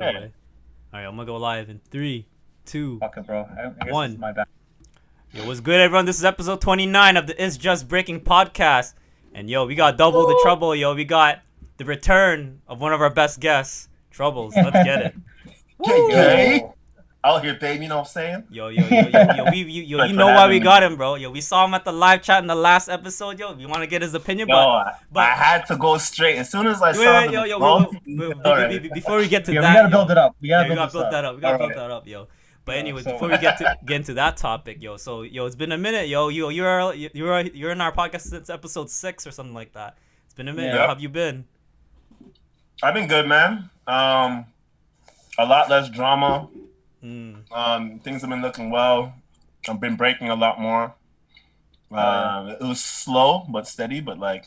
Hey, All right, I'm gonna go live in three, two, fuck it, bro. I guess this is one. my bad. Yo, what's good, everyone? This is episode 29 of the It's Just Breaking podcast, and yo, we got double the trouble. Yo, we got the return of one of our best guests, Troubles. Let's get it. KK Yo, out here, baby. You know what I'm saying? You know why we got him, bro. Yo, we saw him at the live chat in the last episode. Yo, we want to get his opinion, Yo, I had to go straight as soon as I saw before we get to yeah, that, we gotta yo. build it up. We Yeah, gotta we build gotta this build up. that up. We gotta build Alright. that up, yo. But Yeah, anyways, so- before we get into that topic, yo. So yo, it's been a minute, yo. You're in our podcast since episode 6 or something like that. It's been a minute. Yeah. How have you been? I've been good, man. A lot less drama. Things have been looking well. I've been breaking a lot more. It was slow but steady, but like,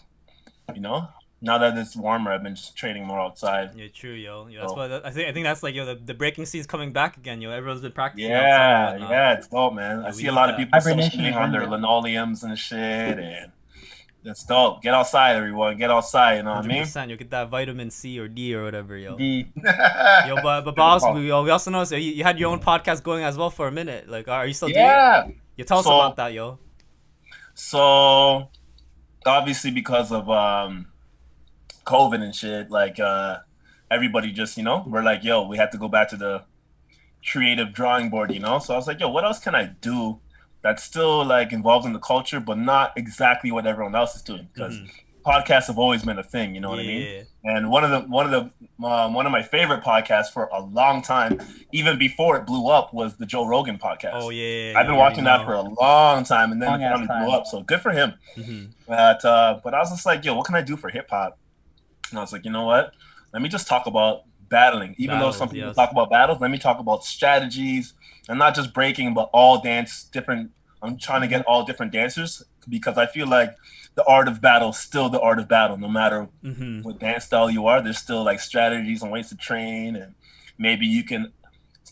you know, now that it's warmer, I've been just training more outside. Yeah, true, yo. That's So- what I think that's like, yo. The breaking scene's coming back again, yo. Everyone's been practicing. Yeah, outside and whatnot. yeah, it's dope, man. Yeah, I we see a need lot of that. people Hibernation socializing is on their ended. linoleums and shit, and that's dope. Get outside, everyone. Get outside. You know what I mean? 100%. You'll get that vitamin C or D or whatever, yo. D. Yo, but boss, we also noticed you had your own podcast going as well for a minute. Like, are you still doing it? Yeah. You tell us So- about that, yo. So obviously because of COVID and shit, like everybody just, you know, we're like, yo, we have to go back to the creative drawing board, you know? So I was like, yo, what else can I do that's still like involved in the culture, but not exactly what everyone else is doing? Because podcasts have always been a thing, you know what I mean? And one of my favorite podcasts for a long time, even before it blew up, was the Joe Rogan podcast. Oh yeah. I've been watching that for a long time, and then Long it ass finally time. blew up. So good for him. Mhm. But I was just like, yo, what can I do for hip hop? And I was like, you know what? Let me just talk about battling. Even though some Battles, people yes. talk about battles, let me talk about strategies and not just breaking, but all dance different. I'm trying to get all different dancers because I feel like the art of battle is still the art of battle, no matter Mhm. what dance style you are. There's still like strategies and ways to train, and maybe you can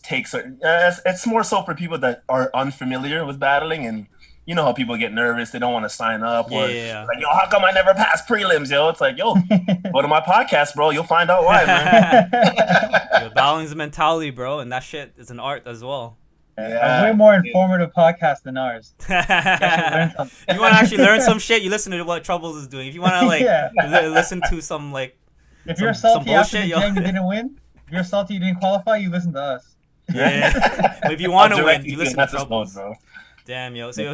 take certain. It's more so for people that are unfamiliar with battling, and you know how people get nervous, they don't want to sign up, or Yeah. like, yo, how come I never passed prelims, yo? It's like, yo, go to my podcast, bro. You'll find out why, man. Yo, battling's a mentality, bro, and that shit is an art as well. Yeah. A way more informative podcast than ours. You You actually learn something. want to actually learn some shit, you listen to what Troubles is doing. If you want to like Yeah. listen to some like If you're some salty after the bullshit, yo. game you didn't win, if you're salty you didn't qualify, you listen to us. yeah, but if you want to I'll win, direct you to listen an to episode, Troubles. bro. Damn, yo. So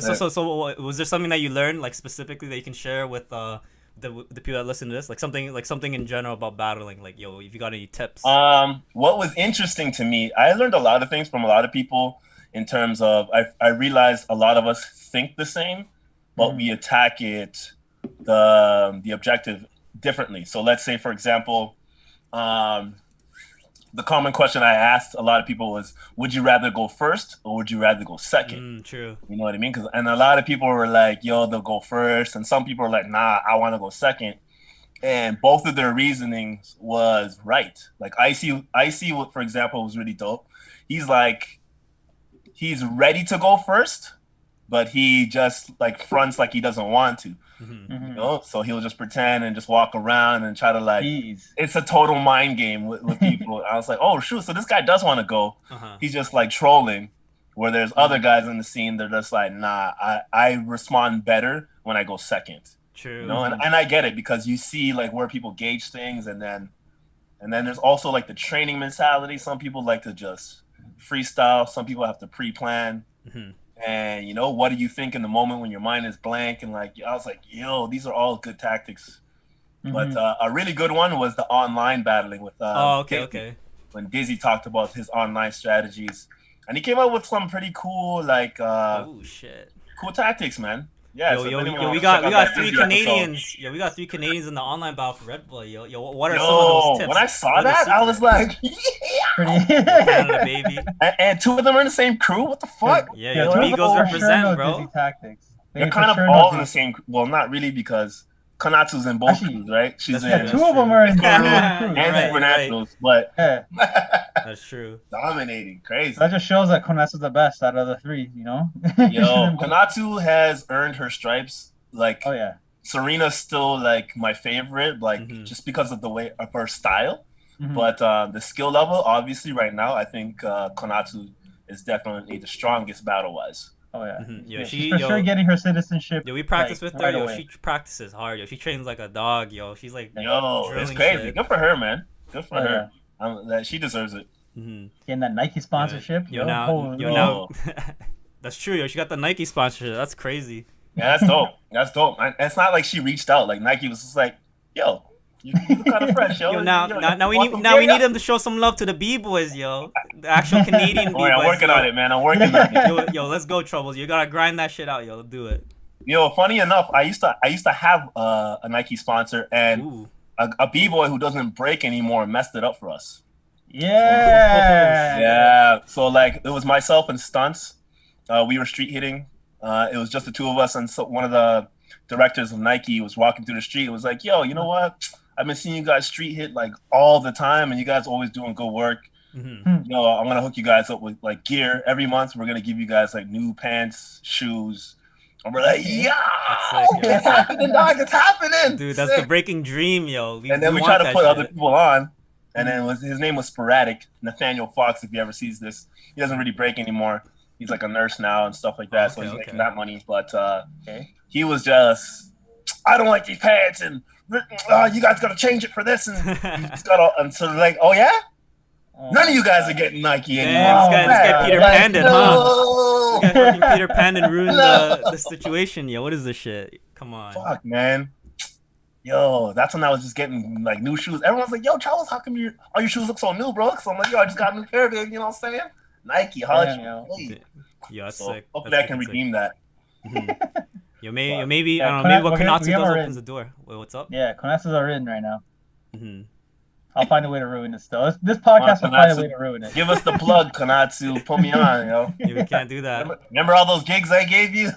was there something that you learned like specifically that you can share with the people that listen to this, like something in general about battling, like yo, if you got any tips? What was interesting to me, I learned a lot of things from a lot of people in terms of I realized a lot of us think the same, but we attack it the objective differently. So let's say, for example, the common question I asked a lot of people was, would you rather go first or would you rather go second? True. You know what I mean? And a lot of people were like, yo, they'll go first. And some people are like, nah, I want to go second. And both of their reasonings was right. Like I see what, for example, was really dope. He's like, he's ready to go first, but he just like fronts like he doesn't want to. You know? So he'll just pretend and just walk around and try to like, Jeez. it's a total mind game with people. I was like, oh shoot, so this guy does want to go. Uh-huh. He's just like trolling. Where there's other guys in the scene, they're just like, nah, I respond better when I go second. True. You know, and I get it because you see like where people gauge things, and then there's also like the training mentality. Some people like to just freestyle. Some people have to pre-plan. And you know, what do you think in the moment when your mind is blank? And like, I was like, yo, these are all good tactics. But a really good one was the online battling with okay. when Dizzy talked about his online strategies, and he came up with some pretty cool like Oh shit. cool tactics, man. Yeah, Yo, so if yo, anyone yo, we wants to got check out that three Dizzy episode- Canadians. Yo, we got 3 Canadians in the online battle for Red Bull. Yo, what are some of those tips? When I saw What are the that, I was secrets? like, Pretty. Canada, baby. and two of them are in the same crew. What the fuck? Yeah, Yeah, yo, two of the them Migos for represent, know bro. Dizzy tactics. They're They kind for of sure know all in the Dizzy. same. Well, not really because Kanatsu's in both Actually, crews, right? She's that's in Two of them are in the Yeah. crew. and Right, Supernaturals, but Yeah. That's true. dominating, crazy. That just shows that Konesa's the best out of the 3, you know? Yo, Kanatsu has earned her stripes. Like, Oh, yeah. Serena's still like my favorite, like Mhm. just because of the way of her style. Mhm. But the skill level, obviously, right now, I think Konatsu is definitely the strongest battle-wise. Oh yeah. Yo, She's for sure yo, getting her citizenship. we practice like, with her. right Yo, away. she practices hard. Yo, she trains like a dog. Yo, she's like Yo, it's drilling crazy. shit. Good for her, man. Good for Oh, her. That she deserves it. Getting that Nike sponsorship. Yo, now, that's true. Yo, she got the Nike sponsorship. That's crazy. Yeah, that's dope. That's dope. And it's not like she reached out. Like Nike was just like, "Yo, you look kind of fresh, yo." Yo, now we want need some gear, we need them to show some love to the B-boys, yo. The actual Canadian Oh, yeah, B-boys. I'm working yo. on it, man. I'm working on it. Yo, let's go, Troubles. You gotta grind that shit out, yo. Do it. Yo, funny enough, I used to have a Nike sponsor, and Ooh. a B-boy who doesn't break anymore messed it up for us. Yeah. Yeah. So like it was myself and Stunts. We were street hitting. It was just the two of us, and so one of the directors of Nike was walking through the street. It was like, "Yo, you know what? I've been seeing you guys street hit like all the time, and you guys always doing good work. Mm-hmm. You know, I'm gonna hook you guys up with like gear every month. We're gonna give you guys like new pants, shoes." And we're like, "Yeah, it's happening, dog! It's happening, dude. That's the breaking dream, yo." And then we try to put other people on. And then his name was Sporadic, Nathaniel Fox, if he ever sees this. He doesn't really break anymore. He's like a nurse now and stuff like that, so he's making that money. But he was just, I don't like these pants, and you guys got to change it for this. And he just got all, and so like, oh yeah? None of you guys are getting Nike anymore. Damn, this guy Peter Pan, no. huh? This guy fucking Peter Pan and ruined the situation, yo. What is this shit? Come on. Fuck, man. Yo, that's when I was just getting like new shoes. Everyone's like, "Yo, Charles, how come all your shoes look so new, bro?" So I'm like, "Yo, I just got a new pair, dude." You know what I'm saying? Nike, yo, that's so sick. Hopefully, I can redeem that. Yo, maybe I don't know. Maybe what Konatsu does opens the door. Wait, what's up? Yeah, Konatsu's are in right now. I'll find a way to ruin this though. This podcast will find a way to ruin it. Give us the plug, Konatsu. Put me on, yo. Yeah, we can't do that. Remember all those gigs I gave you?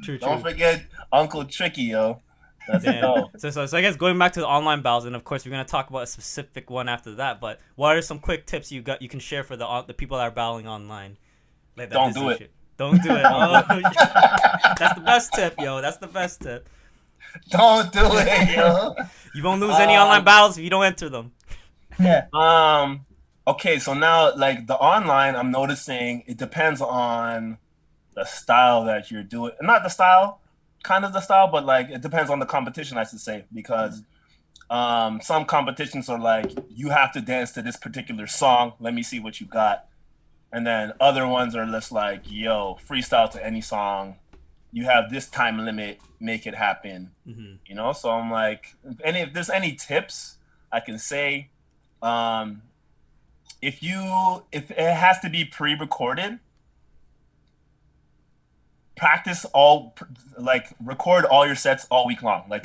True. Don't forget Uncle Tricky, yo. That's dope. So I guess going back to the online battles, and of course we're gonna talk about a specific one after that. But what are some quick tips you can share for the people that are battling online? Like Don't do it. Don't do it. Oh, that's the best tip, yo. That's the best tip. Don't do it, yo. You won't lose any online battles if you don't enter them. Yeah. Okay, so now like the online, I'm noticing it depends on the style that you're doing. Not the style, kind of the style, but like it depends on the competition, I should say, because some competitions are like you have to dance to this particular song. Let me see what you got. And then other ones are just like, yo, freestyle to any song. You have this time limit, make it happen. You know, so I'm like, if there's any tips I can say, if it has to be pre-recorded, record all your sets all week long. Like,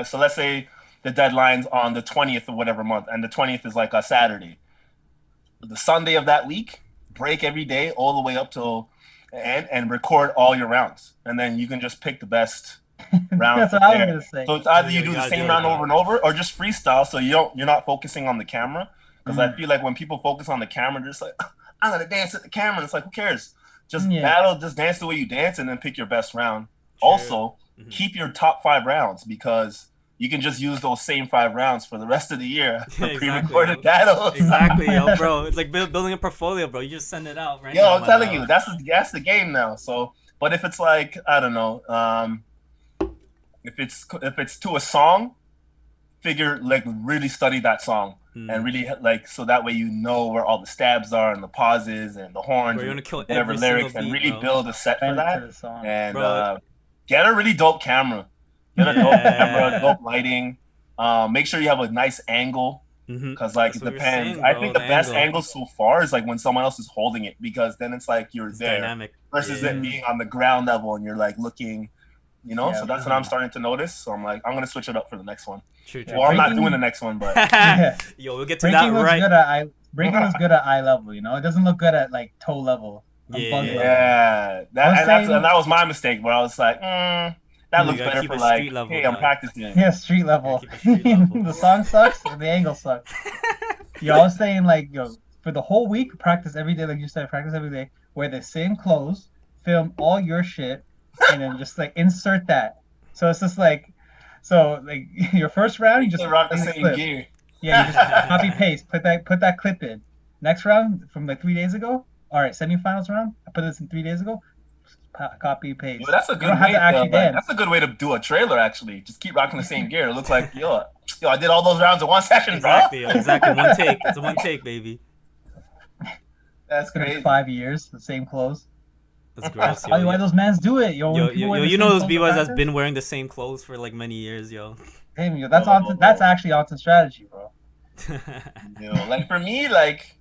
so let's say the deadline's on the 20th of whatever month, and the 20th is like a Saturday. The Sunday of that week, break every day all the way up till and record all your rounds, and then you can just pick the best round. That's what I was gonna say. So it's either you do the same round over and over, or just freestyle, so you're not focusing on the camera. Because I feel like when people focus on the camera, they're just like, I'm gonna dance at the camera. And it's like, who cares? Just just dance the way you dance, and then pick your best round. Also, keep your top 5 rounds, because you can just use those same 5 rounds for the rest of the year. Pre-recorded battles. Exactly, yo, bro. It's like building a portfolio, bro. You just send it out, right? Yo, I'm telling you, that's the game now. So, but if it's like, I don't know, if it's to a song, really study that song and really so that way you know where all the stabs are and the pauses and the horns, bro, you're gonna kill whatever lyrics, and really build a set for that. And get a really dope camera. Get a dope camera, dope lighting. Make sure you have a nice angle, because like it depends. Saying, I think the best angle so far is like when someone else is holding it, because then it's like you're there dynamic. Versus it being on the ground level and you're like looking, you know. So that's what I'm starting to notice. So I'm like, I'm gonna switch it up for the next one. True. Well, I'm not doing the next one, but yo, we'll get to that right. Breaking looks good at eye level, you know. It doesn't look good at like toe level. That was my mistake. Where I was like, that looks better for like, level, hey, I'm practicing. Yeah, street level. The song sucks and the angle sucks. Yo, I was saying like, yo, for the whole week, practice every day, like you said, practice every day. Wear the same clothes, film all your shit, and then just like insert that. So it's just like, your first round, you just rock the same gear. Yeah, you just copy paste. Put that clip in. Next round from like 3 days ago. All right, semifinals round. I put this in 3 days ago. Copy paste. Yo, that's a You good don't have way to actually dance. that's a good way to do a trailer. Actually, just keep rocking the same gear. It looks like yo, I did all those rounds in one session, bro. Exactly, yo, exactly. One take. It's a one take, baby. That's It's gonna be crazy. 5 years, the same clothes. That's gross, That's probably why yo. those mans do it, yo. Yo, When people yo, wear yo, the you same know those clothes to B-boys that's practice, been wearing the same clothes for like many years, yo. damn, yo, that's actually on strategy, bro. Like for me, like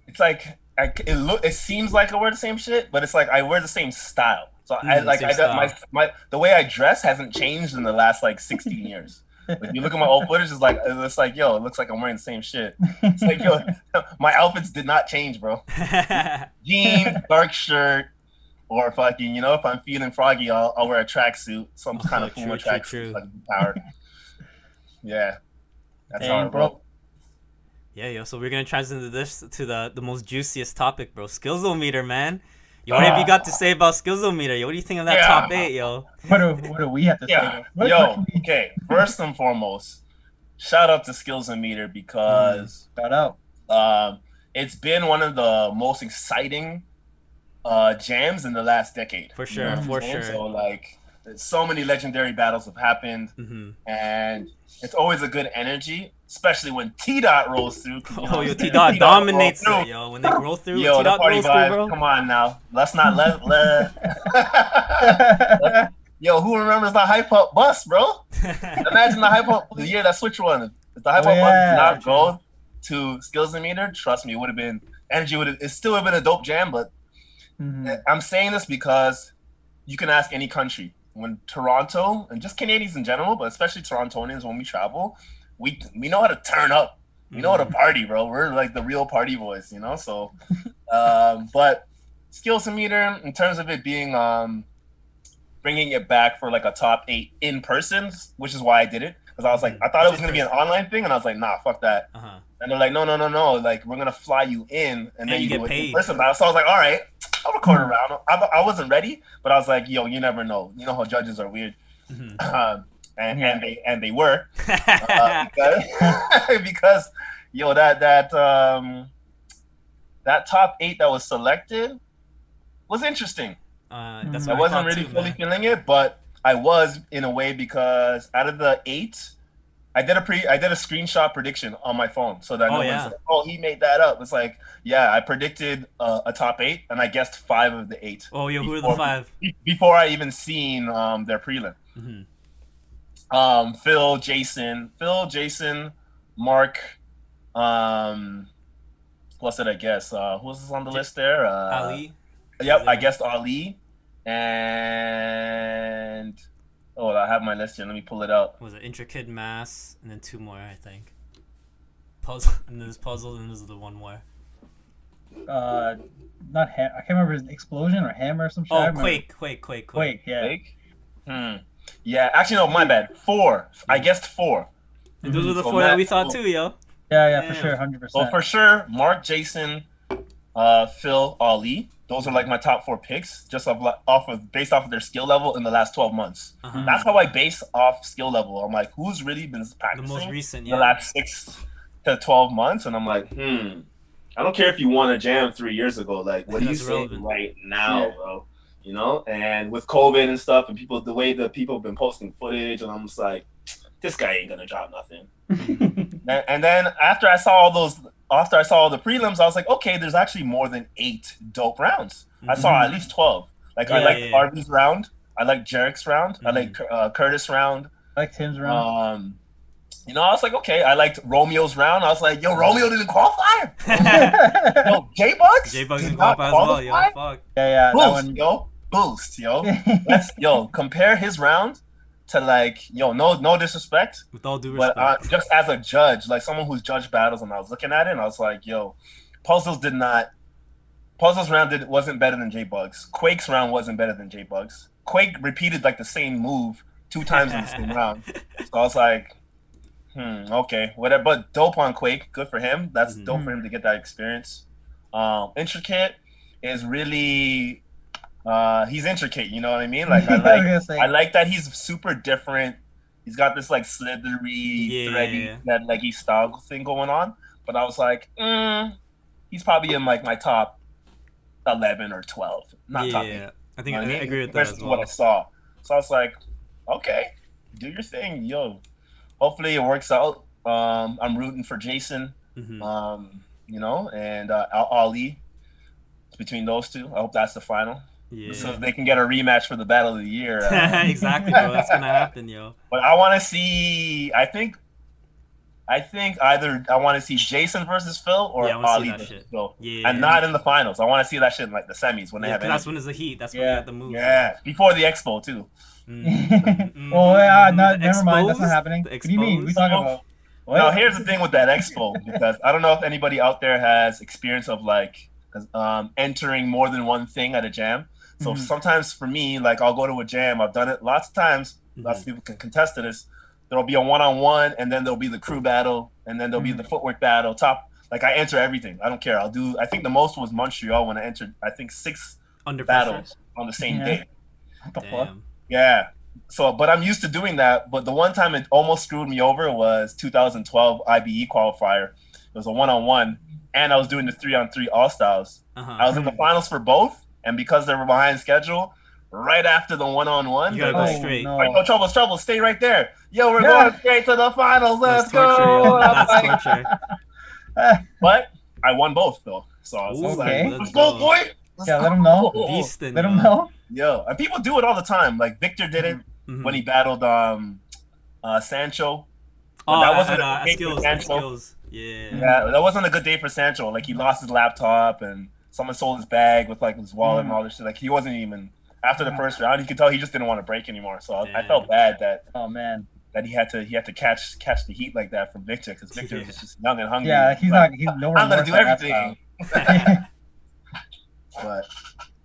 it's like it seems like I wear the same shit, but it's like I wear the same style. So the way I dress hasn't changed in the last like 16 years. If you look at my old footage, it's like yo, it looks like I'm wearing the same shit. It's like yo, my outfits did not change, bro. Jeans, dark shirt, or fucking if I'm feeling froggy, I'll wear a tracksuit, some kind of Puma tracksuit, like powered. Yeah, that's how it broke. Yeah, yo. So we're gonna transition into this to the most juiciest topic, bro. Skillz O meter, man. Yo, what have you got to say about Skillz O meter? Yo, what do you think of that top 8, yo? What do we have to say? Okay. First and foremost, shout out to Skillz O meter because shout out. It's been one of the most exciting jams in the last decade. For sure, for sure. So like, so many legendary battles have happened, and it's always a good energy, especially when T-Dot rolls through. Oh, yo, T-Dot dominates it, yo. When they roll through, yo, T-Dot the party rolls vibes, through, bro. come on now. Let's not Yo, who remembers the Hype Up bus, bro? Imagine the Hype Up, the year that Switch won. If the Hype Up bus did not go to Skillz O meter, trust me, it would have been, it still would have been a dope jam, but I'm saying this because you can ask any country. When Toronto, and just Canadians in general, but especially Torontonians, when we travel, we know how to turn up. We know how to party, bro. We're like the real party boys, So, but Skillz O meter, in terms of it being bringing it back for like a top 8 in person, which is why I did it, because I was like, I thought it was gonna be an online thing, and I was like, nah, fuck that. And they're like, no, like we're gonna fly you in, and then you get do it paid in person. So I was like, all right, I'll record around. I wasn't ready, but I was like, yo, you never know. You know how judges are weird, and they were because yo, that top 8 that was selected was interesting. That's I wasn't really fully feeling it, but I was in a way, because out of the 8, I did a screenshot prediction on my phone, so that no one's like, oh, he made that up. It's like, yeah, I predicted a top 8, and I guessed 5 of the 8. Oh, yo, who are the 5? Before I even seen their prelim. Phil, Jason, Mark. What's it? I guess who's on the list there? Ali. Yep, I guessed Ali, and I have my list here. Let me pull it up. Was it Intricate Mass, and then 2 more, I think. Puzzle, and there's Puzzle, and there's the 1 more. Not I can't remember, his Explosion or Hammer or some shit. Oh, Quake, yeah. Quake? Yeah, actually no, my bad. 4. I guessed 4. And those were the 4 that we thought too, yo. Yeah, for sure, 100%. So for sure, Mark, Jason, Phil, Ali. Those are like my top 4 picks, just based off of their skill level in the last 12 months. That's how I base off skill level. I'm like, who's really been practicing the most recent, the last 6 to 12 months? And I'm like, I don't care if you won a jam 3 years ago. Like, what are you saying right now, bro? And with COVID and stuff, and the way that people have been posting footage, and I'm just like, this guy ain't gonna drop nothing. and then after I saw all the prelims, I was like, okay, there's actually more than 8 dope rounds. I saw at least 12. Like, I like Harvey's round, I like Jarek's round, I like Curtis round, I like Tim's round. I was like, okay, I liked Romeo's round. I was like, yo, Romeo didn't qualify. Yo, J-Bugs didn't qualify as well, yo. Fuck. Yeah. Boost, yo. Let's compare his round to like, no disrespect. With all due respect. But just as a judge, like someone who's judged battles, and I was looking at it and I was like, yo, Puzzle's round wasn't better than J-Bugs. Quake's round wasn't better than J-Bugs. Quake repeated like the same move 2 times in the same round. So I was like, okay, whatever. But dope on Quake, good for him. That's dope for him to get that experience. Intricate is really he's intricate, you know what I mean? Like I like that he's super different. He's got this like slithery, thready, Yeah. that leggy style thing going on. But I was like, he's probably in like my top 11 or 12, not top 8. Yeah. I think You know I what I mean? agree with that Versus as what I well. saw. So I was like, okay, do your thing, yo. Hopefully it works out. I'm rooting for Jason, you know, and Ali. Between those two, I hope that's the final. Yeah. So they can get a rematch for the Battle of the Year. Exactly, bro. That's gonna happen, yo. But I want to see. I think either I want to see Jason versus Phil or Yeah, I wanna see Ali that versus shit. Phil, Yeah. and not in the finals. I want to see that shit in like the semis when they Yeah, have. 'cause that's when there's the heat. That's when you Yeah. have the move. Yeah, before the Expo too. Oh yeah, no, never mind. That's not Exposed? happening. The What do you mean? We exposed? talking about? What? Now here's the thing with that Expo, because I don't know if anybody out there has experience of like entering more than one thing at a jam. So sometimes for me, like I'll go to a jam. I've done it lots of times. Lots of people can contest to this. There'll be a one-on-one, and then there'll be the crew battle, and then there'll be the footwork battle. Like I enter everything. I don't care. I'll do. I think the most was Montreal when I entered. I think 6 Under battles on the same day. What the fuck? Damn. Yeah. So, but I'm used to doing that. But the one time it almost screwed me over was 2012 IBE qualifier. It was a one-on-one, and I was doing the 3-on-3 all styles. I was in the finals for both, and because they were behind schedule, right after the one-on-one, You gotta go straight. No. like, no, trouble, stay right there. Yo, we're going straight to the finals. Let's That's torture, go. yo. And I'm That's like, torture. but I won both though, so I was Ooh, okay. like, let's let's go, go. boy. Let's Yeah, let go. him know. Beastin', Let him yo. know. Yo, and people do it all the time. Like Victor did it when he battled Sancho. Oh, that wasn't at a good day for Skillz. Sancho. Skillz. Yeah. Yeah, that wasn't a good day for Sancho. Like he lost his laptop and someone sold his bag with like his wallet and all this shit. Like he wasn't even after the first round. You could tell he just didn't want to break anymore. So I felt bad that Oh man. he had to catch the heat like that from Victor because Victor was just young and hungry. Yeah, he's like, not. He's nowhere. I'm gonna do near that everything. style. But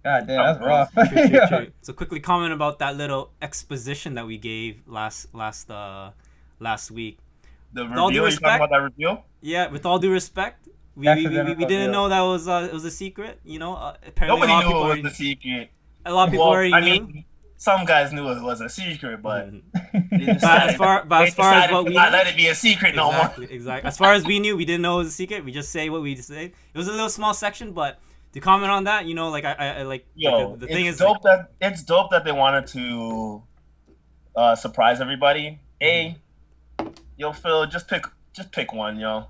God damn, that's rough. True. So quickly comment about that little exposition that we gave last week. the all due reveal, you talking respect- about that reveal? Yeah, with all due respect, we Accidental didn't reveal. know that it was a secret. You know, apparently Nobody a lot of knew people it already, was the secret. a lot of people Well, already I knew. mean, some guys knew it was a secret, but Mhm. they But as far as decided what to we not knew, let it be a secret no more. exactly. As far as we knew, we didn't know it was a secret. We just say what we say. It was a little small section, but to comment on that, you know, like I like Yo, the thing it's is dope that they wanted to surprise everybody. Yo, Phil, just pick one, yo.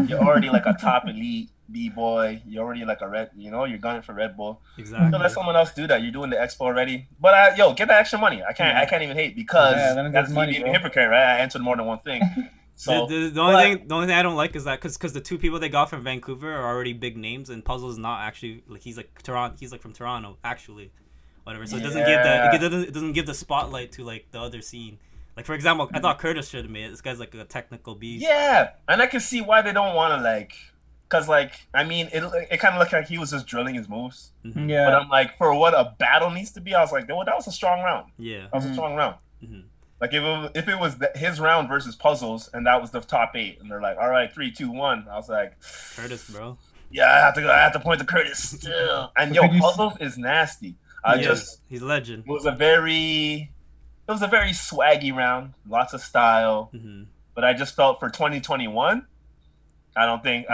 You're already like a top elite B-boy. You're already like you're gunning for Red Bull. exactly. So let someone else do that. You're doing the expo already. But get the extra money. I can't even hate because let him get that's his money, me being a bro. hypocrite, right? I answered more than one thing. So The only thing I don't like is that because the two people they got from Vancouver are already big names, and Puzzle's not actually like he's like Toronto. He's like from Toronto actually, whatever. So it doesn't it doesn't give the spotlight to like the other scene. Like for example, I thought Curtis should have made it. This guy's like a technical beast. yeah, and I can see why they don't want to because I mean it kind of looked like he was just drilling his moves. Mhm. Yeah. But I'm like, for what a battle needs to be, I was like, well, that was a strong round. Yeah. That was a strong round. Mhm. Like if it was his round versus Puzzles, and that was the top 8, and they're like, all right, 3, 2, 1. I was like, Curtis, bro. yeah, I have to point to Curtis still. And yo, Could you- Puzzles is nasty. He's a legend. It was a very swaggy round, lots of style. Mhm. But I just felt for 2021, I don't think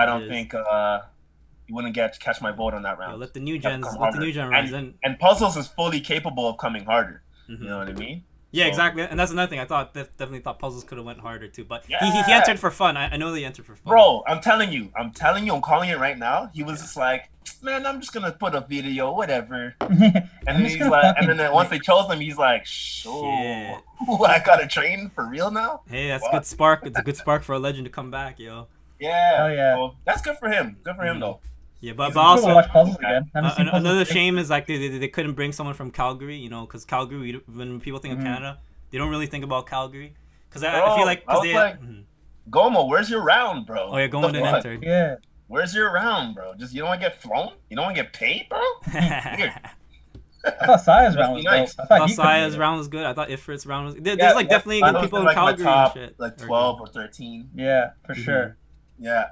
you wouldn't catch my vote on that round. Yo, let the new Gotta gens come let the harder. new gen rise in. And Puzzles is fully capable of coming harder. Mhm. You know what I mean? Yeah, So- exactly, and that's another thing. I thought definitely thought Puzzles could have went harder too, but he Yeah. entered for fun. I know they entered for fun. Bro, I'm telling you, I'm calling it right now. He was just like, man, I'm just gonna put a video, whatever. And then he's like, and then once they chose him, he's like, Shit. I gotta train for real now. Hey, that's What? good spark. It's a good spark for a legend to come back, yo. Yeah, Hell yeah. Well, that's good for him. Good for him though. Yeah, but He's but a I'm also gonna watch Puzzles again. I haven't seen Puzzles another since- shame is like they couldn't bring someone from Calgary, you know, because Calgary, when people think of Canada, they don't really think about Calgary. Because I Bro, feel like I was they like- Mhm. Gomo, where's your round, bro? Oh yeah, Goma didn't What? enter. Yeah. Where's your round, bro? Just you don't want to get flown? You don't want to get paid, bro? Weird. I thought Saya's round was Must be nice. dope. I I thought he couldn't Saya's make it. round was good. I thought Ifrit's round was. There's Yeah, like definitely I know people it's in my Calgary top, and shit. like Or 12 or 13. Yeah, for sure. Yeah.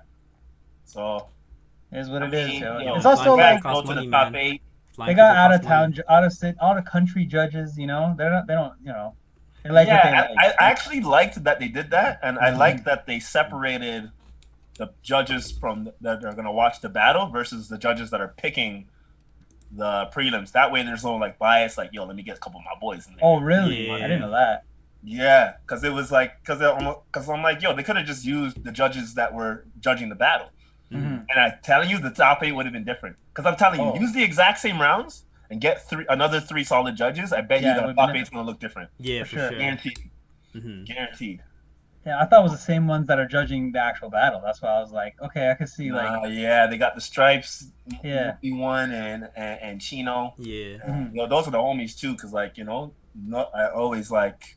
So It is what I it is, mean, yo. yo, It's also flying like back go costs to the money, top man. 8. Flying they got people out of cost town, money. out of state, out of country judges. You know, they're not. They don't. You know, I like what they Yeah, like. I actually liked that they did that, and I liked that they separated the judges from that are gonna watch the battle versus the judges that are picking the prelims. That way, there's no like bias. Like, yo, let me get a couple of my boys in there. Oh, really? Yeah. I didn't know that. Yeah, because it was like because I'm like, yo, they could have just used the judges that were judging the battle. Mhm. And I'm telling you, the top 8 would have been different. Because I'm telling you, use the exact same rounds and get another 3 solid judges. I bet you the top 8's gonna look different. Yeah, for sure. Guaranteed. Mm-hmm. Guaranteed. Yeah, I thought it was the same ones that are judging the actual battle. That's why I was like, okay, I could see like. Yeah, they got the Stripes. Yeah. One and Chino. Yeah. Mhm. You know, those are the homies too. Because like I always like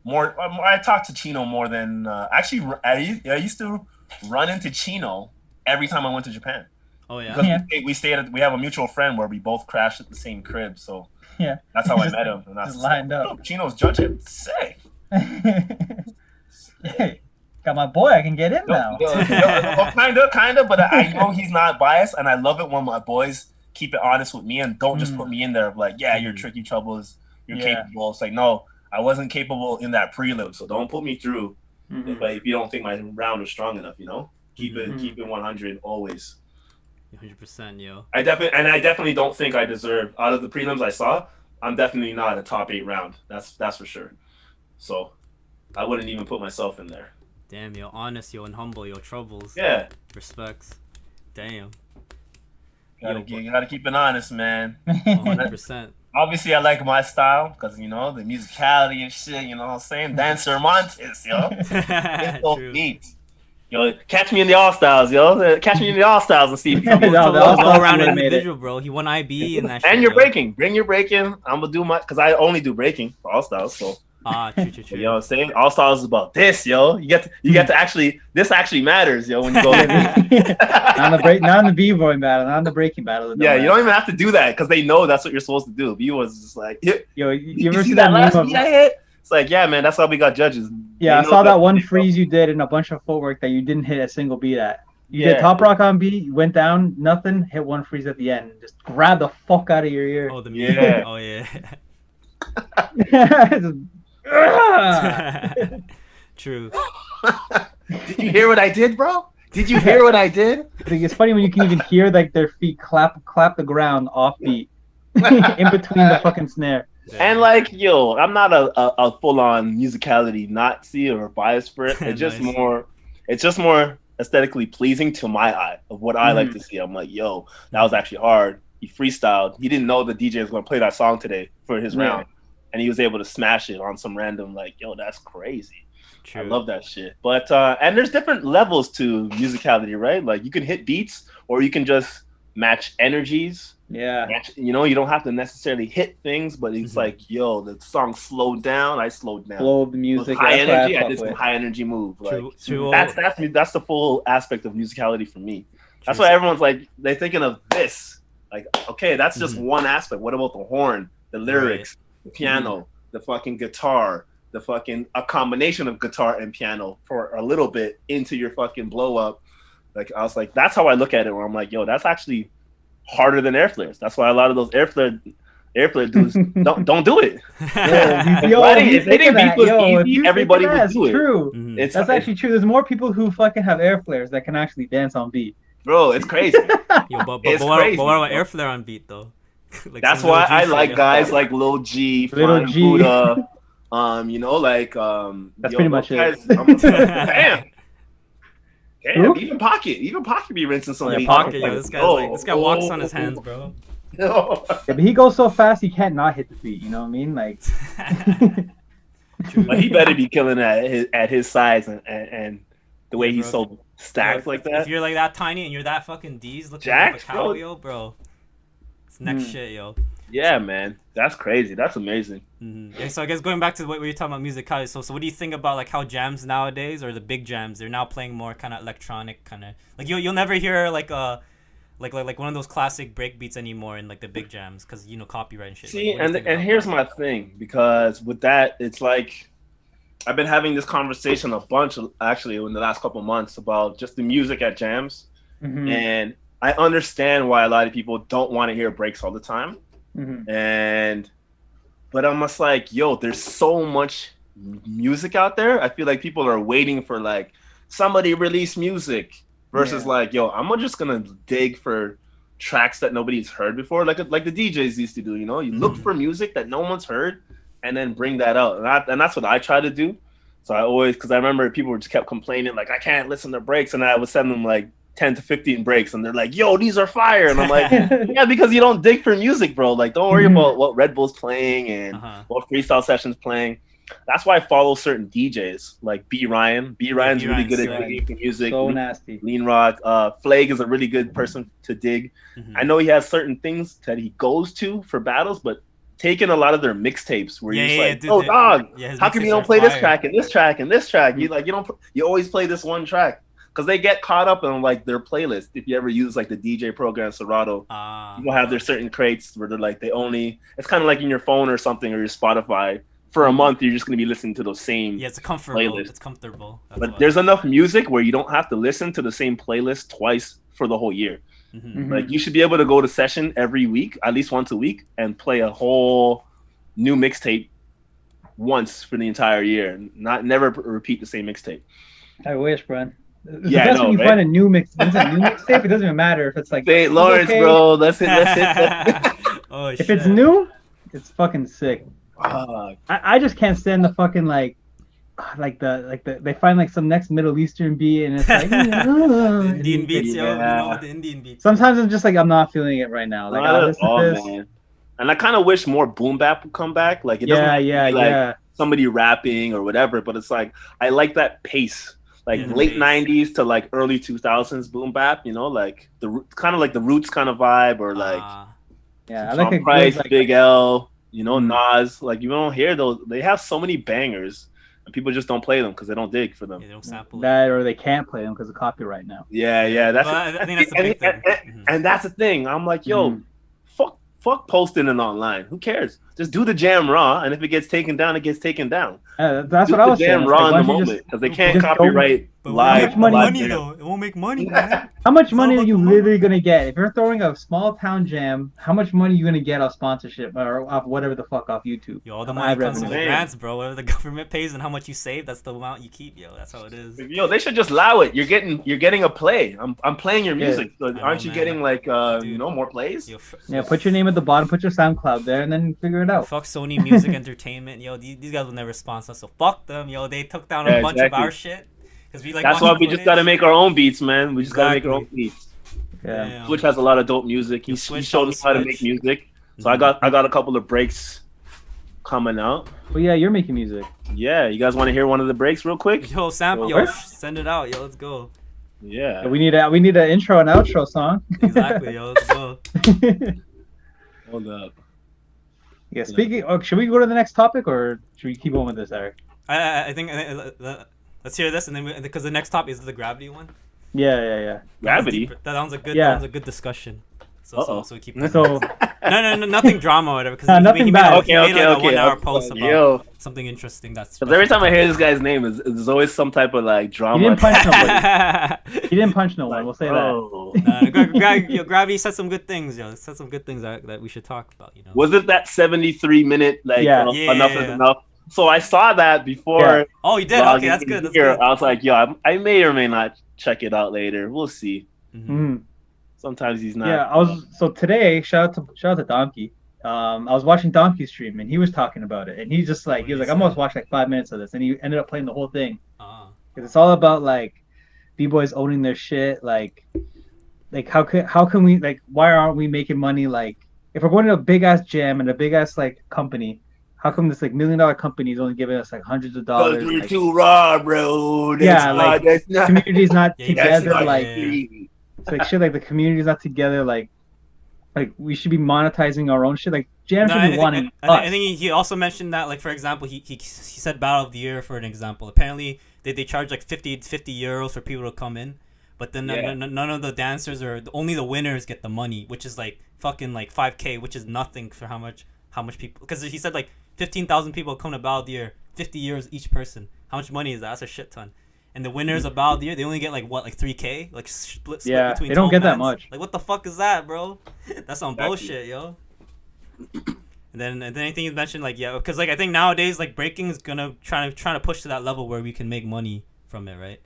more. I talk to Chino more than actually. I used to run into Chino every time I went to Japan. Oh yeah. Because we have a mutual friend where we both crashed at the same crib, so Yeah. that's how I met him. And that's Just lined up. Oh, Chino's judging. Sick. Hey, got my boy. I can get in now. Kinda, but I know he's not biased, and I love it when my boys keep it honest with me and don't just put me in there of like, yeah, you're tricky Troublez, you're capable. It's like, no, I wasn't capable in that prelim, so don't put me through. If you don't think my round was strong enough, keep it 100 always. 100%, yo. I definitely don't think I deserve out of the prelims I saw. I'm definitely not a top 8 round. That's for sure. So I wouldn't even put myself in there. Damn, yo, honest, yo, and humble, yo, Troublez. Yeah. Respects. Damn. You gotta keep it honest, man. 100%. Obviously, I like my style because the musicality and shit. You know what I'm saying? Dancer Montes, yo. It's so neat. Yo, catch me in the All Styles, yo. Catch me in the All Styles and see. All-around individual, bro. He won IB and that shit. And you're breaking. Bring your breaking. I'm gonna do my because I only do breaking for All Styles, so. True. You know what I'm saying? All Stars is about this, yo. You get to actually this actually matters, yo. When you go not in the Bboy battle, not in the breaking battle. Yeah, you don't even have to do that because they know that's what you're supposed to do. B was just like, yo, you ever see that last meme beat I hit? It's like, yeah, man, that's how we got judges. Yeah, I saw that one freeze you did and a bunch of footwork that you didn't hit a single beat at. You did top rock on beat, you went down, nothing, hit one freeze at the end, just grab the fuck out of your ear. Oh, the meme. Oh yeah. True. Did you hear what I did, bro? Did you hear what I did? I think it's funny when you can even hear like their feet clap the ground off beat in between the fucking snare. And like, yo, I'm not a full on musicality Nazi or biased for it. It's just more aesthetically pleasing to my eye of what I like to see. I'm like, yo, that was actually hard. He freestyled. He didn't know the DJ was going to play that song today for his round. And he was able to smash it on some random, like, yo, that's crazy. True. I love that shit. But, and there's different levels to musicality, right? Like, you can hit beats or you can just match energies. Yeah. You don't have to necessarily hit things, but it's like, yo, the song slowed down. I slowed down. Flow of the music. High energy. I did some high energy move. Like, true. That's the full aspect of musicality for me. That's why everyone's like, they're thinking of this. Like, okay, that's just one aspect. What about the horn, the lyrics? Right. The piano, the fucking guitar, a combination of guitar and piano for a little bit into your fucking blow up. Like, I was like, that's how I look at it, where I'm like, yo, that's actually harder than air flares. That's why a lot of those air flare dudes don't do it. If they didn't beat was easy, everybody would do it. True. That's actually true. There's more people who fucking have air flares that can actually dance on beat. Bro, it's crazy. But what about air flare on beat though? Like that's why I like guys like Lil G, Flying Buddha, that's pretty much it. Damn, even Pocket be rinsing some. Yeah, Pocket, yo, this guy walks on his hands, bro. Yeah, but he goes so fast he can't not hit the beat. You know what I mean? Like, but he better be killing at his size and the way he's so stacked like that. If you're like that tiny and you're that fucking D's looking like a cow, yo, bro. Next shit, yo. Yeah, man, that's crazy. That's amazing. Yeah, so I guess going back to what we were talking about musicality. So what do you think about like how jams nowadays, or the big jams, they're now playing more kind of electronic, kind of like you'll never hear like one of those classic break beats anymore in like the big jams because copyright and shit. See, like, and here's my thing, because with that, it's like I've been having this conversation a bunch actually in the last couple of months about just the music at jams, and I understand why a lot of people don't want to hear breaks all the time. And But I'm just like, yo, there's so much music out there. I feel like people are waiting for like somebody release music versus like, yo, I'm just gonna dig for tracks that nobody's heard before, like the DJs used to do. You know, you look for music that no one's heard, and then bring that out. And that's what I try to do. So I always, because I remember people just kept complaining like I can't listen to breaks, and I would send them like 10 to 15 breaks, and they're like, yo, these are fire. And I'm like, yeah, because you don't dig for music, bro. Like, don't worry about what Red Bull's playing and what freestyle sessions playing. That's why I follow certain DJs like B Ryan's really good at digging for music. So nasty. Lean Rock. Flag is a really good person to dig. I know he has certain things that he goes to for battles, but taking a lot of their mixtapes where you're just like, dude, oh dog, how come you don't play this track and this track and this track? You always play this one track. Because they get caught up in like their playlist. If you ever use like the DJ program Serato, you'll have their certain crates where they're like it's kind of like in your phone or something or your Spotify. For a month, you're just gonna be listening to those same it's comfortable. Playlist. It's comfortable. But there's enough music where you don't have to listen to the same playlist twice for the whole year. Like you should be able to go to session every week, at least once a week, and play a whole new mixtape once for the entire year. Never repeat the same mixtape. I wish, bro. It's Yeah, best I know, when you right? find a new mixtape. It doesn't even matter if it's like St. Lawrence, okay. bro. That's it. Oh, If it's new, it's fucking sick. I just can't stand the fucking like they find like some next Middle Eastern beat and it's like the Indian beats, yo. You know, the Indian beats. Sometimes I'm just like I'm not feeling it right now. Like I listen to this. Man. And I kind of wish more boom bap would come back. Like it doesn't have to be like somebody rapping or whatever, but it's like I like that pace. Like late 90s to like early 2000s boom bap, you know, like the kind of like the Roots kind of vibe or like I like a Price, good, like, Big L, you know, Nas. Like you don't hear those. They have so many bangers, and people just don't play them because they don't dig for them. They don't sample that, or they can't play them because of copyright now. Yeah. That's I think that's the big thing. And that's the thing. I'm like, yo, fuck posting it online. Who cares? Just do the jam raw, and if it gets taken down, it gets taken down. That's what I was saying. Jam raw in the moment because they can't copyright live. How much money though? It won't make money, man. How much money are you literally gonna get if you're throwing a small town jam? How much money are you gonna get off sponsorship or off whatever the fuck off YouTube? Yo, all the money comes from the grants, bro. Whatever the government pays and how much you save, that's the amount you keep. Yo, that's how it is. Yo, they should just allow it. You're getting a play. I'm playing your music. So aren't you getting like more plays? Yo, put your name at the bottom, put your SoundCloud there, and then figure it out. Fuck Sony Music Entertainment. Yo, these guys will never sponsor us, so fuck them. Yo, they took down a bunch of our shit. We like that's why we just gotta make our own beats, man. We just gotta make our own beats. Yeah. Switch has a lot of dope music. He showed us how to make music. So I got a couple of breaks coming out. Well, yeah, you're making music. Yeah, you guys want to hear one of the breaks real quick? Yo, sample, yo, send it out, yo, let's go. Yeah. We need an intro and outro song. Exactly, yo, let's go. Hold up. Yeah, speaking. Should we go to the next topic or should we keep on with this, Eric? I think let's hear this, and then because the next topic is the gravity one. Yeah. Gravity. That was a good discussion. So we keep. So no, nothing drama or whatever. Because nothing he bad. made like a 1 hour post about something interesting. Because every time I hear this guy's name, there's always some type of like drama. He didn't punch nobody. He didn't punch no one. We'll say that. Gravity said some good things. Yo, said some good things that we should talk about. You know. Was it that 73-minute like enough is enough? So I saw that before. Yeah. Oh, you did? Okay, that's good. That's good. I was like, yo, I may or may not check it out later. We'll see. Mm-hmm. Sometimes he's not. Yeah, so today, shout out to Donkey. I was watching Donkey stream and he was talking about it, and he was like, I'm gonna watch like 5 minutes of this, and he ended up playing the whole thing. Because it's all about like B-boys owning their shit. Like how can we, like, why aren't we making money? Like if we're going to a big ass jam and a big ass like company, how come this like $1 million company is only giving us like hundreds of dollars? Because we're too raw, bro. Community's not together. It's like shit, like the community's not together. Like we should be monetizing our own shit. Like jam should be wanting us. I think he also mentioned that, like, for example, he said Battle of the Year for an example. Apparently they charge like 50 euros for people to come in, but then none of the dancers or only the winners get the money, which is like fucking like 5K, which is nothing for how much people. Because he said like 15,000 people come to Battle of the Year, 50 euros each person. How much money is that? That's a shit ton. And the winners of Battle of the Year, they only get like 3K, like split between. They don't get bands. that much. Like what the fuck is that, bro? That's some bullshit, yo. And And then anything you mentioned, like because like I think nowadays like breaking is gonna trying to push to that level where we can make money from it, right?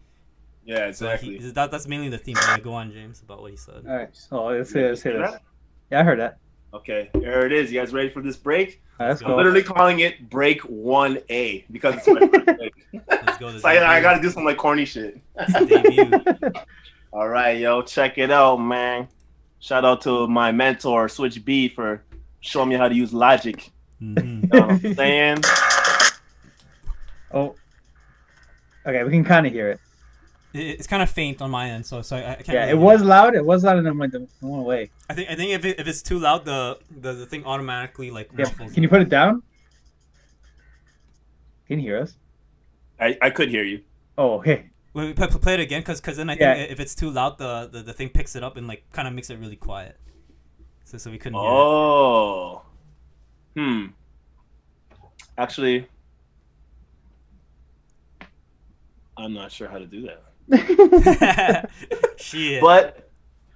Yeah, exactly. So that's mainly the theme. Yeah, go on, James, about what he said. All right. Oh, let's hear this. That? Yeah, I heard that. Okay, there it is. You guys ready for this break? All right, let's I'm go. literally calling it Break 1A because it's my first break. Let's go. So I gotta do some like corny shit. Debut. All right, yo, check it out, man. Shout out to my mentor, Switch B, for showing me how to use Logic. Mm-hmm. You know what I'm saying? Oh. Okay, we can kind of hear it. It's kind of faint on my end, so I can't. Yeah, really it was loud. It was loud, and then went away. I think if it's too loud, the thing automatically like Yeah. muffles. Can you put it down? Can you hear us? I could hear you. Oh, okay. Wait, play it again, because then I think Yeah. if it's too loud, the thing picks it up and like kind of makes it really quiet. So we couldn't hear Oh. Actually, I'm not sure how to do that. it. Shit. But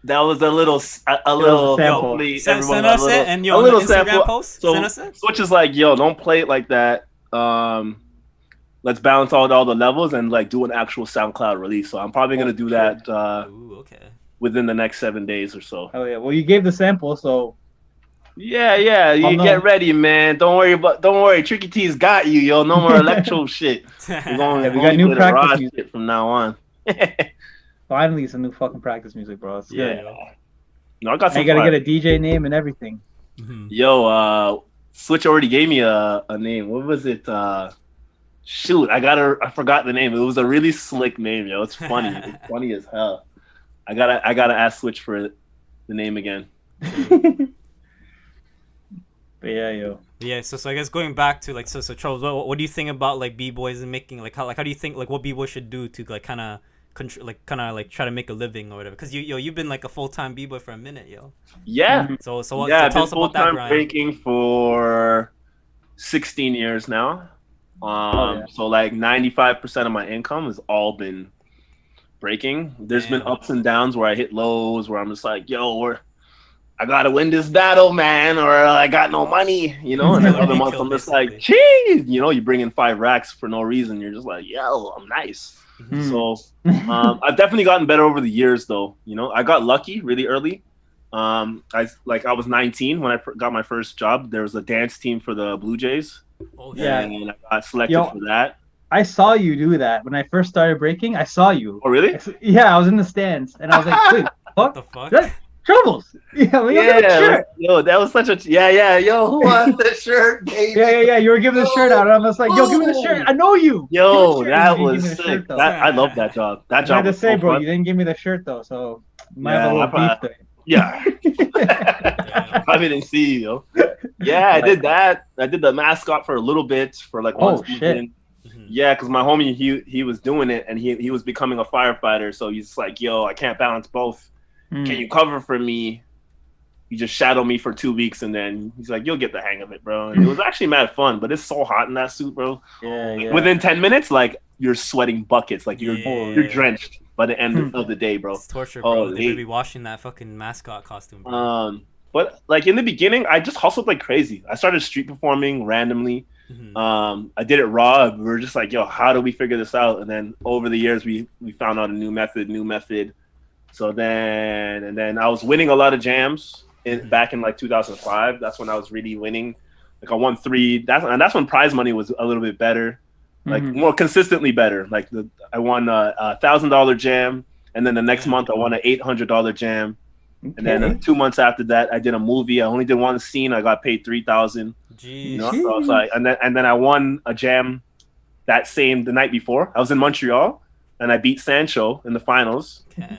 that was a little sample. hopefully Send everyone us got it, and a on little the Instagram sample. post, So send us it. Switch is like, yo, don't play it like that. Let's balance out all the levels and like do an actual SoundCloud release. So I'm probably gonna do that Ooh, okay. within the next 7 days or so. Oh yeah. Well, you gave the sample, so Yeah, you no. get ready, man. Don't worry. Tricky T's got you, yo. No more electro shit. We're going, we got new play the practice raw music. shit from now on. finally some new fucking practice music, bro. It's good. No, I got And some. you gotta fire. get a DJ name and everything. Mhm. Yo, Switch already gave me a name. What was it? Shoot, I forgot the name. It was a really slick name, yo. It's funny. It's funny as hell. I gotta ask Switch for the name again. But yeah, yo. Yeah, so I guess going back to like so Charles, what do you think about like b-boys and making like how do you think like what b-boys should do to like kind of try to make a living or whatever? Because you've been like a full-time b-boy for a minute, yo. Yeah. So Yeah, what, I've tell been us about that full-time grind. breaking for 16 years now. yeah. So like 95% of my income has all been breaking. There's been Damn. ups and downs where I hit lows where I'm just like, yo, I gotta win this battle, man, or I got no money, you know. And then other months I'm just like, geez, you know, you bring in 5 racks for no reason. You're just like, yo, I'm nice. Mhm. So I've definitely gotten better over the years, though. You know, I got lucky really early. I was 19 when I got my first job. There was a dance team for the Blue Jays. Oh, Yeah. And I got selected Yo. for that. I saw you do that when I first started breaking. I saw you. Oh, really? Yeah, I was in the stands, and I was like, "Wait, what fuck? the fuck? That- Troubles." Yeah, we got the shirt. Yo, that was such a yo. Who wants the shirt, baby? Yeah. You were giving the shirt out, and I was like, "Yo, give me the shirt. I know you." Yo, Give me the shirt. that You didn't was give me the sick. shirt, though. I love that job. That I job had to was say, so bro, fun. you didn't give me the shirt though, so you might have Yeah, a little I beef there. Yeah. Probably didn't see you, yo. Yeah, I did that. I did the mascot for a little bit for like one season. Shit. Mhm. Yeah, because my homie he was doing it and he was becoming a firefighter. So he's like, yo, I can't balance both. Can you cover for me? He just shadowed me for 2 weeks and then he's like, you'll get the hang of it, bro. And it was actually mad fun, but it's so hot in that suit, bro. Yeah. Within 10 minutes, like you're sweating buckets, like you're Yeah. drenched by the end of the day, bro. It's torture, bro. They Holy. be washing that fucking mascot costume, bro. But like in the beginning, I just hustled like crazy. I started street performing randomly. Mhm. I did it raw. We were just like, yo, how do we figure this out? And then over the years, we found out a new method. So then I was winning a lot of jams back in like 2005. That's when I was really winning. Like I won 3. That's when prize money was a little bit better, like more consistently better. Like I won a $1,000 jam, and then the next month I won an $800 jam. And then 2 months after that, I did a movie. I only did one scene. I got paid $3,000. Jeez. You know, so I was like, and then I won a jam the night before. I was in Montreal, and I beat Sancho in the finals. Okay.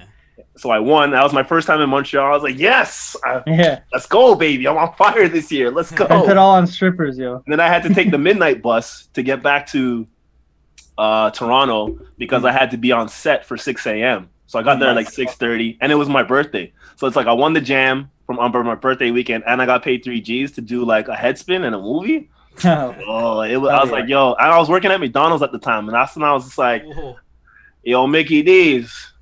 So I won. That was my first time in Montreal. I was like, yes, Yeah. let's go, baby. I'm on fire this year. Let's go. Spent it all on strippers, yo. And then I had to take the midnight bus to get back to Toronto because I had to be on set for 6 a.m. So I got there at like 6:30, and it was my birthday. So it's like I won the jam from my birthday weekend, and I got paid 3 G's to do like a headspin in a movie. Oh, I was like, yo, and I was working at McDonald's at the time, and that's when I was just like, Whoa. yo, Mickey D's.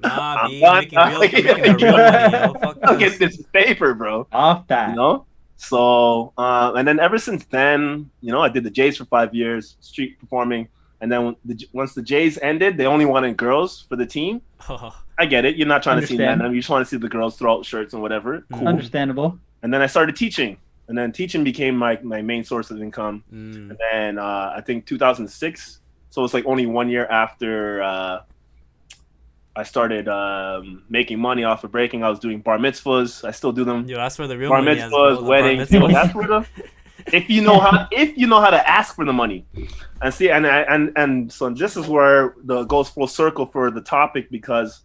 Nah, I'm B, done. making the real money, yo. Fuck I'll this. get this paper, bro. Off that. You know? So, and then ever since then, I did the Jays for 5 years, street performing. And then once the Jays ended, they only wanted girls for the team. I get it. You're not trying to see men. You just want to see the girls throw out shirts and whatever. Cool. Understandable. And then I started teaching. And then teaching became my main source of income. And then I think 2006. So it's like only 1 year after I started making money off of breaking. I was doing bar mitzvahs. I still do them. Yo, that's where the real bar money mitzvahs, weddings. That's where if you know how to ask for the money, and see, and so this is where the goes full circle for the topic, because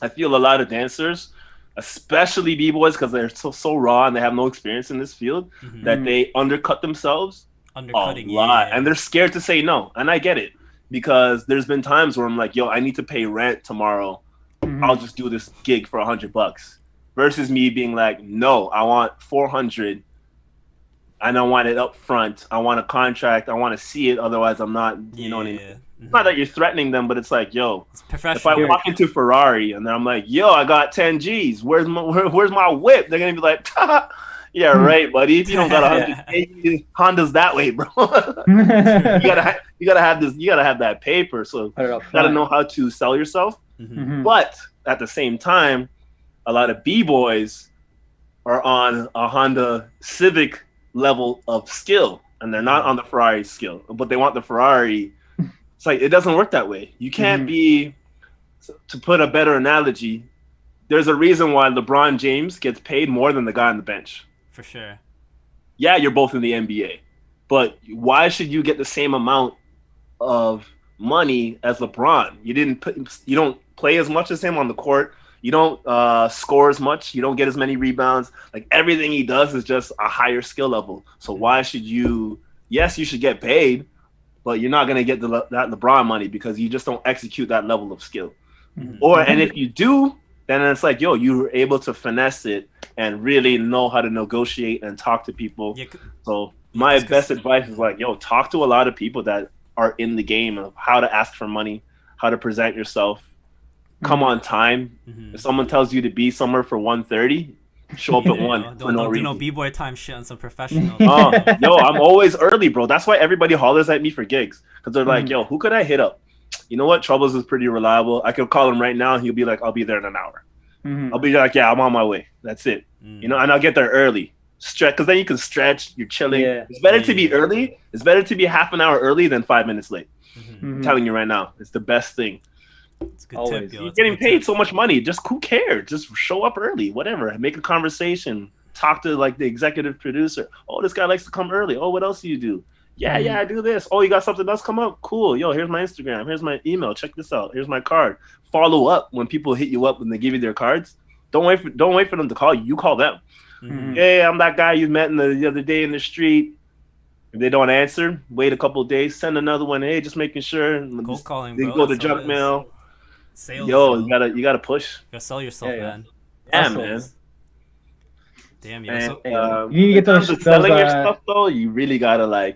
I feel a lot of dancers, especially b-boys, because they're so raw and they have no experience in this field, that they undercut themselves a lot, and they're scared to say no. And I get it, because there's been times where I'm like, yo, I need to pay rent tomorrow. I'll just do this gig for $100, versus me being like, no, I want 400. And I want it up front. I want a contract. I want to see it. Otherwise, I'm not, you know what I mean? It's not that you're threatening them, but it's like, yo, if I walk into Ferrari and then I'm like, yo, I got 10 G's. Where's my whip? They're going to be like, yeah, right, buddy. If you don't got 100, Honda's that way, bro. you gotta have this. You gotta have that paper. So you gotta know how to sell yourself. But at the same time, a lot of b-boys are on a Honda Civic level of skill, and they're not on the Ferrari skill, but they want the Ferrari. It's like, it doesn't work that way. You can't be, to put a better analogy, there's a reason why LeBron James gets paid more than the guy on the bench. For sure. Yeah, you're both in the NBA, but why should you get the same amount of money as LeBron? You don't play as much as him on the court. You don't score as much. You don't get as many rebounds. Like, everything he does is just a higher skill level. So why should you? Yes, you should get paid, but you're not gonna get that LeBron money, because you just don't execute that level of skill. And if you do, then it's like, yo, you were able to finesse it and really know how to negotiate and talk to people. So my best advice is like, yo, talk to a lot of people that are in the game of how to ask for money, how to present yourself. Come on time. If someone tells you to be somewhere for 1:30, show up at 1. Don't do no b-boy time shit on some professional. Yo, I'm always early, bro. That's why everybody hollers at me for gigs, because they're like, yo, who could I hit up? You know what? Troublez is pretty reliable. I could call him right now, and he'll be like, I'll be there in an hour. I'll be like, yeah, I'm on my way. That's it. And I'll get there early. Stretch, because then you can stretch. You're chilling. It's better to be early. It's better to be half an hour early than 5 minutes late. I'm telling you right now, it's the best thing. It's a good tip, yo. You're getting paid so much money. Just who cares? Just show up early. Whatever. Make a conversation. Talk to like the executive producer. Oh, this guy likes to come early. Oh, what else do you do? Yeah, I do this. Oh, you got something else come up? Cool. Yo, here's my Instagram. Here's my email. Check this out. Here's my card. Follow up when people hit you up when they give you their cards. Don't wait for them to call you. You call them. Hey, I'm that guy you met the other day in the street. If they don't answer, wait a couple of days. Send another one. Hey, just making sure. Cold calling, bro. Go to junk mail. Sales, yo, you gotta push. You gotta sell yourself, man. Yeah, man. Damn, yo. And, you need to get those selling your stuff though. You really gotta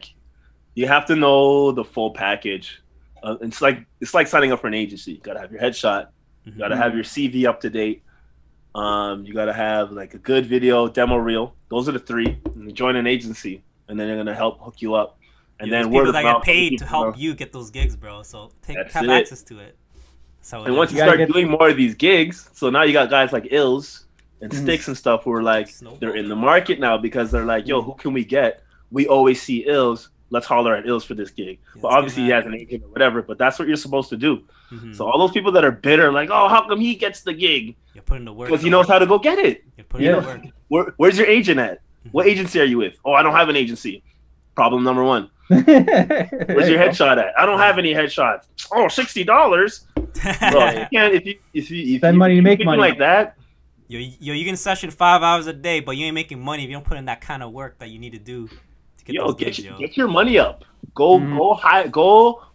you have to know the full package. It's like signing up for an agency. You gotta have your headshot. You gotta have your CV up to date. You gotta have like a good video, demo reel. Those are the 3. And join an agency, and then they're gonna help hook you up. And then people that get paid to help you get those gigs, bro. So have access to it. And once you start doing more of these gigs, so now you got guys like Ills and Sticks and stuff who are like, they're in the market now, because they're like, yo, who can we get? We always see Ills. Let's holler at Ills for this gig. But obviously he has an agent or whatever, but that's what you're supposed to do. So all those people that are bitter, like, oh, how come he gets the gig? You're putting the work. Because he knows how to go get it. You're putting the work. Where's your agent at? What agency are you with? Oh, I don't have an agency. Problem number 1. Where's your headshot at? I don't have any headshots. Oh, $60. Bro, you can't if you spend money to make money like that. Yo, you can session 5 hours a day, but you ain't making money if you don't put in that kind of work that you need to do to get those gigs, get your money up. Go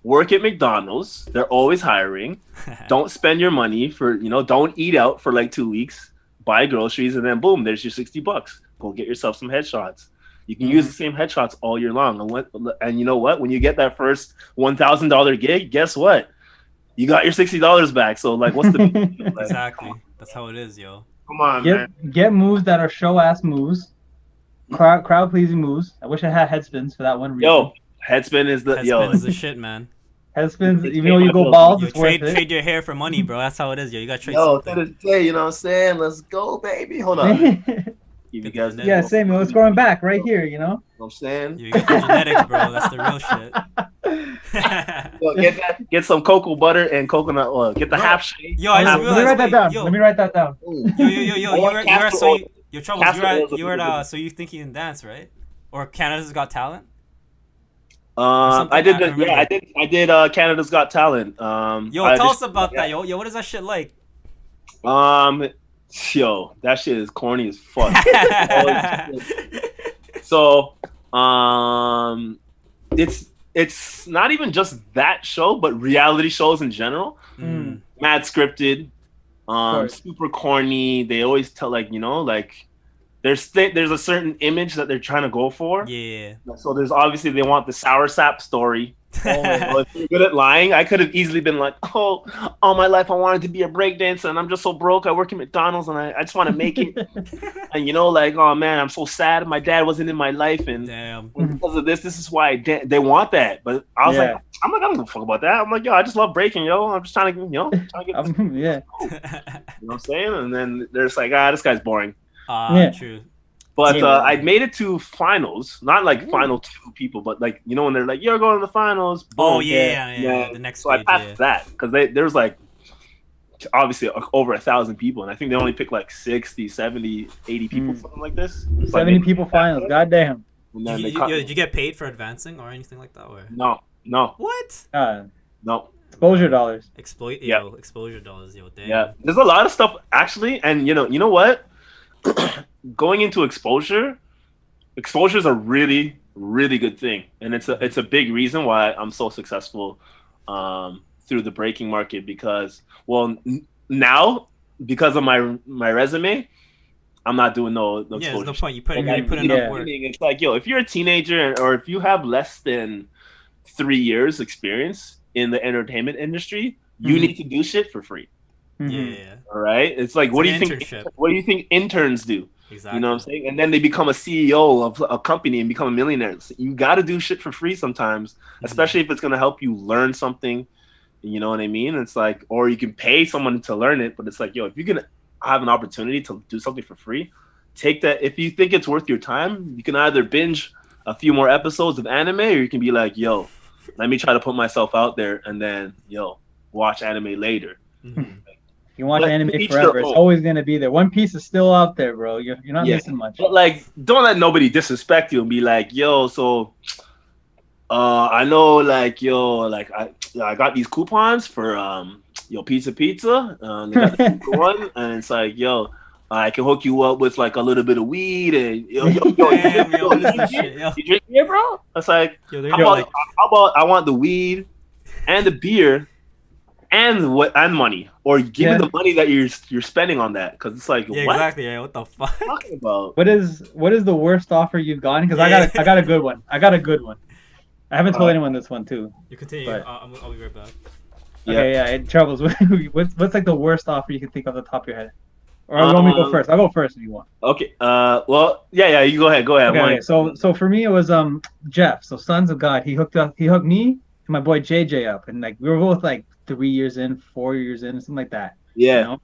work at McDonald's. They're always hiring. Don't spend your money for don't eat out for like 2 weeks. Buy groceries, and then boom, there's your $60. Go get yourself some headshots. You can use the same headshots all year long. And you know what? When you get that first $1,000 gig, guess what? You got your $60 back. So like, what's the exactly? That's how it is, yo. Come on, man. Get moves that are show ass moves. crowd pleasing moves. I wish I had head spins for that one reason. Yo, headspin is the Headspin is the shit, man. Head spins, It's even though you my go bills. bald, Yo, it's worth trade it. your hair for money, bro. That's how it is, yo. You gotta trade Yo, to something. this day, you know what I'm saying? Let's go, baby. Hold on. You guys know Yeah, same. It's growing back right here, you know. what I'm saying? You got the genetics, bro. That's the real shit. Yo, get some cocoa butter and coconut oil. Get the half shake. Yo, I just Let me realized. write that down. Yo, Let me write that down. yo. Or You're castor so oil. your troubles. Castor oil is a You're good at one. So you think you can dance, right? Or Canada's Got Talent? I did. I remember. I did. Canada's Got Talent. Yo, tell us about that, yo. Yo, what is that shit like? Yo, that shit is corny as fuck. So, it's not even just that show, but reality shows in general. Mm. Mad scripted, course. super corny. They always tell like there's a certain image that they're trying to go for. Yeah. So there's obviously they want the sour sap story. So if you're good at lying, I could have easily been like, oh, all my life I wanted to be a breakdancer and I'm just so broke. I work at McDonald's and I just want to make it. And like, oh man, I'm so sad. My dad wasn't in my life and Damn. because of this is why they want that. But I was like, I'm like, I don't give a fuck about that. I'm like, yo, I just love breaking, yo. I'm just trying to, trying to get this. Yeah. You know what I'm saying? And then they're just like, this guy's boring. True. But I made it to finals, not like final 2 people, but like when they're like, you're going to the finals. Boom. Oh yeah. The next So I stage, passed that because there's like obviously over 1,000 people, and I think they only pick like 60, 70, 80 people, something like this. So 70 people finals. Goddamn. And then Did you get paid for advancing or anything like that? Or? No. What? No. Exposure dollars. Exposure dollars, yo. Damn. Yeah. There's a lot of stuff actually, and you know what? Going into exposure is a really, really good thing, and it's a big reason why I'm so successful through the breaking market because now because of my resume, I'm not doing no exposure. There's no point. You put enough work. It's like, yo, if you're a teenager or if you have less than 3 years experience in the entertainment industry, you need to do shit for free. Yeah. All right. It's like, what do you think interns do? Exactly. You know what I'm saying? And then they become a CEO of a company and become a millionaire. So you got to do shit for free sometimes, especially if it's going to help you learn something. You know what I mean? It's like, or you can pay someone to learn it, but it's like, yo, if you're going to have an opportunity to do something for free, take that. If you think it's worth your time, you can either binge a few more episodes of anime or you can be like, yo, let me try to put myself out there and then, watch anime later. Mm-hmm. You watch anime forever. It's always going to be there. One Piece is still out there, bro. You're not missing much. But, like, don't let nobody disrespect you and be like, yo, so I know, like, yo, like, I got these coupons for, pizza. They got the one, and it's like, yo, I can hook you up with, like, a little bit of weed. And, you drink beer, bro? It's like, how about I want the weed and the beer and money, or give me the money that you're spending on that, because it's like, what? Exactly. Yeah, what the fuck? Talking about? What is the worst offer you've gotten? Because I got a good one. I haven't told anyone this one too. You continue. I'll be right back. Okay, yeah. Troubles. What's like the worst offer you can think off the top of your head? Or you want me to go first? I'll go first if you want. Okay. Well, yeah. You go ahead. Okay. So for me it was Jeff. So Sons of God. He hooked me and my boy JJ up, and like we were both like 3 years in, 4 years in, something like that. Yeah. You know?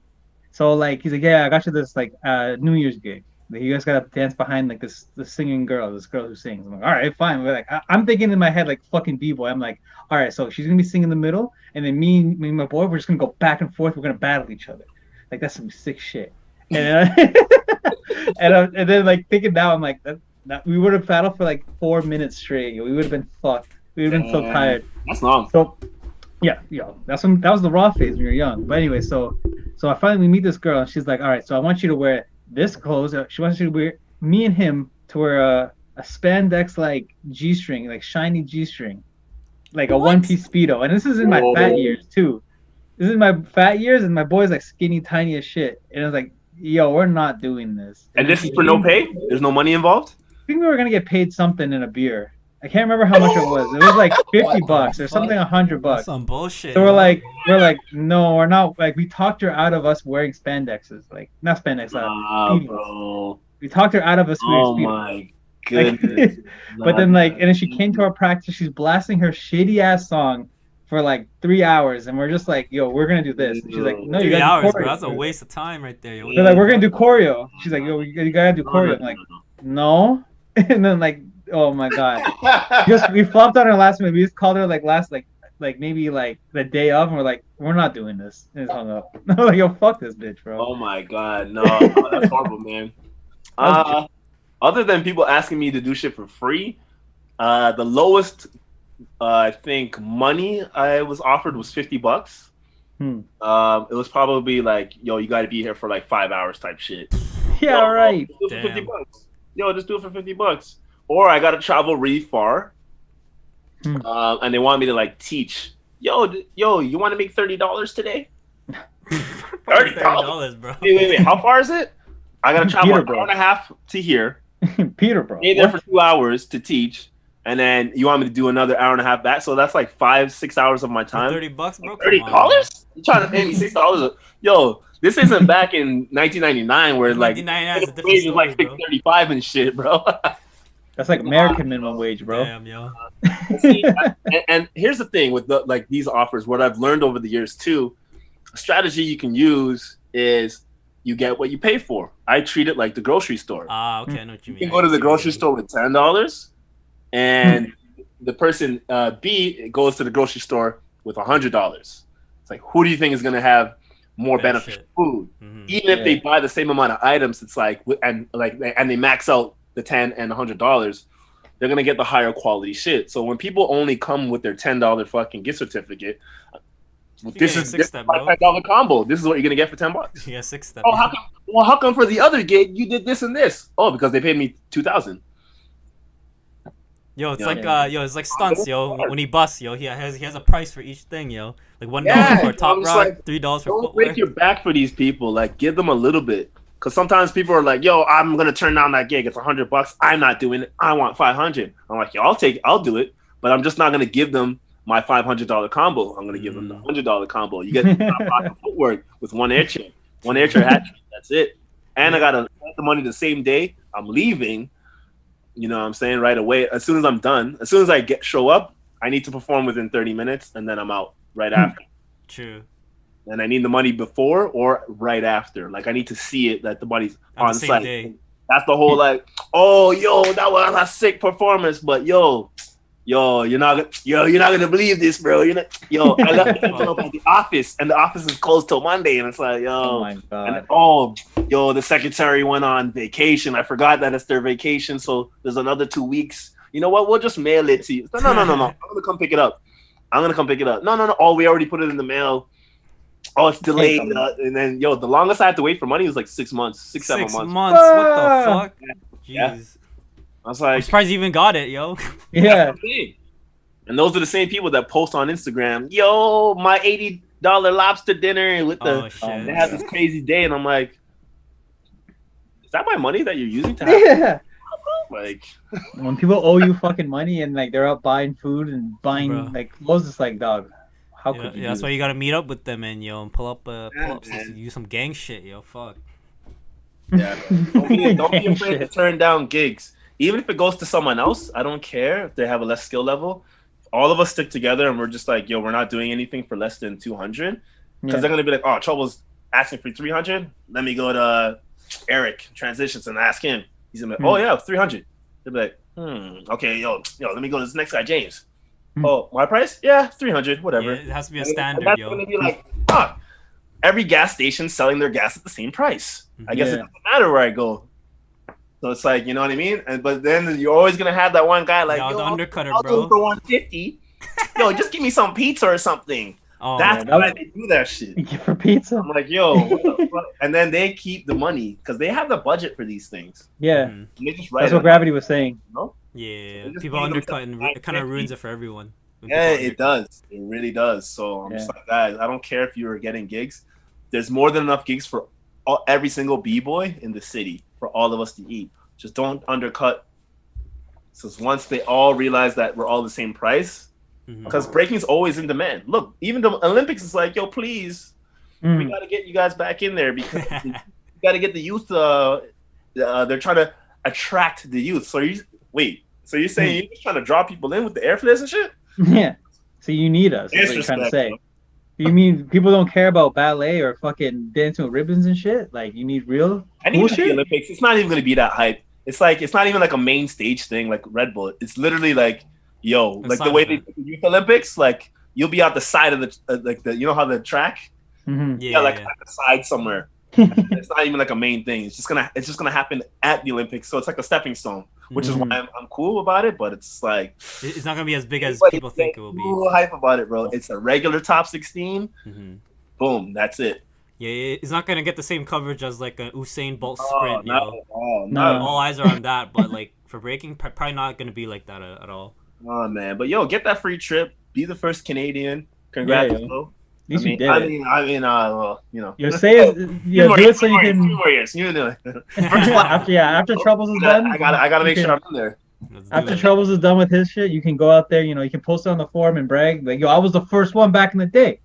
So like he's like, yeah, I got you this like New Year's gig. Like, you guys gotta dance behind like this singing girl, this girl who sings. I'm like, all right, fine. We're like, I'm thinking in my head like fucking Bboy. I'm like, all right, so she's gonna be singing in the middle, and then me and my boy, we're just gonna go back and forth. We're gonna battle each other. Like that's some sick shit. And and then like thinking now, I'm like, that we would have battled for like 4 minutes straight. We would have been fucked. We would have been so tired. That's long. So. Yeah, that was the raw phase when you're young. But anyway, so I finally meet this girl, and she's like, all right, so I want you to wear this clothes. She wants you to wear me and him to wear a spandex like G-string, like shiny G-string, like a one-piece Speedo. And this is in my fat years too. This is my fat years, and my boy's like skinny, tiny as shit. And I was like, yo, we're not doing this. And this is for no pay? There's no money involved? I think we were gonna get paid something in a beer. I can't remember how much it was. It was like $50 or something, $100. That's some bullshit. So we're like, no, we're not. Like, we talked her out of us wearing spandexes. Like, not spandex. Bro. We talked her out of us wearing speedos. My goodness. But then and then she came to our practice. She's blasting her shitty ass song for like 3 hours, and we're just like, yo, we're gonna do this. And she's like, no, you 3 gotta hours, do bro. choreo. That's a waste of time right there. Yo. They're like, we're gonna do choreo. She's like, yo, you gotta do choreo. I'm like, no. And then like, oh my god, we flopped on her last minute. We just called her like maybe like the day of, and we're like, we're not doing this. And it's hung up. I'm like, yo, fuck this bitch, bro. Oh my god, no, that's horrible, man. Other than people asking me to do shit for free, the lowest I think money I was offered was $50. It was probably like, yo, you got to be here for like 5 hours type shit. Yeah, right. Do it for $50. Yo, just do it for $50. Or I got to travel really far, and they want me to like teach. Yo, you want to make $30 today? $30, bro. Wait. How far is it? I got to travel an hour and a half to here. Peterborough. Stay there for 2 hours to teach. And then you want me to do another hour and a half back, so that's like 5-6 hours of my time. $30, bro. $30? You trying to pay me $6? Yo, this isn't back in 1999 where like wage was like $6.35 and shit, bro. That's like American minimum wage, bro. Damn, yo. See, and here's the thing with these offers. What I've learned over the years too, a strategy you can use is you get what you pay for. I treat it like the grocery store. Okay, I know what you mean. You can go to the grocery store with $10. And the person B goes to the grocery store with $100. It's like, who do you think is going to have more beneficial food? Even if they buy the same amount of items, it's like, and they max out the $10 and $100, they're going to get the higher quality shit. So when people only come with their $10 fucking gift certificate, this is a $5 combo. This is what you're going to get for $10. Yeah, 6 step. Oh, how come for the other gig you did this and this? Oh, because they paid me $2,000. Yo, it's it's like stunts, yo. When he busts, yo, he has a price for each thing, yo. Like $1 for a top rock, $3 for footwear. Don't break your back for these people. Like, give them a little bit, because sometimes people are like, "Yo, I'm gonna turn down that gig. It's $100. I'm not doing it. I want $500." I'm like, "Yo, I'll do it, but I'm just not gonna give them my $500 combo. I'm gonna give them the $100 combo. You get the footwork with one air chair hat trick. That's it. And I gotta get the money the same day I'm leaving." You know what I'm saying? Right away. As soon as I'm done, as soon as I show up, I need to perform within 30 minutes, and then I'm out right after. True. And I need the money before or right after. Like, I need to see it that the money's on site. Day. That's the whole like, oh, yo, that was a sick performance, but yo, you're not gonna believe this, bro. I left the envelope at the office, and the office is closed till Monday, and it's like, yo, oh my god, and, the secretary went on vacation. I forgot that it's their vacation, so there's another 2 weeks. You know what? We'll just mail it to you. No. I'm gonna come pick it up. No. Oh, we already put it in the mail. Oh, it's delayed. And then, the longest I had to wait for money was like 6 months, 7 months. 6 months. What the fuck? Jeez. Yeah. I was like, I'm surprised you even got it, yo. Yeah. And those are the same people that post on Instagram, yo, my $80 lobster dinner with they have this crazy day, and I'm like, is that my money that you're using to have? Yeah. Like, when people owe you fucking money and like they're out buying food and buying like clothes, it's like, dog, how could you? Yeah, that's why you gotta meet up with them and and pull up do some gang shit, yo. Fuck. Yeah. Don't be afraid to turn down gigs. Even if it goes to someone else, I don't care if they have a less skill level. All of us stick together and we're just like, yo, we're not doing anything for less than 200. Because they're going to be like, oh, Trouble's asking for 300. Let me go to Eric Transitions and ask him. He's going to be like, oh, yeah, 300. They'll be like, okay, yo, let me go to this next guy, James. Oh, my price? Yeah, 300, whatever. Yeah, it has to be a standard, that's going to be like, every gas station selling their gas at the same price. I guess it doesn't matter where I go. So it's like, you know what I mean? But then you're always going to have that one guy like, yo, the undercutter, I'll bro. do for 150. Yo, just give me some pizza or something. That's why they do that shit. For pizza? I'm like, yo, what the fuck? And then they keep the money because they have the budget for these things. Yeah. They just That's what Gravity was saying. You know? Yeah. People undercut and it kind of ruins it for everyone. Yeah, it does. It really does. So I'm just like, guys, I don't care if you're getting gigs. There's more than enough gigs for every single B-boy in the city for all of us to eat. Just don't undercut. So once they all realize that we're all the same price, because breaking is always in demand. Look, even the Olympics is like, yo, please, we got to get you guys back in there because you got to get the youth. They're trying to attract the youth. So Wait, so you're saying you're just trying to draw people in with the airflips and shit? Yeah. So you need us. That's what you're trying to say. You mean people don't care about ballet or fucking dancing with ribbons and shit? Like you need real cool shit? The Olympics, it's not even gonna be that hype. It's like it's not even like a main stage thing like Red Bull. It's literally like, yo, like the way they do the Youth Olympics, like you'll be out the side of the like the, you know how the track, like at the side somewhere. It's not even like a main thing. It's just gonna happen at the Olympics. So it's like a stepping stone, which is why I'm cool about it. But it's like it's not gonna be as big as people think it will be. Cool hype about it, bro. It's a regular top 16. Boom, that's it. Yeah, it's not gonna get the same coverage as like an Usain Bolt sprint. No. All eyes are on that. But like for breaking, probably not gonna be like that at all. Oh man, but yo, get that free trip. Be the first Canadian. Congrats, bro. At least you did it. Well, you know. You say it. You do it so you can. 2 more years. You know. After Troublez is done. I gotta make sure I'm in there. After Troublez is done with his shit, you can go out there. You know, you can post it on the forum and brag like, "Yo, I was the first one back in the day."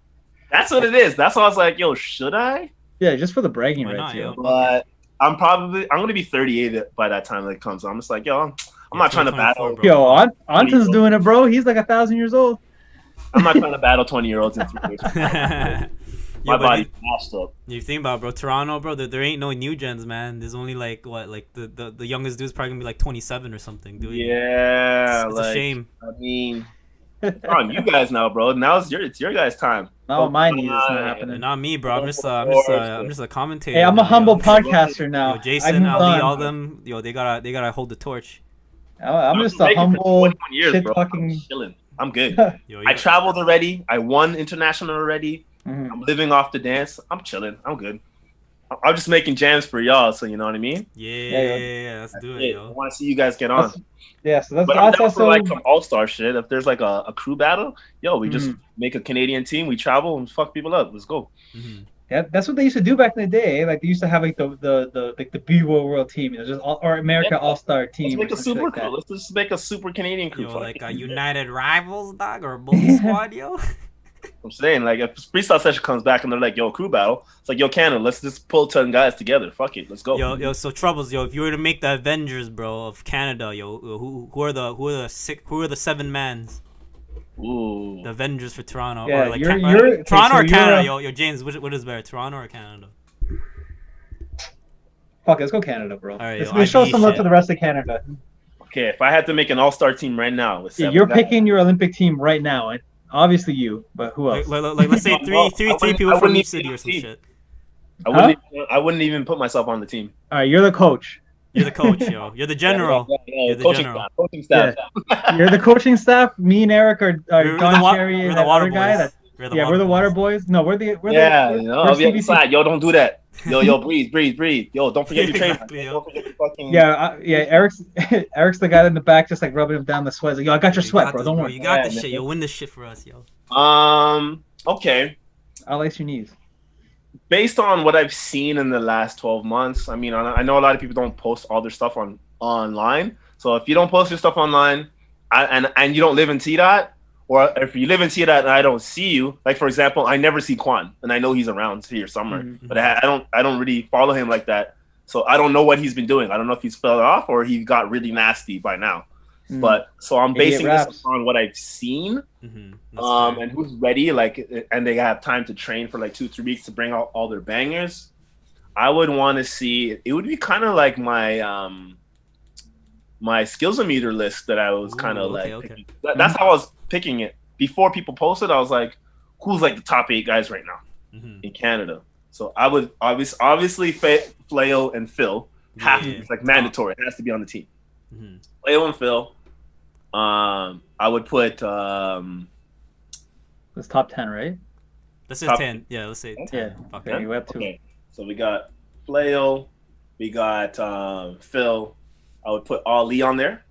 That's what it is. That's why I was like, "Yo, should I?" Yeah, just for the bragging rights, yo. But I'm gonna be 38 by that time that it comes. I'm just like, yo, I'm not trying to battle. Yo, Anton's doing it, bro. He's like 1,000 years old. I'm not trying to battle 20-year-olds in 3 years. My body's mashed up. You think about it, bro, Toronto, bro, there ain't no new gens, man. There's only like the youngest dude's probably gonna be like 27 or something, dude. Yeah, it's a shame. I mean, on you guys now, bro. Now it's your guys' time. No, mine is not happening. Not me, bro. I'm just a commentator. Hey, I'm a humble podcaster now. Yo, Jason, Ali, all them. Yo, they gotta hold the torch. I'm just a humble shit fucking. I'm chilling. I'm good. I traveled already. I won international already. I'm living off the dance. I'm chilling. I'm good. I'm just making jams for y'all, so you know what I mean. Yeah. Let's do it, yo. I want to see you guys get on. So that's I'm down for like some all-star shit. If there's like a crew battle, yo, we just make a Canadian team. We travel and fuck people up. Let's go. Yeah, that's what they used to do back in the day. Like they used to have like the Bboy world team, you know, or America All-Star team. Let's make a super crew. Let's just make a super Canadian crew. Yo, like a United Rivals, dog, or a Bully Squad, yo. I'm saying, like, if freestyle session comes back and they're like, yo, crew battle, it's like, yo, Canada, let's just pull 10 guys together. Fuck it, let's go. Yo, so Troublez, yo, if you were to make the Avengers, bro, of Canada, yo, who are the 7 mans? Ooh. The Avengers for Toronto. Yeah, or like Toronto or Canada, yo, James, what is better, Toronto or Canada? Fuck, let's go Canada, bro. All right, let's show some love to the rest of Canada. Okay, if I had to make an all-star team right now with 7 you're guys, picking your Olympic team right now, and obviously you, but who else? Like let's say three people from each city or some shit. I wouldn't even put myself on the team. All right, you're the coach. You're the coach, yo. You're the general. You're the general. Coaching staff. Yeah. You're the coaching staff. Me and Eric are John Cherry and that other guy. We're the water boys. No, we're the I'll be on the side. Yo, don't do that. Yo, breathe. Yo, don't forget your train. Don't forget your fucking... Eric's the guy in the back, just like rubbing him down the sweat. Like, yo, I got your sweat, bro. Don't worry. You got this shit. You'll win this shit for us, yo. Okay. I'll lace your knees. Based on what I've seen in the last 12 months, I mean, I know a lot of people don't post all their stuff online. So if you don't post your stuff online, and you don't live in T-Dot, or if you live in T-Dot and I don't see you, like for example, I never see Quan, and I know he's around here somewhere, but I don't really follow him like that. So I don't know what he's been doing. I don't know if he's fell off or he got really nasty by now. But so I'm basing this on what I've seen, and who's ready, like, and they have time to train for like 2-3 weeks to bring out all their bangers. I would want to see. It would be kind of like my my Skillz meter list that I was kind of like. That's how I was picking it before people posted. I was like, who's like the top 8 guys right now in Canada? So I would obviously Flayo and Phil have to. It's like mandatory. It has to be on the team. Flayo and Phil. I would put it's top 10, right? Let's say 10. Yeah, let's say 10. Yeah. Okay, we have 2. Okay. So we got Flayo, we got Phil. I would put Ali on there.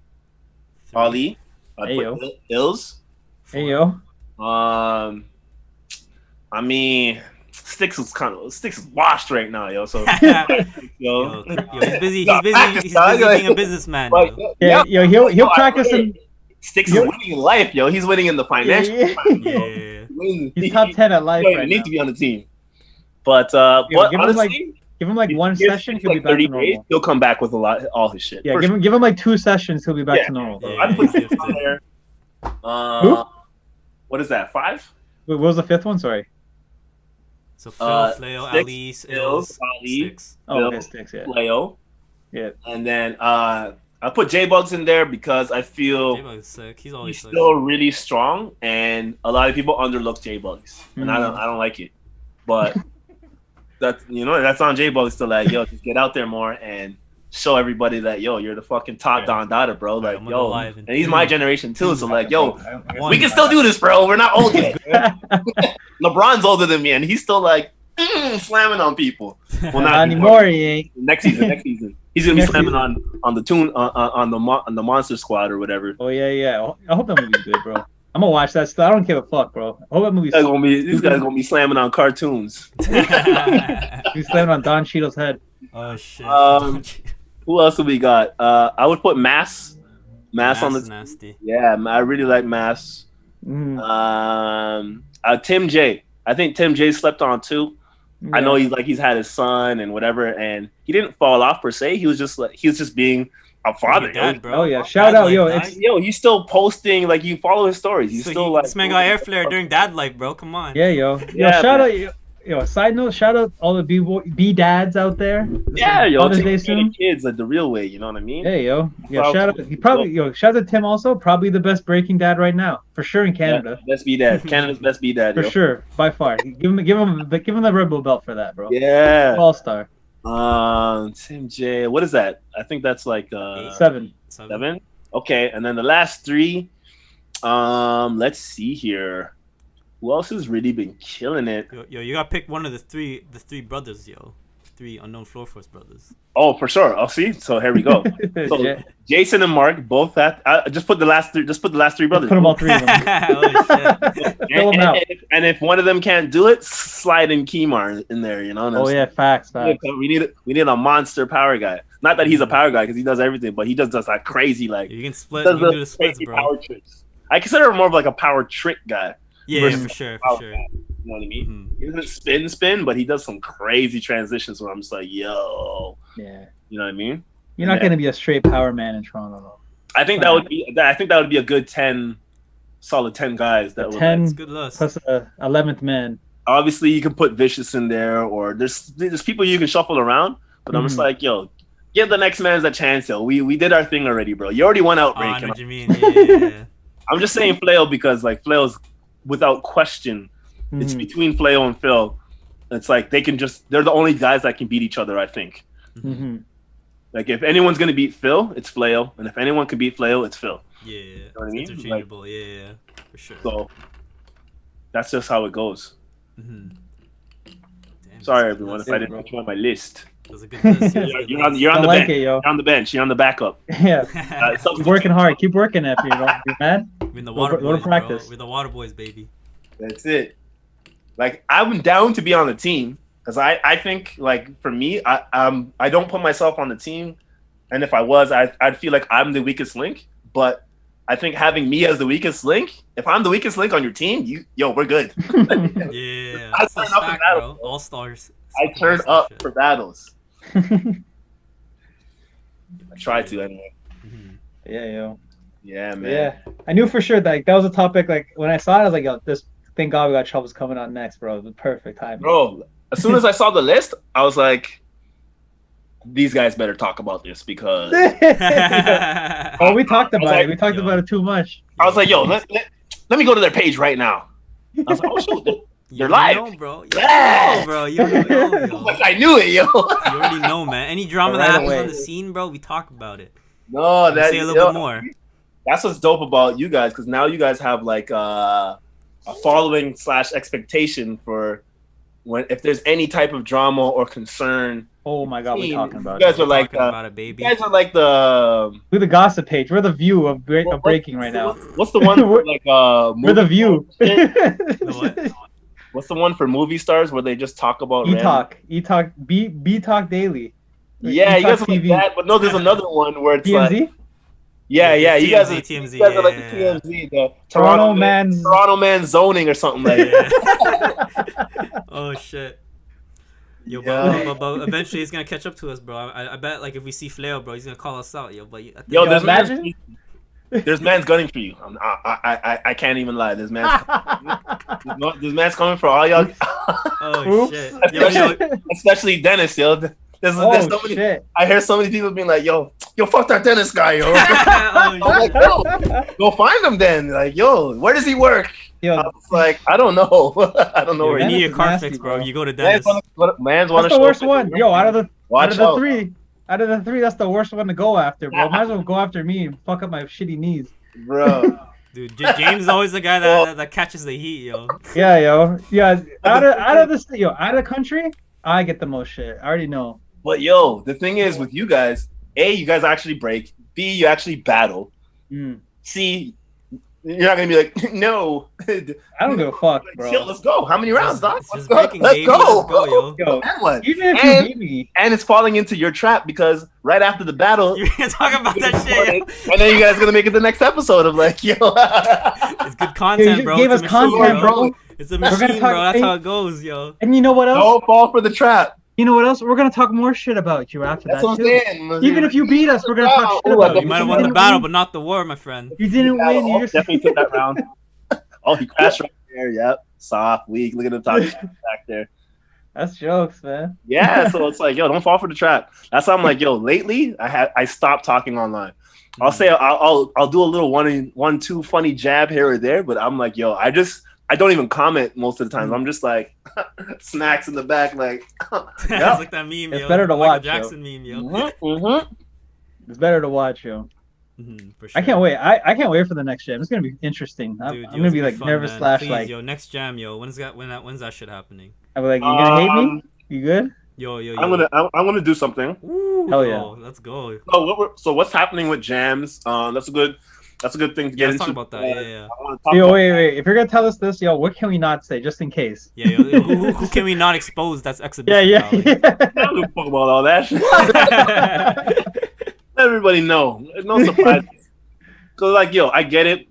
3. Ali. I'd put Ills. Hey yo. I mean, Sticks is washed right now, yo. So yo, he's busy being a businessman. But, he'll practice and Sticks is winning in life, yo. He's winning in the financial. Yeah. He's top 10 at life right now. Need to be on the team. But give honestly, Give him like one session, he'll be back to normal. He'll come back with all his shit. Yeah, give him like 2 sessions, he'll be back to normal. Yeah, I'd put he's on there. What is that? 5? Wait, what was the 5th one? Sorry. So Phil, Fleo, Ali, Skillz, Sticks. Oh, okay, Sticks, yeah. Fleo. Yeah. And then I put J-Bugs in there because I feel J-Bug's sick. He's always sick. still really strong, and a lot of people underlook J-Bugs, and I don't like it. But that's on J-Bugs to like, yo, just get out there more and show everybody that, yo, you're the fucking top Don Dada, bro. Like, yo, and he's my generation too, so like, yo, we can still do this, bro. We're not old yet. LeBron's older than me, and he's still like slamming on people. Well, not anymore. He ain't. Next season. He's gonna be slamming on the tune on the Monster Squad or whatever. Oh yeah. I hope that movie's good, bro. I'm gonna watch that stuff. I don't give a fuck, bro. I hope that movie's these guys gonna be slamming on cartoons. He's slamming on Don Cheadle's head. Oh shit. Who else do we got? I would put Mass. Mass on the nasty. Yeah, I really like Mass. Tim J. I think Tim J slept on too. Yeah. I know he's had his son and whatever, and he didn't fall off per se. He was just being a father. Dad, bro. Oh yeah, shout out, yo! He's still posting, like, you follow his stories. He's still like, this man got air flare during dad life, bro. Come on. Yeah, yo. Shout out, yo. Side note, shout out all the B dads out there. Yeah, yo. Take care of the kids like the real way. You know what I mean? Hey, yo. Yeah, shout out. Shout out to Tim also. Probably the best breaking dad right now, for sure in Canada. Yeah, best B dad. Canada's best B dad. For sure, by far. Give him the Red Bull belt for that, bro. Yeah. All-star. Tim J. What is that? I think that's like 7. 7. Okay, and then the last 3. Let's see here. Who else has really been killing it? Yo, you gotta pick one of the three brothers, yo. 3 unknown Floor Force brothers. Oh, for sure. I'll see. So here we go. So Jason and Mark both have. Just put the last 3. Just put the last 3 brothers. Put them all 3 of them. and if one of them can't do it, slide in Kemar in there. You know. Oh yeah, facts. We need a monster power guy. Not that he's a power guy because he does everything, but he just does that crazy like. You can split. You can do the splits, bro. Power tricks. I consider him more of like a power trick guy. Yeah, for sure. You know what I mean? He doesn't spin, but he does some crazy transitions where I'm just like, yo. Yeah. You know what I mean? You're not gonna be a straight power man in Toronto, though. I think that would be a good 10, solid 10 guys. That 10 would good list. Plus 11th man. Obviously, you can put Vicious in there, or there's people you can shuffle around. But I'm just like, yo, give the next man a chance, yo. We did our thing already, bro. You already won Outbreak. I know what you mean. Yeah. I'm just saying Fleo because like Fleo's without question. It's between Fleo and Phil. It's like they're the only guys that can beat each other, I think. Like if anyone's gonna beat Phil, it's Fleo, and if anyone can beat Fleo, it's Phil. Yeah, you know what I mean? Interchangeable. Like, yeah, for sure. So that's just how it goes. Damn, sorry, everyone, if I didn't put you on my list. That's a good list. You're on the bench. You're on the bench. You're on the backup. Yeah. Keep working hard. Keep working at you. You're mad. We're in the water boys, go to practice. Bro. We're the water boys, baby. That's it. Like I'm down to be on the team because I think like for me I don't put myself on the team, and if I was I'd feel like I'm the weakest link. But I think having me as the weakest link, if I'm the weakest link on your team, we're good. Yeah, I turn up in battles, all stars. I turn up for battles. I try to anyway. Yeah, yo. Yeah, man. Yeah, I knew for sure that was a topic. Like when I saw it, I was like, yo, this. Thank God we got Troublez coming on next, bro. The perfect time. Bro, as soon as I saw the list, I was like, these guys better talk about this because... Oh, we talked about it. We talked about it too much. I was like, yo, let me go to their page right now. I was like, oh, shoot. They're live. Know, bro. Yeah. Bro. You know. I knew it, yo. You already know, man. Any drama that happens on the scene, bro, we talk about it. No, say a little bit more. That's what's dope about you guys because now you guys have like... a following / expectation for if there's any type of drama or concern. Oh my God, we're talking about it. You guys are like about it, baby. You guys are like the we're the gossip page. We're the View of breaking right now. What's the one for like we're the View. What's the one for movie stars where they just talk about E-Talk B-Talk Daily. Yeah, you guys are like that, but no, there's another one where it's TMZ? like Yeah, you guys are TMZ, you guys are like the TMZ, the Toronto man zoning or something like that. Oh shit. Yo, Yeah. but eventually he's gonna catch up to us, bro. I bet like if we see Flair, bro, he's gonna call us out, yo. But I think Yo, imagine. there's man's gunning for you. I can't even lie. There's man's coming for all y'all. oh Oops. shit, yo, Especially Dennis, yo. There's Oh so many. shit! I hear so many people being like, yo, fuck that Dennis guy, yo. oh, I'm like, yo, go find him then. Like, yo, where does he work? Yo, I was like, I don't know. I don't know yo, where you he need is. your is car nasty, fixed, bro. bro. You go to Dennis. Man's want that's to the worst one. Yo, out of the Watch out out. of the three, that's the worst one to go after, bro. Might as well go after me and fuck up my shitty knees. Bro. Dude, James is always the guy that catches the heat, yo. Yeah, yo, yeah. Out of this, yo, out of the country, I get the most shit. I already know. But yo, the thing is with you guys, A, you guys actually break. B, you actually battle. Mm. C, you're not gonna be like, no. I don't give a fuck, bro. Chill, let's go. How many rounds, dog? It's just Let's breaking, go. baby. Let's go, yo. Yo, And what? even if And- you beat me, And it's falling into your trap because right after the battle, You're gonna talk about that shit, yo. and then you guys gonna make it the next episode of like, yo. It's good content, you bro. gave It's us a machine, content, bro. It's a gonna machine, talk- bro. That's how it goes, yo. and you know what else? Don't fall for the trap. You know what else? We're gonna talk more shit about you after That's that. what I'm too. saying. Even if you beat us, we're gonna talk shit Ooh, about I You might have won the battle, but not the war, my friend. You didn't win. You just Definitely took that round. Oh, he crashed right there. Yep. Soft, weak. Look at him talking back there. That's jokes, man. Yeah, so it's like, yo, don't fall for the trap. That's why I'm like, yo, lately I stopped talking online. I'll say I'll do a little one two funny jab here or there, but I'm like, yo, I don't even comment most of the time. I'm just like snacks in the back, like It's yeah. like that meme, It's yo. better to Michael watch, Jackson meme, yo. Mm-hmm. It's better to watch you. For sure. I can't wait. I can't wait for the next jam. It's gonna be interesting. I'm, Dude, I'm yo, gonna it's be like fun, nervous man. slash Please, like. yo, next jam, yo. When's that shit happening? I'm like, you gonna hate me? You good? Yo. I'm gonna do something. Ooh, Hell yeah. yo, let's go. So what's happening with jams? That's a good thing to Yeah, get let's into. talk about that. Yeah. I want to talk Yo, about wait. If you're gonna tell us this, yo, what can we not say just in case? Yeah, yo, who can we not expose? That's exhibition. Yeah. I don't give a fuck about all that shit. Everybody know. There's no surprise. Cause like, yo, I get it.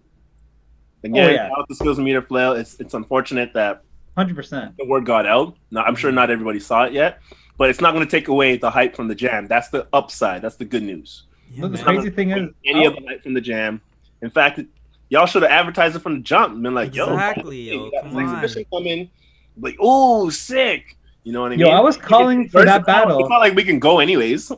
Again, out the Skillz meter flail. It's unfortunate that 100%. the word got out. Now, I'm sure not everybody saw it yet, but it's not going to take away the hype from the jam. That's the upside. That's the good news. Yeah, Look, the man. crazy thing is, Any of the hype from the jam. In fact, y'all should have advertised it from the jump. Been like, Exactly, yo, yo, got come this on. exhibition coming. Like, oh, sick. You know what I mean? yo, I was calling for that battle. It's not like we can go anyways.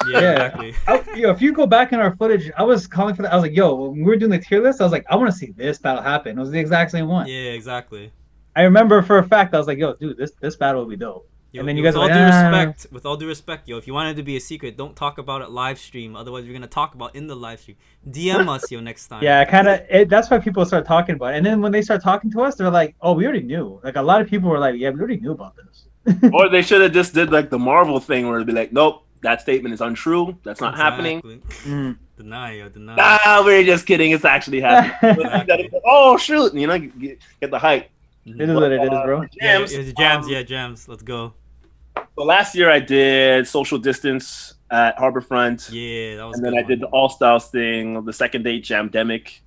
Yeah, Yeah. exactly. Yo, if you go back in our footage, I was calling for that. I was like, yo, when we were doing the tier list, I was like, I want to see this battle happen. It was the exact same one. Yeah, exactly. I remember for a fact, I was like, yo, dude, this battle will be dope. Yo, And then you with guys all were due like, respect, with all due respect, yo, if you want it to be a secret, don't talk about it live stream. Otherwise, you're gonna talk about in the live stream. DM us, yo, next time. Yeah, that's why people start talking about it. And then when they start talking to us, they're like, oh, we already knew. Like, a lot of people were like, yeah, we already knew about this. Or they should have just did like the Marvel thing where it'd be like, nope, that statement is untrue. That's not happening. Mm. Deny. Nah, we're just kidding. It's actually happening. Exactly. Oh shoot! You know, get the hype. It is what it is, bro. Jams. Jams. Let's go. So last year I did social distance at Harborfront. Yeah, that was. And then good I did the one. All Styles thing, the second date Jamdemic.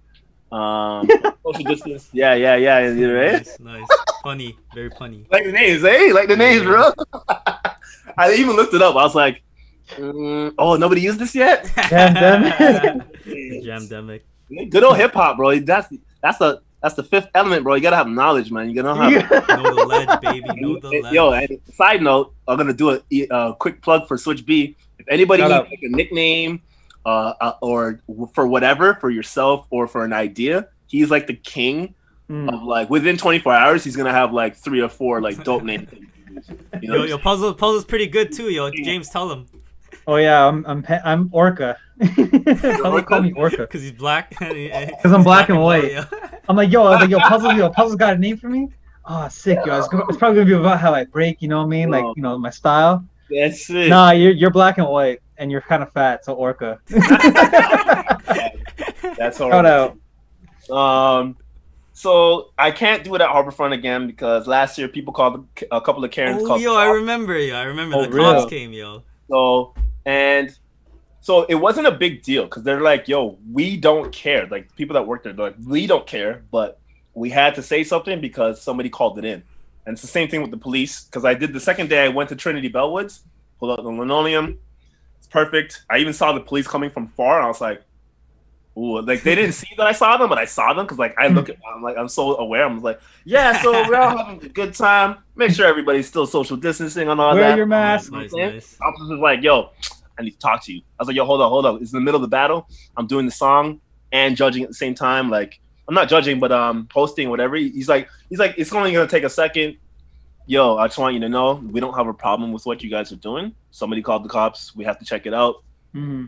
Social distance. Yeah, right? Nice. Funny, very funny. Like the names, eh? Like the names, bro. I even looked it up. I was like, oh, nobody used this yet? Jamdemic. Good old hip hop, bro. That's the fifth element, bro. You gotta have knowledge, man. You gotta have. Know the ledge, baby. Know the ledge. Yo, and side note, I'm gonna do a quick plug for Switch B. If anybody Shout needs out. like a nickname, or for whatever, for yourself or for an idea, he's like the king of like within 24 hours, he's gonna have like 3 or 4 like dope names. You know? Yo, puzzle's pretty good too, yo. James, tell him. Oh yeah, I'm Orca. Puzzle call me Orca Cause he's black. because I'm black and white. yo. I'm like, yo, Puzzle's got a name for me. Oh, sick, yo. It's probably gonna be about how I break. You know what I mean? Like, you know, my style. That's it. Nah, you're black and white, and you're kind of fat, so Orca. That's all Shout right. out. So I can't do it at Harborfront again because last year people called a couple of Karens. Oh, called yo, I remember, yo. I remember Oh, the real? cops came, yo. So it wasn't a big deal because they're like, yo, we don't care. Like people that work there, they're like, we don't care, but we had to say something because somebody called it in. And it's the same thing with the police, because I did the second day I went to Trinity Bellwoods, pulled out the linoleum. It's perfect. I even saw the police coming from far, and I was like, ooh, like they didn't see that I saw them, but I saw them because like I look at, I'm so aware. I'm like, yeah, so we're all having a good time. Make sure everybody's still social distancing and all that. Wear your mask. Nice. Officer was like, yo, I need to talk to you. I was like, yo, hold on. It's in the middle of the battle. I'm doing the song and judging at the same time. Like, I'm not judging, but posting, whatever. He's like, it's only gonna take a second. Yo, I just want you to know we don't have a problem with what you guys are doing. Somebody called the cops. We have to check it out. Mm-hmm.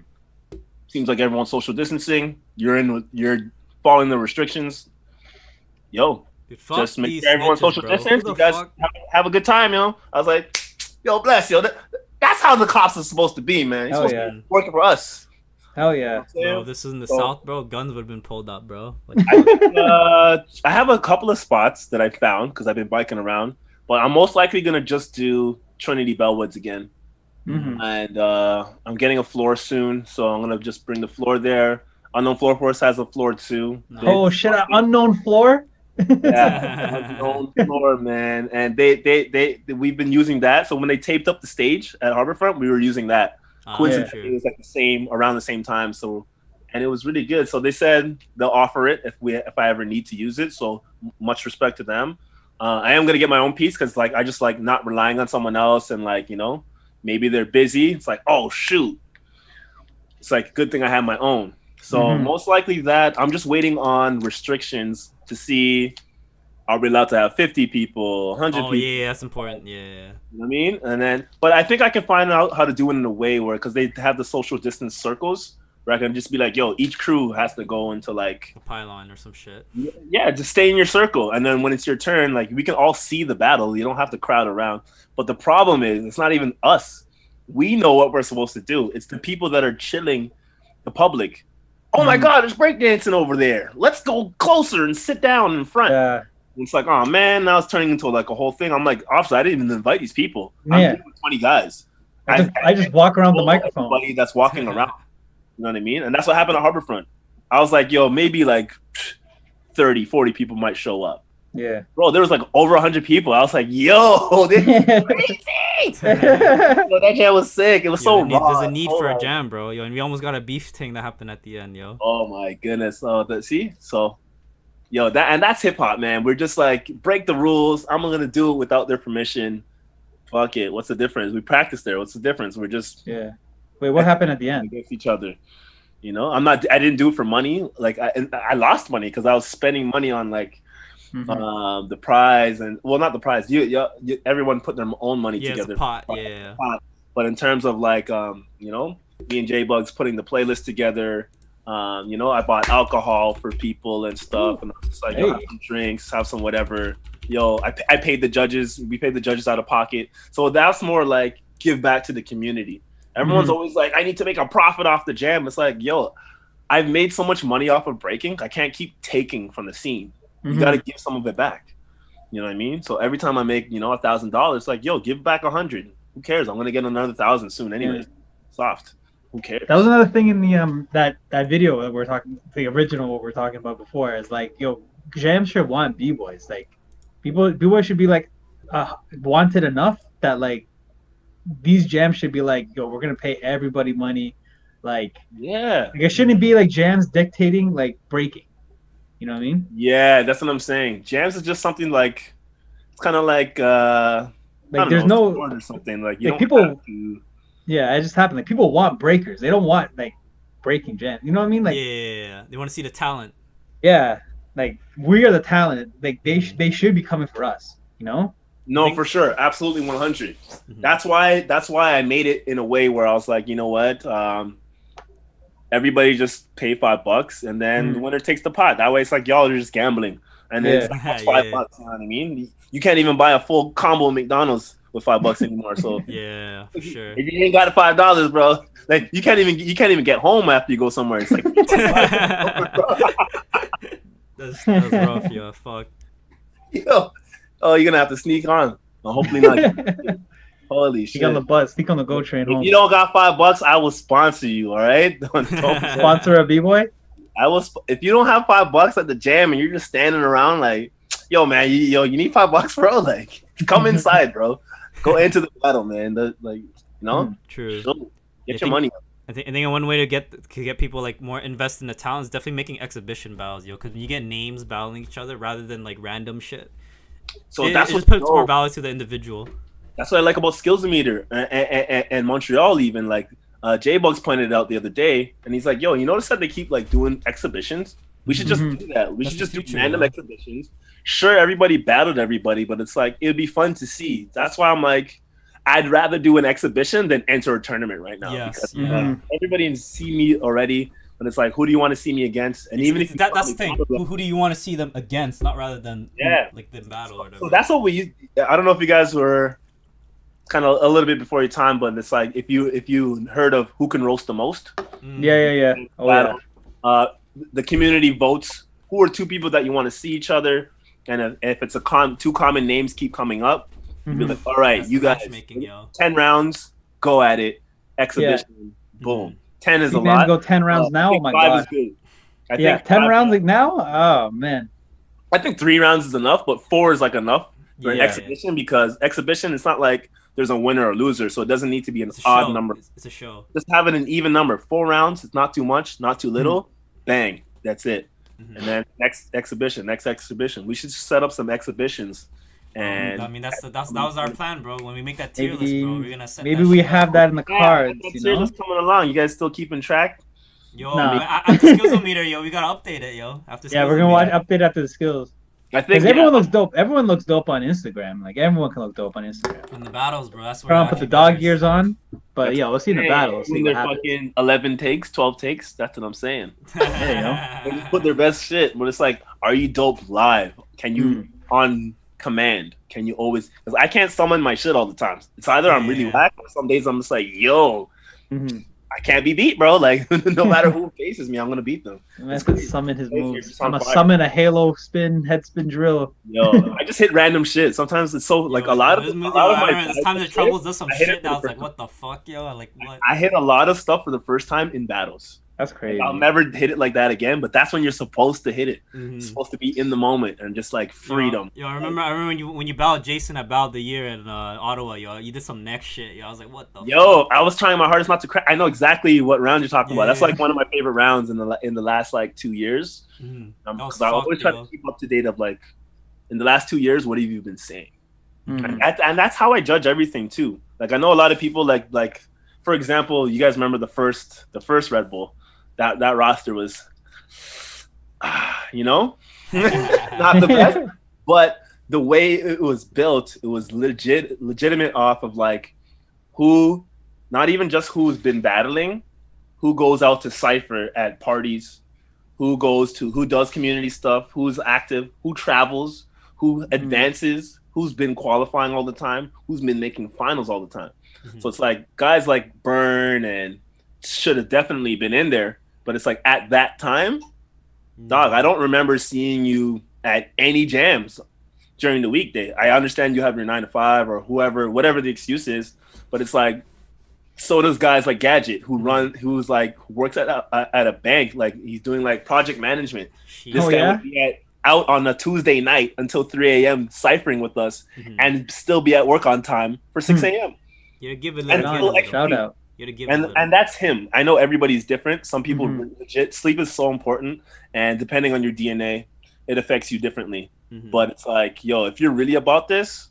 Seems like everyone's social distancing. You're following the restrictions. Yo, Dude, just make sure everyone's social distance. You guys have a good time, yo. I was like, yo, bless, yo. That's how the cops are supposed to be, man. He's supposed to be working for us. Hell yeah. Bro, if this is in the South, bro, guns would have been pulled up, bro. Like, I have a couple of spots that I found because I've been biking around, but I'm most likely going to just do Trinity Bellwoods again. Mm-hmm. And I'm getting a floor soon, so I'm going to just bring the floor there. Unknown Floor Force has a floor too. Oh, shit, an unknown floor? Yeah, unknown floor, man. And we've been using that. So when they taped up the stage at Harborfront, we were using that. Coincidentally, it was like around the same time. So, and it was really good. So they said they'll offer it if I ever need to use it. So much respect to them. I am gonna get my own piece because like I just like not relying on someone else and like maybe they're busy. It's like, oh shoot, it's like good thing I have my own. So most likely that I'm just waiting on restrictions to see are we allowed to have 50 people, 100 people. Oh yeah, that's important. Yeah. You know what I mean? And then, but I think I can find out how to do it in a way where, because they have the social distance circles, where I can just be like, yo, each crew has to go into like a pylon or some shit. Yeah, just stay in your circle. And then when it's your turn, like we can all see the battle. You don't have to crowd around. But the problem is, it's not even us. We know what we're supposed to do. It's the people that are chilling, the public. Oh my God, there's breakdancing over there. Let's go closer and sit down in front. Yeah. It's like, oh man, now it's turning into like a whole thing. I'm like, officer, I didn't even invite these people. I'm here with 20 guys. I just walk around the microphone. Everybody that's walking around. You know what I mean? And that's what happened at Harborfront. I was like, yo, maybe like 30, 40 people might show up. Yeah. Bro, there was like over 100 people. I was like, yo, this is crazy. Yo, that jam was sick. It was so raw. There's a need for a jam, bro. Yo, and we almost got a beef thing that happened at the end, yo. Oh my goodness. So yo, that's hip hop, man. We're just like, break the rules. I'm gonna do it without their permission. Fuck it. What's the difference? We practice there. What's the difference? We're just Wait, what happened at the end? Against each other. I didn't do it for money. Like I lost money because I was spending money on like the prize and not the prize. You everyone put their own money together. It's a pot. Yeah. But in terms of like me and J Bugs putting the playlist together. I bought alcohol for people and stuff, and I was just like, have some drinks, have some whatever. I paid the judges. We paid the judges out of pocket. So that's more like give back to the community. Everyone's always like, I need to make a profit off the jam. It's like, yo, I've made so much money off of breaking. I can't keep taking from the scene. You got to give some of it back. You know what I mean? So every time I make, $1,000, it's like, yo, give back 100. Who cares? I'm gonna get another 1,000 soon anyway. Yeah. Soft. Who cares? That was another thing in the that video that we're talking, the original what we're talking about before, is like, yo, jams should want b-boys. Like, b-boys should be like wanted enough that like these jams should be like, yo, we're gonna pay everybody money. Like, it shouldn't be like jams dictating like breaking. You know what I mean? Yeah, that's what I'm saying. Jams is just something like, it's kind of like there's no or something like you don't people have to. Yeah, it just happened. Like, people want breakers. They don't want like breaking jam. You know what I mean? Like, yeah, they want to see the talent. Yeah, like we are the talent. Like they should be coming for us. You know? No, for sure, absolutely, 100. That's why I made it in a way where I was like, you know what? Everybody just pay $5, and then the winner takes the pot. That way, it's like y'all are just gambling, and then it's like, $5. You know what I mean? You can't even buy a full combo of McDonald's with $5 anymore. So yeah, for sure. If you ain't got $5, bro, like you can't even get home after you go somewhere. It's like that's rough, yo. Fuck. Yo, you're gonna have to sneak on. Well, hopefully not. Holy shit! Sneak on the bus. Sneak on the GO train home. If you don't got $5, I will sponsor you. All right? Don't sponsor a b-boy. I will. If you don't have $5 at the jam and you're just standing around like, yo, man, you need $5, bro. Like, come inside, bro. Go into the battle, man. True. Get your money. I think one way to get people like more invested in the talent is definitely making exhibition battles, yo. Because you get names battling each other rather than like random shit. So it just puts more value to the individual. That's what I like about Skillz Meter and Montreal. Even like J-Bugs pointed it out the other day, and he's like, "Yo, you notice that they keep like doing exhibitions? We should just do that. We should just do random exhibitions. Sure, everybody battled everybody, but it's like it'd be fun to see. That's why I'm like, I'd rather do an exhibition than enter a tournament right now. Yes, because everybody can see me already, but it's like, who do you want to see me against? And even if that's the thing, who do you want to see them against, not rather than like the battle or whatever. So that's what we. I don't know if you guys were kind of a little bit before your time, but it's like if you heard of who can roast the most. Yeah. The community votes who are two people that you want to see each other, and if it's two common names keep coming up. You'd be like, all right, that's you guys, 10 rounds, go at it. Exhibition, boom. 10 is a lot. Go 10 rounds now. Oh my god. Is good. I think 10 rounds like now. Oh man. I think 3 rounds is enough, but 4 is like enough for an exhibition because exhibition, it's not like there's a winner or loser, so it doesn't need to be an odd number. It's a show. Just having an even number. 4 rounds. It's not too much, not too little. Bang. That's it. And then next exhibition. We should set up some exhibitions. And I mean that was our plan, bro. When we make that tier list, bro, we're gonna set. Maybe we have that in the cards. That tier list coming along. You guys still keeping track? Yo, after Skillz O meter, yo, we gotta update it, yo. We're gonna update after the Skillz. I think everyone looks dope. Everyone looks dope on Instagram. Like everyone can look dope on Instagram. In the battles, bro. That's where I put the dog gears on. But we'll see in the battle. See what happens. Fucking 11 takes, 12 takes. That's what I'm saying. They just put their best shit. But it's like, are you dope live? Can you on command? Can you always? Because I can't summon my shit all the time. It's either I'm really whack, or some days I'm just like, yo, I can't be beat, bro. Like no matter who faces me, I'm gonna beat them. That's gonna summon his moves. I'm gonna summon a Halo spin, head spin drill. Yo, I just hit random shit. Sometimes it's so like a lot of my. This time the Troublez does some shit that I was like, what the fuck, yo? I like what? I hit a lot of stuff for the first time in battles. That's crazy. I'll never hit it like that again, but that's when you're supposed to hit it. You're supposed to be in the moment and just like freedom. Yo, I remember when you battled Jason at Battle of the Year in Ottawa, yo. You did some next shit, yo. I was like, what the fuck? I was trying my hardest not to crack. I know exactly what round you're talking about. That's like one of my favorite rounds in the last like 2 years. Because I always try to keep up to date of like in the last 2 years, what have you been saying? And that's how I judge everything too. Like I know a lot of people like for example, you guys remember the first Red Bull. That roster was, not the best, but the way it was built, it was legitimate off of like who, not even just who's been battling, who goes out to Cypher at parties, who does community stuff, who's active, who travels, who advances, who's been qualifying all the time, who's been making finals all the time. So it's like guys like Burn and should have definitely been in there. But it's like at that time, dog, I don't remember seeing you at any jams during the weekday. I understand you have your 9 to 5 or whatever the excuse is, but it's like, so does guys like Gadget who works at a bank, like he's doing like project management. This guy would be out on a Tuesday night until 3 a.m. ciphering with us and still be at work on time for 6 a.m. Yeah, give it a shout out. And that's him. I know everybody's different. Some people legit sleep is so important, and depending on your DNA, it affects you differently. But it's like, yo, if you're really about this,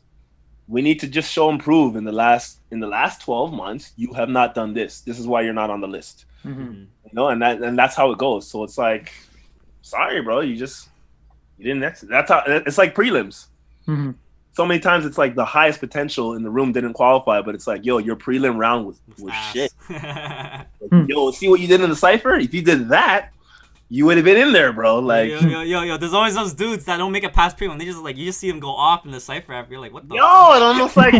we need to just show and prove in the last 12 months you have not done this. This is why you're not on the list. And that's how it goes. So it's like, sorry, bro, you didn't exit. That's how it's like prelims. So many times it's like the highest potential in the room didn't qualify, but it's like, yo, your prelim round was shit. Like, yo, see what you did in the cypher? If you did that, you would have been in there, bro. Like, yo, there's always those dudes that don't make it past prelim. They just like, you just see them go off in the cypher after. You're like, what the? Yo, it almost like,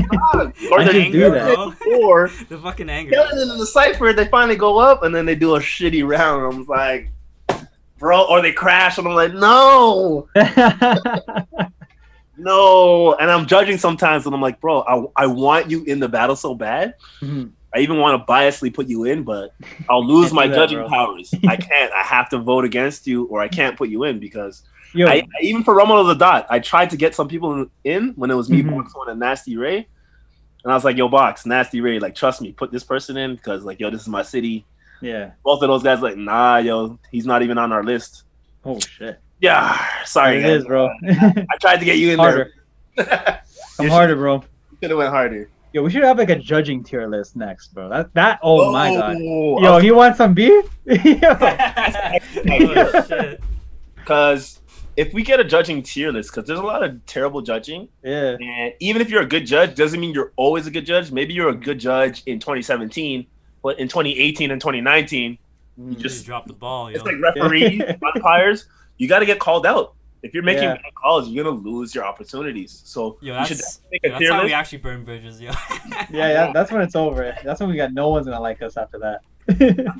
or the anger, bro. Or the fucking anger. In the cypher, they finally go up and then they do a shitty round. I'm like, bro, or they crash, and I'm like, no. No, and I'm judging sometimes, and I'm like, bro, I want you in the battle so bad, I even want to biasly put you in, but I'll lose Can't my do that, judging bro. powers. I can't. I have to vote against you, or I can't put you in because Yo, even for Rumble of the Dot, I tried to get some people in when it was me, Mhm. Box One, and Nasty Ray, and I was like, "Yo, Box, Nasty Ray, like, trust me, put this person in because, like, yo, this is my city." yeah. Both of those guys, like, nah, yo, he's not even on our list. Oh shit. Yeah, sorry, It guys. is, bro. I tried to get you in Harder. there. Come harder, bro. Should have went harder. Yo, we should have like a judging tier list next, bro. That. Oh my god. Oh, Yo, you want some beef? Yo. Oh, shit. Because if we get a judging tier list, because there's a lot of terrible judging, Yeah. and even if you're a good judge, doesn't mean you're always a good judge. Maybe you're a good judge in 2017, but in 2018 and 2019, you Just just drop the ball, yo. it's like referees, umpires. You got to get called out. If you're making Yeah. bad calls, you're gonna lose your opportunities. So Yo, you should that's, make a that's tier how we list. actually burn bridges, yo. Yeah, that's when it's over. That's when we got no one's gonna like us after that.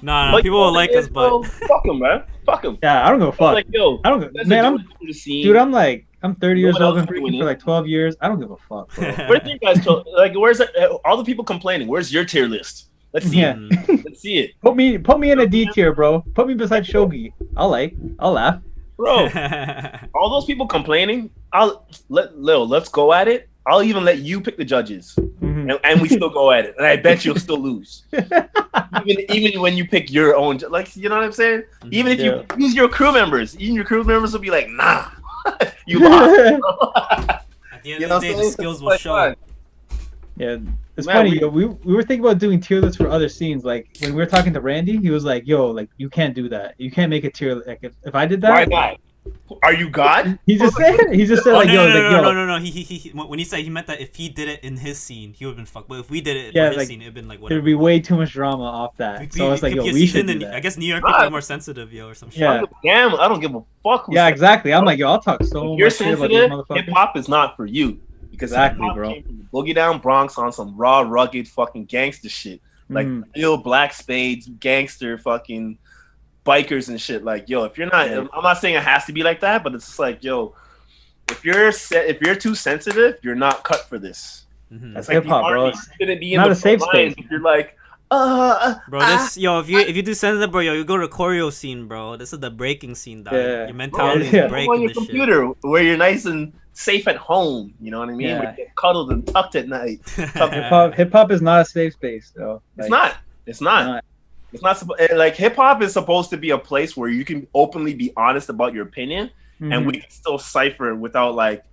No, people will like us, but fuck them, man. Fuck them. Yeah, I don't give a fuck. Like, yo, I don't. let's Man, do I'm it for the scene. dude. I'm 30 years No one old. else Been doing freaking for it. like 12 years. I don't give a fuck, bro. Where do you guys like? Where's all the people complaining? Where's your tier list? Let's see Yeah. it. Let's see it, Put me in a D tier, bro. Put me beside Shogi. I'll laugh. bro. All those people complaining. Let's go at it. I'll even let you pick the judges, Mhm. and we still go at it. And I bet you'll still lose. even when you pick your own, like, you know what I'm saying. Even if you use your crew members, even your crew members will be like, nah, you lost. Bro. At the end You of know the day, what the I'm skills saying? will show. Fun. Yeah, it's Man, funny. We were thinking about doing tier lists for other scenes. Like when we were talking to Randy, he was like, "Yo, like you can't do that. You can't make a tier. Like if I did that, Why not? Are you God? He just said Oh, like, yo, no. He when he said he meant that if he did it in his scene, he would have been fucked. But if we did it Yeah, for his like, scene, it'd been like there'd whatever. be way too much drama off that. So it's like, yo, we should do that. I guess New York people are more sensitive, yo, or some shit. Yeah. Damn, I don't give a fuck. Yeah, exactly. I'm like, yo, I'll talk so If you're much shit about these sensitive, motherfuckers. hip hop is not for you. Because Exactly, hip-hop bro. came from the Boogie Down Bronx on some raw, rugged fucking gangster shit. Like real black spades, gangster fucking bikers and shit. Like, yo, if you're not, Yeah. I'm not saying it has to be like that, but it's just like, yo, if you're too sensitive, you're not cut for this. Mhm. That's Hip hop, bro. You shouldn't be in Not the a safe front lines space. if you're like, Bro, this if you do sensitive, bro, yo, you go to choreo scene, bro. This is the breaking scene, dog. Yeah. Your mentality Yeah. is breaking on your this shit. computer where you're nice and safe at home. You know what I mean? Yeah. Where you get cuddled and tucked at night. Hip hop is not a safe space, though. It's not. It's not. It's not like hip hop is supposed to be a place where you can openly be honest about your opinion, and we can still cipher without like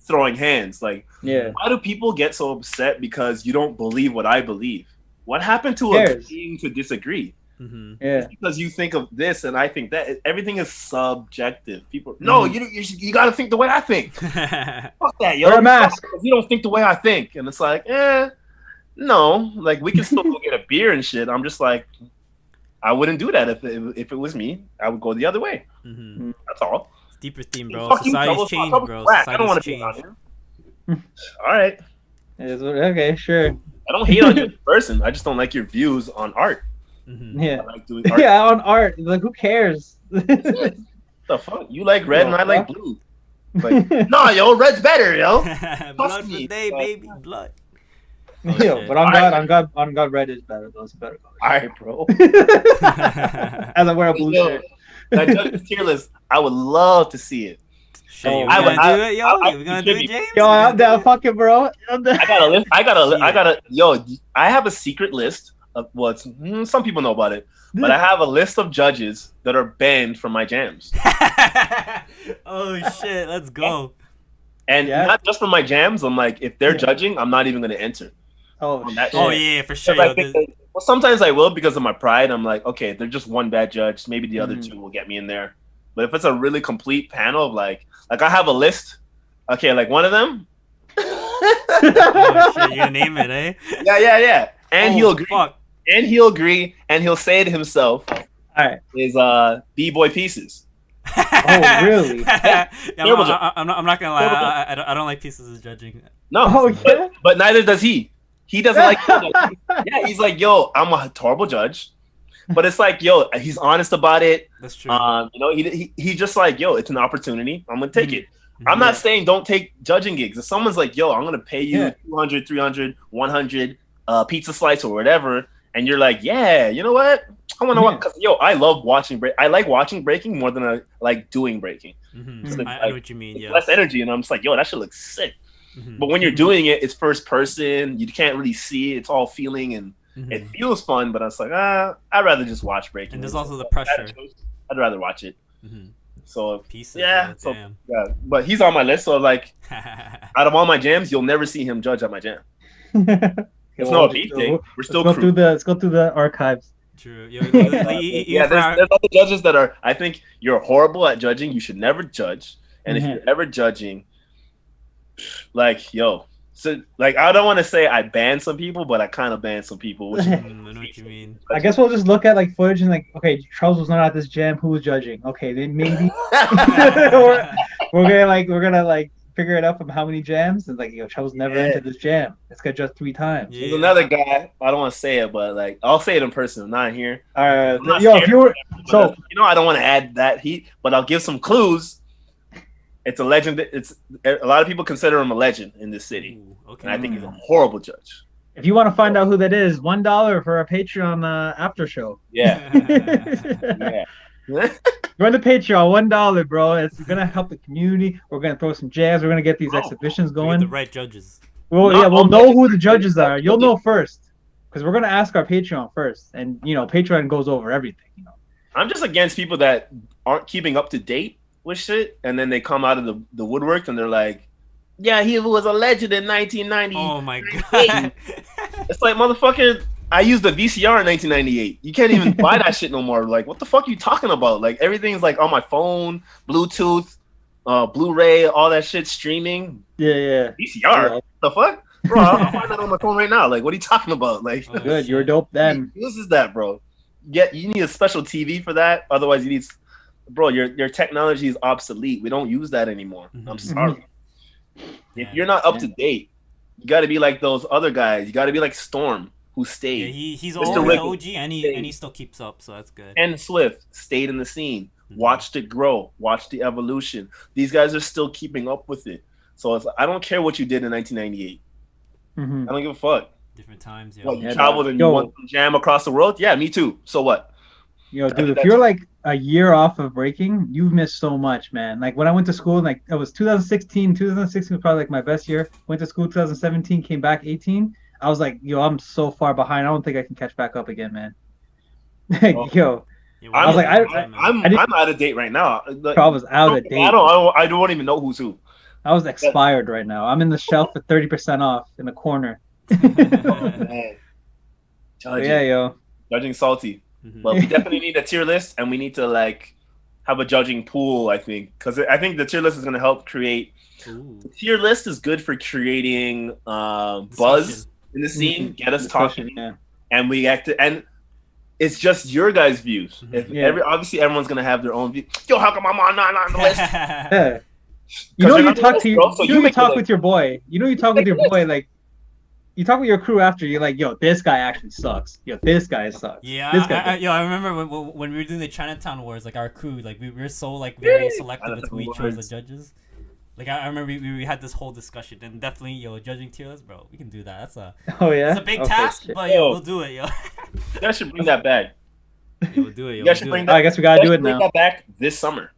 throwing hands. Like, Yeah. why do people get so upset because you don't believe what I believe? What happened to Who cares? agreeing to disagree? Mm-hmm. Yeah. It's because you think of this and I think that. Everything is subjective. People, no, you got to think the way I think. Fuck that, yo. Wear a mask. You don't think the way I think, and it's like, no. Like, we can still go get a beer and shit. I'm just like, I wouldn't do that if it was me. I would go the other way. Mm-hmm. That's all. It's deeper theme, bro. Fuck you, Society's Troublez. changed, Troublez bro. whack. I don't want Society's to be on changed. here. All right. Okay, sure. I don't hate on you as a person. I just don't like your views on art. Mm-hmm. Yeah. I like doing art. Yeah, on art. Like, who cares? The fuck? You like red and I like Fuck. blue. Like, no, yo, red's better, yo. Blood for me. day, baby, blood. Yo, shit. but on God, red is better. Those are better colors. All right, bro. As I wear a blue Yo, shirt. that judge's tier list, I would love to see it. Shit, Oh, we I would- gonna do it, yo? I We gonna do it, contribute. James? Yo, We I'm gonna down. do it? Fuck it, bro. I'm down. I got a list. Yo, I have a secret list of what's some people know about it, but I have a list of judges that are banned from my jams. Oh shit, let's go. And Yeah. not just from my jams. I'm like, if they're Yeah. judging, I'm not even going to enter. Oh, on that shit. Oh yeah, for sure. Because Yo, I think that- well, sometimes I will because of my pride. I'm like, okay, they're just one bad judge. Maybe the other Mhm. two will get me in there. But if it's a really complete panel of like I have a list. Okay, like one of them. oh shit, you're gonna name it, eh? Yeah. And Oh, he'll agree. Fuck. And he'll agree. And he'll say it himself. All right. Is Bboy Pieces. Oh, really? Yeah, Terrible I'm not gonna lie. Terrible I don't like pieces of judging. No. Oh, yeah? But neither does he. He doesn't like. Yeah, he's like, yo, I'm a horrible judge. But it's like, yo, he's honest about it. That's true. He just like, yo, it's an opportunity. I'm gonna take it. I'm Yeah. not saying don't take judging gigs. If someone's like, yo, I'm gonna pay you Yeah. 200, 300, 100, pizza slice or whatever, and you're like, yeah, you know what? I want to watch. Cause, I love watching break. I like watching breaking more than I like doing breaking. Mm-hmm. I know what you mean. Yeah, less energy, and I'm just like, yo, that shit looks sick. Mm-hmm. But when you're doing it, it's first person. You can't really see it. It's all feeling, and it feels fun. But I was like, I'd rather just watch breaking. And there's also the pressure. I'd rather watch it. Mm-hmm. So pieces. Yeah. So yeah, but he's on my list. So like, out of all my jams, you'll never see him judge at my jam. It's no beef thing. We're still let's go through the archives. True. There's other judges that are. I think you're horrible at judging. You should never judge. And if you're ever judging, like, so like I don't want to say I banned some people, but I kind of banned some people. Which I know what you mean. I guess we'll just look at like footage and like, okay, Troublez was not at this jam. Who was judging? Okay, then maybe we're gonna figure it out from how many jams, and like, Troublez never entered this jam. It's got just 3 times. There's another guy. I don't want to say it, but like I'll say it in person. I'm not here. All right, if you were I don't want to add that heat, but I'll give some clues. It's a legend. It's a lot of people consider him a legend in this city. Ooh, okay. And I think he's a horrible judge. If you want to find out who that is, $1 for our Patreon after show. Yeah. Join the Patreon, $1, bro. It's gonna help the community. We're gonna throw some jams. We're gonna get these exhibitions going. The right judges. We'll know who the judges are. You'll know first, because we're gonna ask our Patreon first, and Patreon goes over everything. I'm just against people that aren't keeping up to date with shit, and then they come out of the woodwork and they're like, yeah, he was a legend in 1990. Oh my god. It's like, motherfucker, I used a VCR in 1998. You can't even buy that shit no more. Like, what the fuck are you talking about? Like, everything's like on my phone, Bluetooth, Blu-ray, all that shit streaming. Yeah. VCR? Yeah. What the fuck? Bro, I'll find that on my phone right now. Like, what are you talking about? Like, good, you're dope then. Who uses that, bro? You need a special TV for that. Otherwise, you need... Bro, your technology is obsolete. We don't use that anymore. I'm sorry. If you're not up to date, you got to be like those other guys. You got to be like Storm, who stayed. Yeah, he's old, OG, and he still keeps up, so that's good. And Swift stayed in the scene, watched it grow, watched the evolution. These guys are still keeping up with it. So I don't care what you did in 1998. I don't give a fuck. Different times, What, you traveled and you won some jam across the world? Yeah, me too. So what? Dude, if you're like a year off of breaking, you've missed so much, man. Like when I went to school, like it was 2016 was probably like my best year. Went to school 2017, came back 18. I was like, I'm so far behind. I don't think I can catch back up again, man. I'm out of date right now. I was out of date. I don't even know who's who. I was expired right now. I'm in the shelf for 30% off in the corner. Judging salty. But we definitely need a tier list, and we need to like have a judging pool, I think, because I think the tier list is going to help create. The tier list is good for creating buzz in the scene, get us talking, and we act. And it's just your guys' views. Obviously everyone's going to have their own view. Yo, how come I'm not on the list? You talk with your boy. You talk with your boy like. You talk with your crew after, you're like, yo, this guy actually sucks. Yo, this guy sucks. Yeah, I remember when we were doing the Chinatown Wars, like our crew, like we were so like very selective with who we chose the judges. Like I remember we had this whole discussion, and definitely, judging tier list, bro, we can do that. That's a big task, but we'll do it, You guys should bring that back. We'll do it, You guys should bring that. I guess we gotta do it now. Bring that back this summer.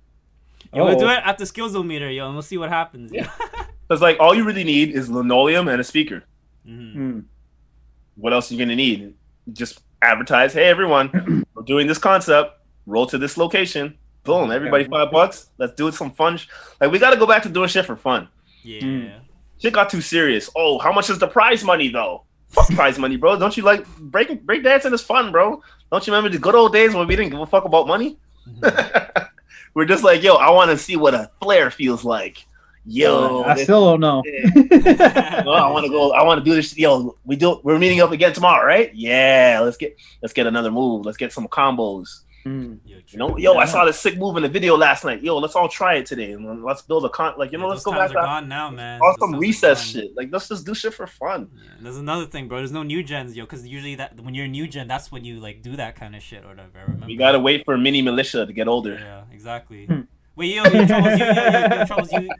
We'll do it at the Skillz O meter, and we'll see what happens. Because like all you really need is linoleum and a speaker. What else are you gonna need? Just advertise, hey everyone, we're doing this concept, roll to this location, boom, everybody $5, let's do it some fun like we gotta go back to doing shit for fun. Shit got too serious. Oh, how much is the prize money though? Fuck prize money, bro. Don't you like break dancing is fun, bro? Don't you remember the good old days when we didn't give a fuck about money? We're just like, yo, I want to see what a flare feels like. Yo, I still don't know. I want to go. I want to do this. Yo, we're meeting up again tomorrow, right? Yeah, let's get another move. Let's get some combos. I saw this sick move in the video last night. Yo, let's all try it today, and let's build a let's go back. Gone now, man. Some recess shit. Like let's just do shit for fun. There's another thing, bro. There's no new gens, because usually that when you're new gen, that's when you like do that kind of shit or whatever. Remember? We gotta wait for mini militia to get older. Yeah, exactly. Wait, Troublez,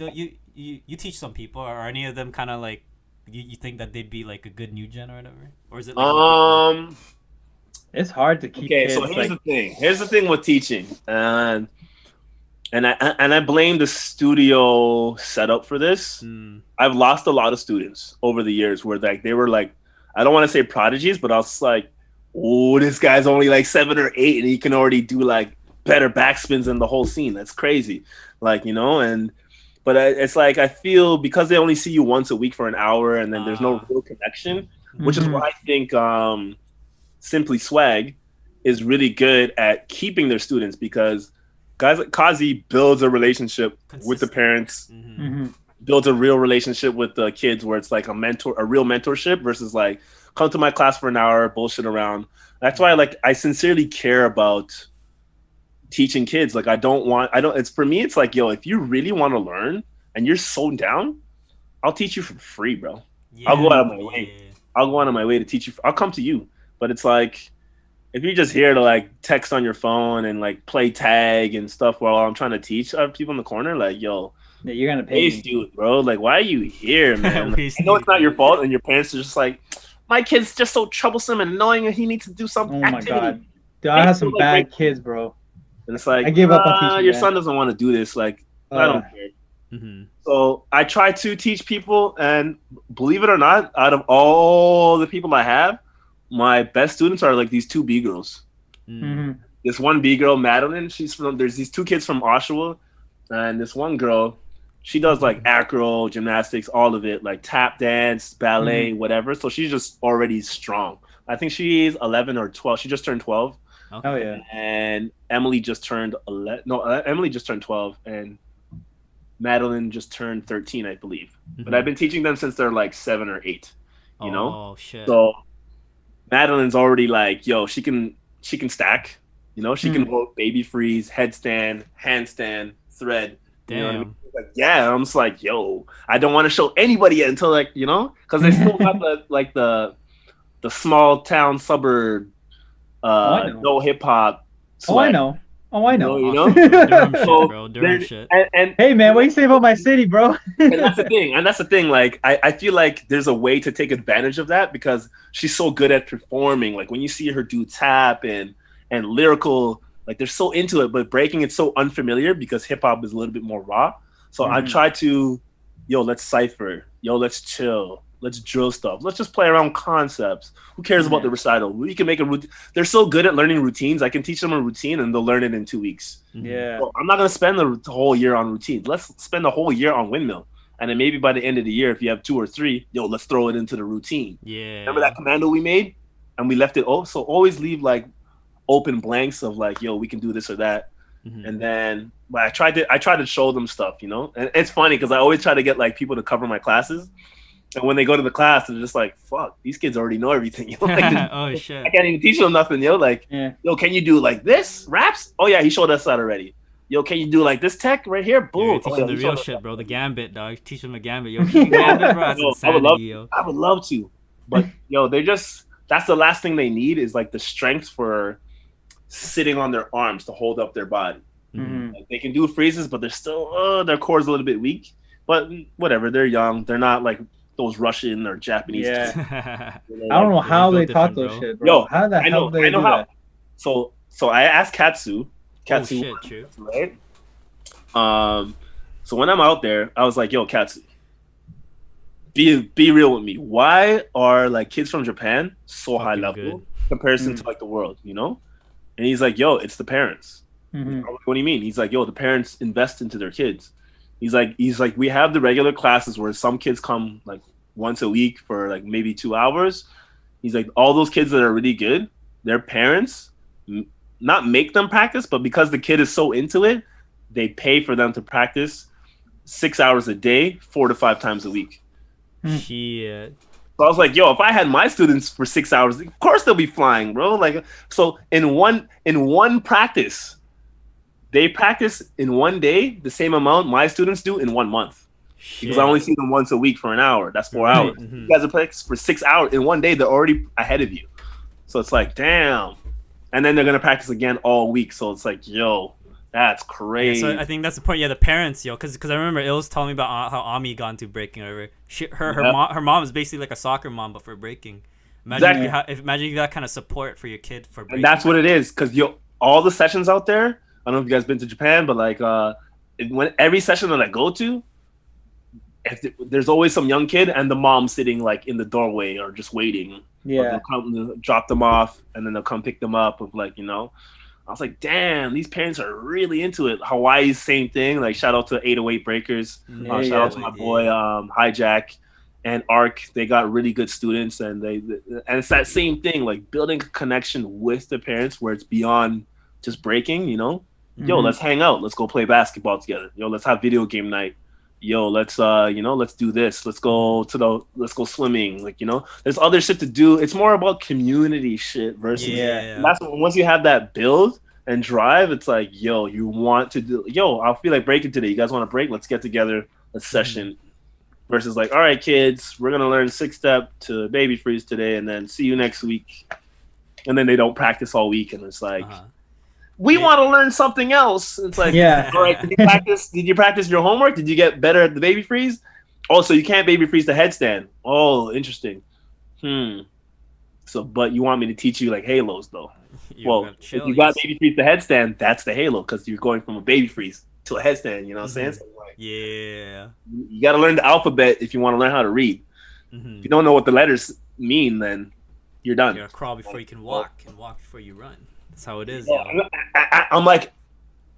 you teach some people, or any of them kind of like, you think that they'd be like a good new gen or whatever, or is it like It's hard to keep Okay, kids so here's like the thing. Here's the thing with teaching, and I blame the studio setup for this. I've lost a lot of students over the years where like they were like, I don't want to say prodigies, but I was like, oh, this guy's only like 7 or 8, and he can already do like better backspins than the whole scene. That's crazy, like But it's like I feel because they only see you once a week for an hour, and then there's no real connection, which is why I think Simply Swag is really good at keeping their students because guys like Kazi builds a relationship with the parents, builds a real relationship with the kids where it's like a real mentorship versus like come to my class for an hour, bullshit around. That's why I sincerely care about teaching kids. Like it's for me, it's like, yo, if you really want to learn and you're so down, I'll teach you for free, bro. I'll go out of my way. I'll go out of my way to teach you. I'll come to you. But it's like, if you're just here to like text on your phone and like play tag and stuff while I'm trying to teach other people in the corner, like, yo, yeah, you're gonna pay me, dude, bro. Like, why are you here, man? Like, I know it's not your fault, and your parents are just like, my kid's just so troublesome and annoying, and he needs to do something. Oh my god, dude, I have some bad kids, bro. And it's like, I give up on teaching. Your son doesn't want to do this. Like, I don't care. So I try to teach people, and believe it or not, out of all the people I have, my best students are like these 2 B girls. This one B girl, Madeline, there's these 2 kids from Oshawa, and this one girl, she does like acro, gymnastics, all of it, like tap dance, ballet, whatever. So she's just already strong. I think she's 11 or 12. She just turned 12. Okay. Oh yeah. And Emily just turned 11. No, Emily just turned 12, and Madeline just turned 13, I believe. But I've been teaching them since they're like 7 or 8. You know? Oh shit. So Madeline's already like, yo, she can stack. You know, she can hold baby freeze, headstand, handstand, thread. Damn. You know what I mean? Like, yeah, I'm just like, yo, I don't want to show anybody yet until like, because they still got the small town suburb, no hip hop. I know. You know? Durham shit, bro. Durham shit. And hey man, what do you say about my city, bro? and that's the thing. Like, I feel like there's a way to take advantage of that because she's so good at performing. Like when you see her do tap and lyrical, like they're so into it, but breaking it's so unfamiliar because hip hop is a little bit more raw. So I try to, let's cipher, let's chill, let's drill stuff, let's just play around concepts. Who cares about the recital? We can make a routine. They're so good at learning routines. I can teach them a routine and they'll learn it in 2 weeks. Yeah. So I'm not gonna spend the whole year on routines. Let's spend the whole year on windmill, and then maybe by the end of the year, if you have 2 or 3, let's throw it into the routine. Yeah. Remember that commando we made, and we left it. So always leave like open blanks of like, we can do this or that. And then but I try to show them stuff, and it's funny because I always try to get like people to cover my classes, and when they go to the class they're just like, fuck, these kids already know everything. Like, oh shit, I can't even teach them nothing. Like, can you do like this raps? Oh yeah, he showed us that already. Can you do like this tech right here? Boom. Teach them the real shit, bro. The gambit, dog. Teach them a gambit. Gambit, bro. That's insanity, I would love to, but that's the last thing they need is like the strength for sitting on their arms to hold up their body. Like, they can do freezes, but they're still their core's a little bit weak. But whatever, they're young. They're not like those Russian or Japanese. Yeah. I don't know how they taught those shit, bro. How the hell they do that? So I asked Katsu. Oh shit, true. Right. So when I'm out there, I was like, yo, Katsu, be real with me. Why are like kids from Japan so high level comparison to like the world, And he's like, yo, it's the parents. What do you mean? He's like, yo, the parents invest into their kids. He's like, we have the regular classes where some kids come like once a week for like maybe 2 hours. He's like, all those kids that are really good, their parents not make them practice, but because the kid is so into it, they pay for them to practice 6 hours a day, 4 to 5 times a week. Shit. So I was like, yo, if I had my students for 6 hours, of course they'll be flying, bro. Like, so in one practice, they practice in one day the same amount my students do in 1 month. Shit. Because I only see them once a week for an hour. That's 4 hours. You guys are practicing for 6 hours in one day. They're already ahead of you. So it's like, damn. And then they're gonna practice again all week. So it's like, yo, That's Yeah, crazy. so I think that's the point. Yeah, the parents, yo, because I remember it was telling me about how Ami got into breaking. Or whatever. Her mom is basically like a soccer mom, but for breaking. Imagine Exactly. imagine you got kind of support for your kid for breaking. And that's what it is, because all the sessions out there. I don't know if you guys been to Japan, but like when every session that I go to, there's always some young kid and the mom sitting like in the doorway or just waiting. Yeah. They'll come drop them off and then they'll come pick them up. Of like, I was like, damn, these parents are really into it. Hawaii's same thing. Like, shout out to 808 Breakers. Shout out to my boy Hijack and Arc. They got really good students, and it's that same thing, like building a connection with the parents where it's beyond just breaking. Yo, let's hang out. Let's go play basketball together. Yo, let's have video game night. Yo, let's let's do this. Let's go swimming. Like, there's other shit to do. It's more about community shit versus that's once you have that build and drive, it's like, yo, you want to do, I feel like breaking today. You guys want to break? Let's get together. Let's session. Versus like, all right, kids, we're gonna learn 6-step to baby freeze today, and then see you next week. And then they don't practice all week, and it's like, we want to learn something else. It's like, all right, did you practice your homework? Did you get better at the baby freeze? Oh, so you can't baby freeze the headstand. Oh, interesting. So, but you want me to teach you like halos though? If you got baby freeze the headstand, that's the halo, because you're going from a baby freeze to a headstand. You know what I'm saying? So, like, you got to learn the alphabet if you want to learn how to read. If you don't know what the letters mean, then you're done. You gotta crawl before you can walk, and walk before you run. That's how it is. I'm like,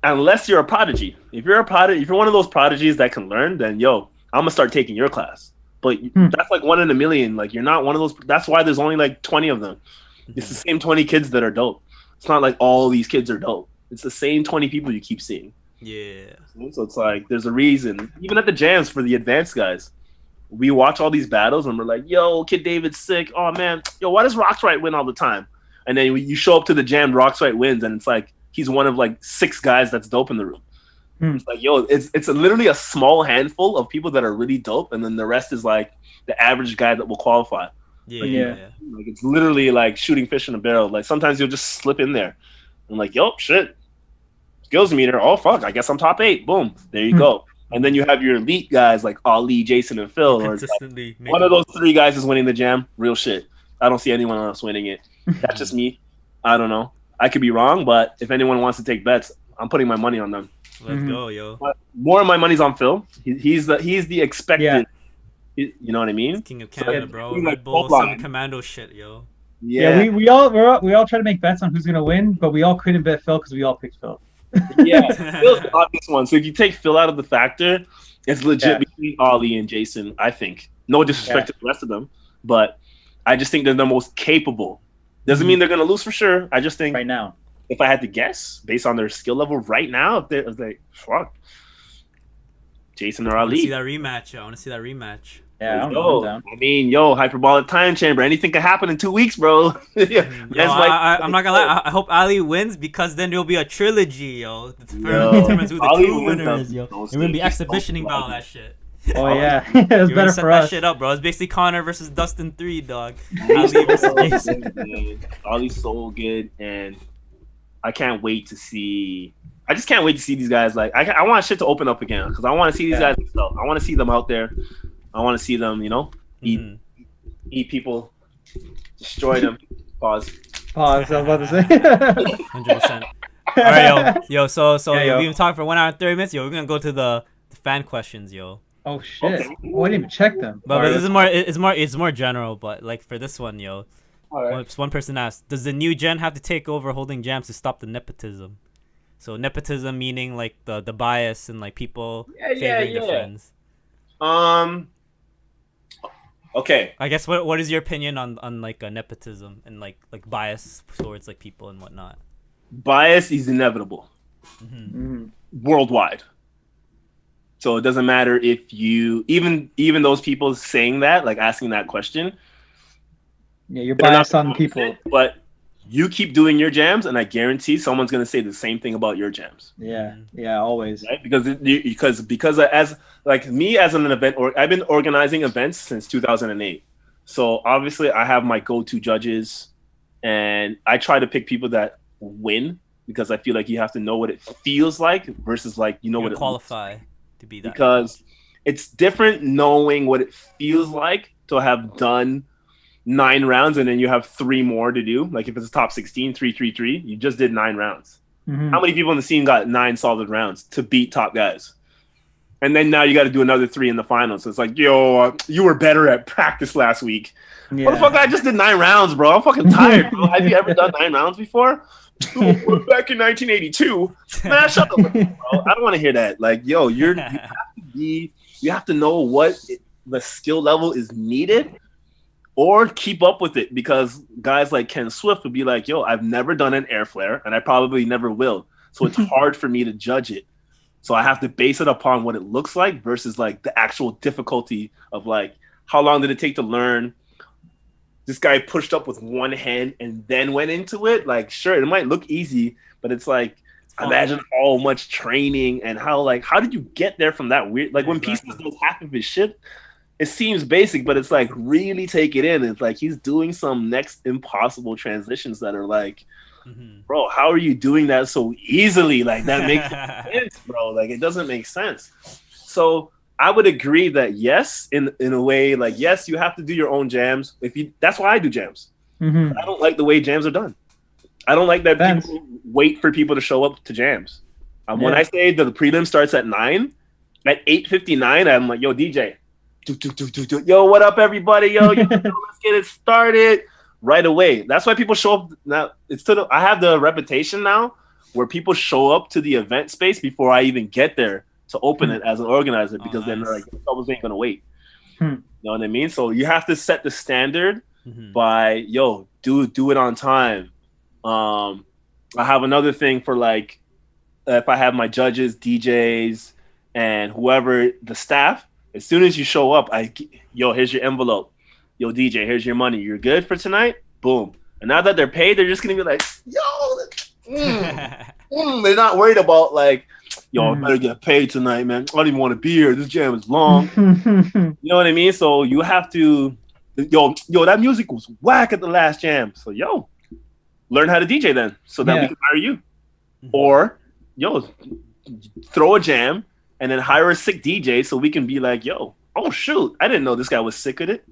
unless you're a prodigy. If you're one of those prodigies that can learn, then I'm gonna start taking your class. But that's like 1 in a million. Like, you're not one of those. That's why there's only like 20 of them. It's the same 20 kids that are dope. It's not like all these kids are dope. It's the same 20 people you keep seeing. Yeah. So it's like, there's a reason. Even at the jams for the advanced guys, we watch all these battles and we're like, yo, Kid David's sick. Oh man, yo, why does Roxrite win all the time? And then you show up to the jam, Roxrite wins, and it's like he's one of like 6 guys that's dope in the room. It's like, yo, it's literally a small handful of people that are really dope, and then the rest is like the average guy that will qualify. Like, it's literally like shooting fish in a barrel. Like, sometimes you'll just slip in there and like, yo, shit, skills meter. Oh fuck, I guess I'm top 8. Boom, there you go. And then you have your elite guys like Ali, Jason, and Phil. Or like, one of those 3 guys is winning the jam. Real shit. I don't see anyone else winning it. That's just me. I don't know. I could be wrong, but if anyone wants to take bets, I'm putting my money on them. Let's go, yo. But more of my money's on Phil. He's the expected. You know what I mean? King of Canada, bro. Red Bull, some commando shit, yo. Yeah, we all try to make bets on who's gonna win, but we all couldn't bet Phil because we all picked Phil. Phil's the obvious one. So if you take Phil out of the factor, it's legit between Ali and Jason, I think. No disrespect to the rest of them, but I just think they're the most capable. Doesn't mean they're gonna lose for sure. I just think right now, if I had to guess based on their skill level right now, if they fuck Jason or Ali. I want to see that rematch. Yeah, I'm down. I mean, hyperbolic time chamber. Anything can happen in 2 weeks, bro. I'm not gonna lie. I hope Ali wins, because then there'll be a trilogy, yo. Determines who the true winner is, yo. We're gonna be exhibitioning about that shit. Oh yeah, it's better for us. That shit up, bro. It's basically Connor versus Dustin 3, dog. Ali versus Jason. Ali's so good, and I can't wait to see. I just can't wait to see these guys. Like, I want shit to open up again, because I want to see these guys. I want to see them out there. I want to see them, eat people, destroy them. Pause. I was about to say. 100%. All right, yo. So we've been talking for 1 hour and 30 minutes. Yo, we're gonna go to the fan questions, yo. Oh shit! Okay. Oh, I didn't even check them. But this is it's more general. But like for this one, yo, one person asked, does the new gen have to take over holding jams to stop the nepotism? So nepotism meaning like the bias and like people favoring their friends. Okay. I guess what is your opinion on like nepotism and like bias towards like people and whatnot? Bias is inevitable worldwide. So it doesn't matter if you even those people saying that, like asking that question. Yeah, you're biased on people. But you keep doing your jams, and I guarantee someone's gonna say the same thing about your jams. Yeah, always. Right? Because as like me as an event, or I've been organizing events since 2008. So obviously I have my go-to judges, and I try to pick people that win because I feel like you have to know what it feels like versus like you know You what it qualify to be that. because it's different knowing what it feels like to have done 9 rounds and then you have 3 more to do. Like if it's top 16, 3, 3, 3, you just did 9 rounds. Mhm. How many people in the scene got 9 solid rounds to beat top guys? And then now you got to do another 3 in the finals. So it's like, yo, you were better at practice last week. Yeah. Motherfucker, I just did 9 rounds, bro. I'm fucking tired, bro. Have you ever done 9 rounds before? Back in 1982. Man, shut up, bro. I don't want to hear that. Like, yo, you have to know what the skill level is needed or keep up with it, because guys like Ken Swift would be like, yo, I've never done an air flare and I probably never will. So it's hard for me to judge it. So I have to base it upon what it looks like versus like the actual difficulty of like, how long did it take to learn? This guy pushed up with one hand and then went into it. Like, sure, it might look easy, but it's like, imagine how much training and how did you get there from that weird, like when Pieces does half of his shit, it seems basic, but it's like really take it in. It's like he's doing some next impossible transitions that are like, bro, how are you doing that so easily? Like that makes sense, bro. Like it doesn't make sense. So I would agree that yes, in a way, like yes, you have to do your own jams. That's why I do jams. Mhm. I don't like the way jams are done. I don't like that people wait for people to show up to jams. When I say that the prelim starts at 9, at 8:59, I'm like, yo, DJ, yo, what up, everybody? Yo, let's get it started right away. That's why people show up now. I have the reputation now where people show up to the event space before I even get there to open it as an organizer, because then they're like, Troublez ain't gonna wait. You know what I mean? So you have to set the standard by, yo, do it on time. I have another thing for like, if I have my judges, DJs, and whoever, the staff, as soon as you show up, yo, here's your envelope. Yo, DJ, here's your money. You're good for tonight? Boom. And now that they're paid, they're just going to be like, yo, they're not worried about like, yo, I better get paid tonight, man. I don't even want to be here. This jam is long. You know what I mean? So you have to, yo, that music was whack at the last jam. So, yo, learn how to DJ then so that we can hire you. Or, yo, throw a jam and then hire a sick DJ so we can be like, yo, oh, shoot, I didn't know this guy was sick at it.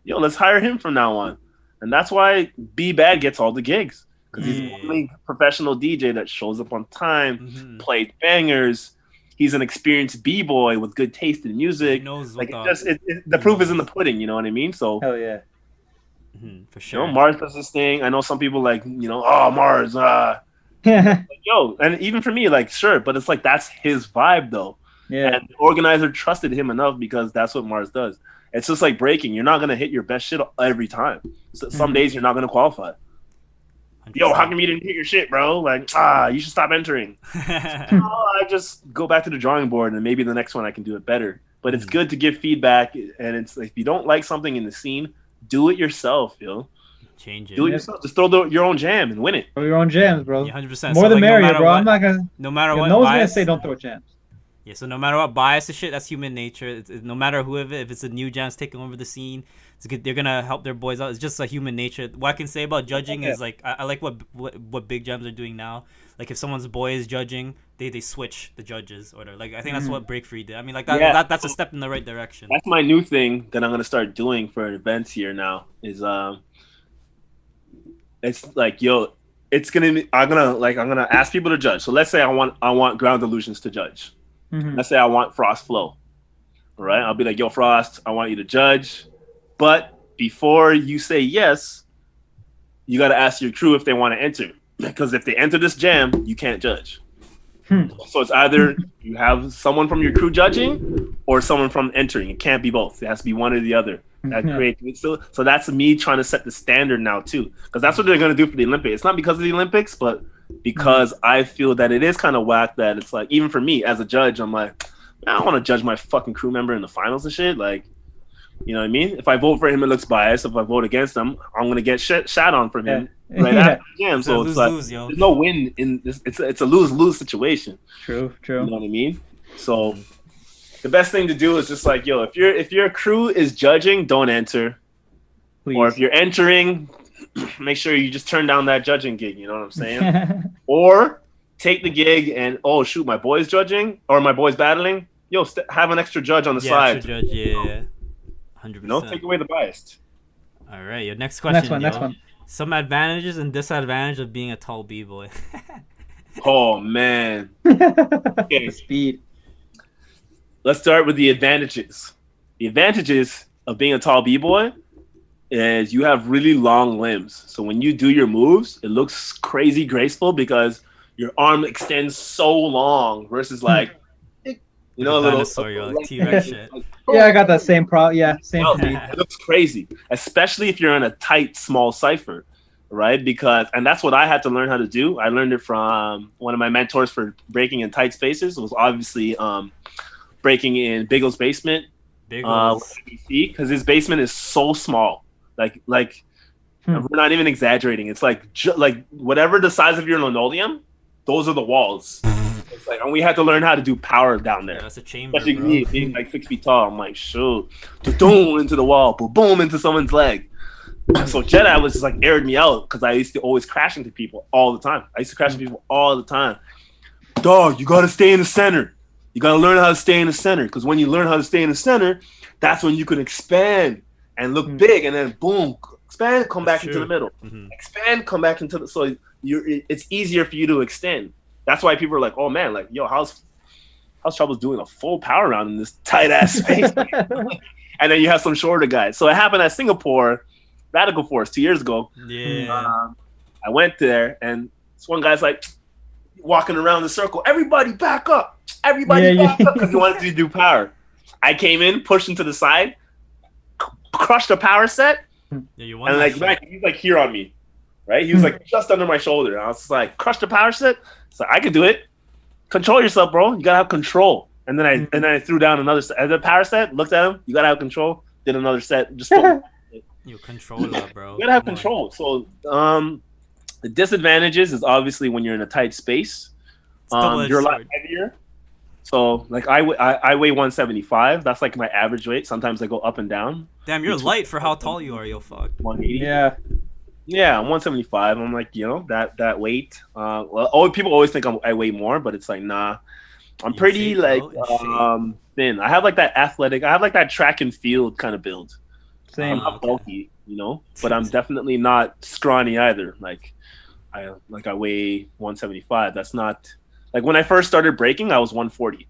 Yo, let's hire him from now on. And that's why B-Bad gets all the gigs, because he's the only professional DJ that shows up on time, plays bangers. He's an experienced B-Boy with good taste in music. He knows like the proof is in the pudding, you know what I mean? So, hell yeah. For sure. You know, Mars does this thing. I know some people like, you know, oh, Mars, like, yo, and even for me, like, sure, but it's like that's his vibe though. Yeah. And the organizer trusted him enough because that's what Mars does. It's just like breaking. You're not gonna hit your best shit every time. So some days you're not gonna qualify. 100%. Yo, how come you didn't hit your shit, bro? Like, you should stop entering. I just go back to the drawing board and maybe the next one I can do it better. But it's good to give feedback, and it's like if you don't like something in the scene, do it yourself, yo. Change it. Do it yourself. Just throw your own jam and win it. Throw your own jams, bro. Yeah, 100%. More so, the like, merrier, bro. What, I'm not gonna. No matter what. No one's bias, gonna say don't throw jams. Yeah, so no matter what bias and shit, that's human nature. It's no matter who if it's a new jams taking over the scene, they're gonna help their boys out. It's just like human nature. What I can say about judging is like I like what big jams are doing now. Like if someone's boy is judging, they switch the judges or whatever. Like I think that's what Break Free did. I mean, like that's a step in the right direction. That's my new thing that I'm gonna start doing for events here now. Is it's like, yo, it's gonna be I'm gonna ask people to judge. So let's say I want Ground Illusions to judge. Let's say I want Frost Flow. All right, I'll be like, yo, Frost, I want you to judge, but before you say yes, you got to ask your crew if they want to enter, because if they enter this jam, you can't judge. So it's either you have someone from your crew judging or someone from entering. It can't be both. It has to be one or the other. That creates so that's me trying to set the standard now too, because that's what they're going to do for the Olympics. It's not because of the Olympics, but because I feel that it is kind of whack that it's like, even for me as a judge, I'm like, I don't want to judge my fucking crew member in the finals and shit. Like, you know what I mean? If I vote for him, it looks biased. If I vote against him, I'm gonna get shot on from him right after the jam. So it's like there's no win in this. It's a lose situation. True. You know what I mean? So the best thing to do is just like, yo, if your crew is judging, don't enter. Please. Or if you're entering, make sure you just turn down that judging gig. You know what I'm saying? Or take the gig and oh shoot, my boy's judging or my boy's battling. Yo, have an extra judge on the side. Extra judge, yeah. 100%. No, take away the bias. All right, your next question. Next one. Some advantages and disadvantages of being a tall b-boy. Oh man. Okay. The speed. Let's start with the advantages. The advantages of being a tall b-boy is you have really long limbs. So when you do your moves, it looks crazy graceful because your arm extends so long versus like, you know, a little dinosaur, like T-Rex shit. Yeah, I got that same problem. Yeah, same speed. It looks crazy, especially if you're in a tight, small cipher, right? And that's what I had to learn how to do. I learned it from one of my mentors for breaking in tight spaces. It was obviously breaking in Biggles' basement. Because his basement is so small. Like we're not even exaggerating. It's like whatever the size of your linoleum, those are the walls. It's like, and we had to learn how to do power down there. Yeah, that's a chamber, especially bro. me being like 6 feet tall. I'm like, shoot, boom into the wall, boom into someone's leg. So Jedi was just like aired me out because I used to always crash into people all the time. Dog, you gotta stay in the center. You gotta learn how to stay in the center because when you learn how to stay in the center, that's when you can expand and look big, and then boom, expand, come back into the middle. Expand, come back into the it's easier for you to extend. That's why people are like, oh man, like, yo, how's Troublez doing a full power round in this tight ass space? And then you have some shorter guys. So it happened at Singapore, Radical Force 2 years ago. Yeah. I went there, and this one guy's like walking around the circle. Everybody back up. Everybody back up, because he wanted to do power. I came in, pushed him to the side, crushed a power set, Yeah, you won. and like he's like here on me, right? He was like just under my shoulder. And I was like, crushed a power set. So I could do it. Control yourself, bro. You gotta have control. And then I threw down another set. The power set, looked at him. You gotta have control. Did another set. Just you control that, bro. You gotta have control. So the disadvantages is obviously when you're in a tight space. You're a lot heavier. So like I weigh 175. That's like my average weight. Sometimes I go up and down. Damn, you're light for how tall you are, yo. Fuck. 180. Yeah, I'm 175. I'm like, you know, that weight. People always think I weigh more, but it's like, nah. I'm pretty thin. I have like that athletic. I have like that track and field kind of build. same. I'm not bulky, you know, but I'm definitely not scrawny either. Like I weigh 175. That's not like when I first started breaking, I was 140.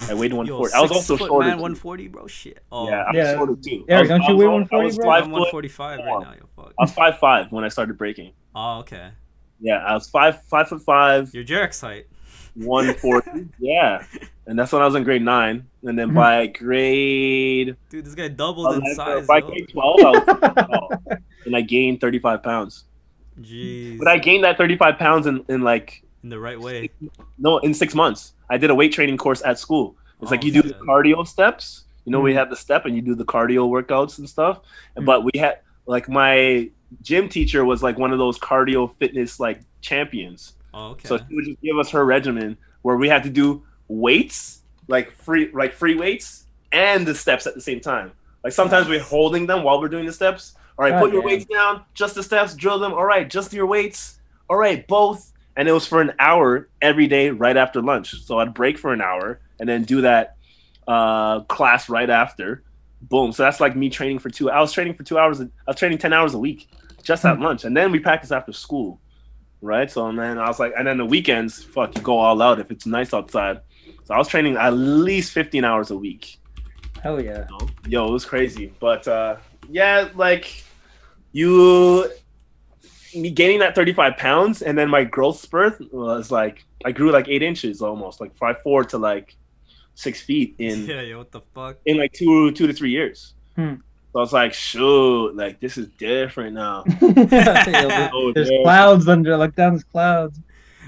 I weighed 140. I was also shorter. Man, 140, bro. Shit. Oh. Yeah, I'm shorter too. Eric, don't you weigh 140, bro? I'm 145 right now. Yo, fuck. I was 5'5" when I started breaking. Oh, okay. Yeah, I was 5'5". Your Jarek's height. 140. Yeah, and that's when I was in grade 9, and then by grade, dude, this guy doubled in size. By grade 12, I was and I gained 35 pounds. Jeez. But I gained that 35 pounds in the right way. In 6 months. I did a weight training course at school. It's like you do the cardio steps. You know, we have the step, and you do the cardio workouts and stuff. But we had like my gym teacher was like one of those cardio fitness like champions. Oh, okay. So she would just give us her regimen where we had to do weights, like free weights, and the steps at the same time. Like sometimes we're holding them while we're doing the steps. All right, put your weights down, just the steps, drill them. All right, just your weights. All right, both. And it was for an hour every day right after lunch. So I'd break for an hour and then do that class right after. Boom. So that's like me training for 2 hours. I was training for 2 hours. I was training 10 hours a week just at lunch. And then we practice after school. Right. So then I was like, and then the weekends, fuck, you go all out if it's nice outside. So I was training at least 15 hours a week. Hell yeah. Yo, it was crazy. But yeah, like me gaining that 35 pounds, and then my growth spurt was like I grew like 8 inches almost, like 5'4" to like 6 feet in what the fuck? In like 2 to 3 years. So I was like, shoot, like this is different now. There's clouds under, look down, there's clouds.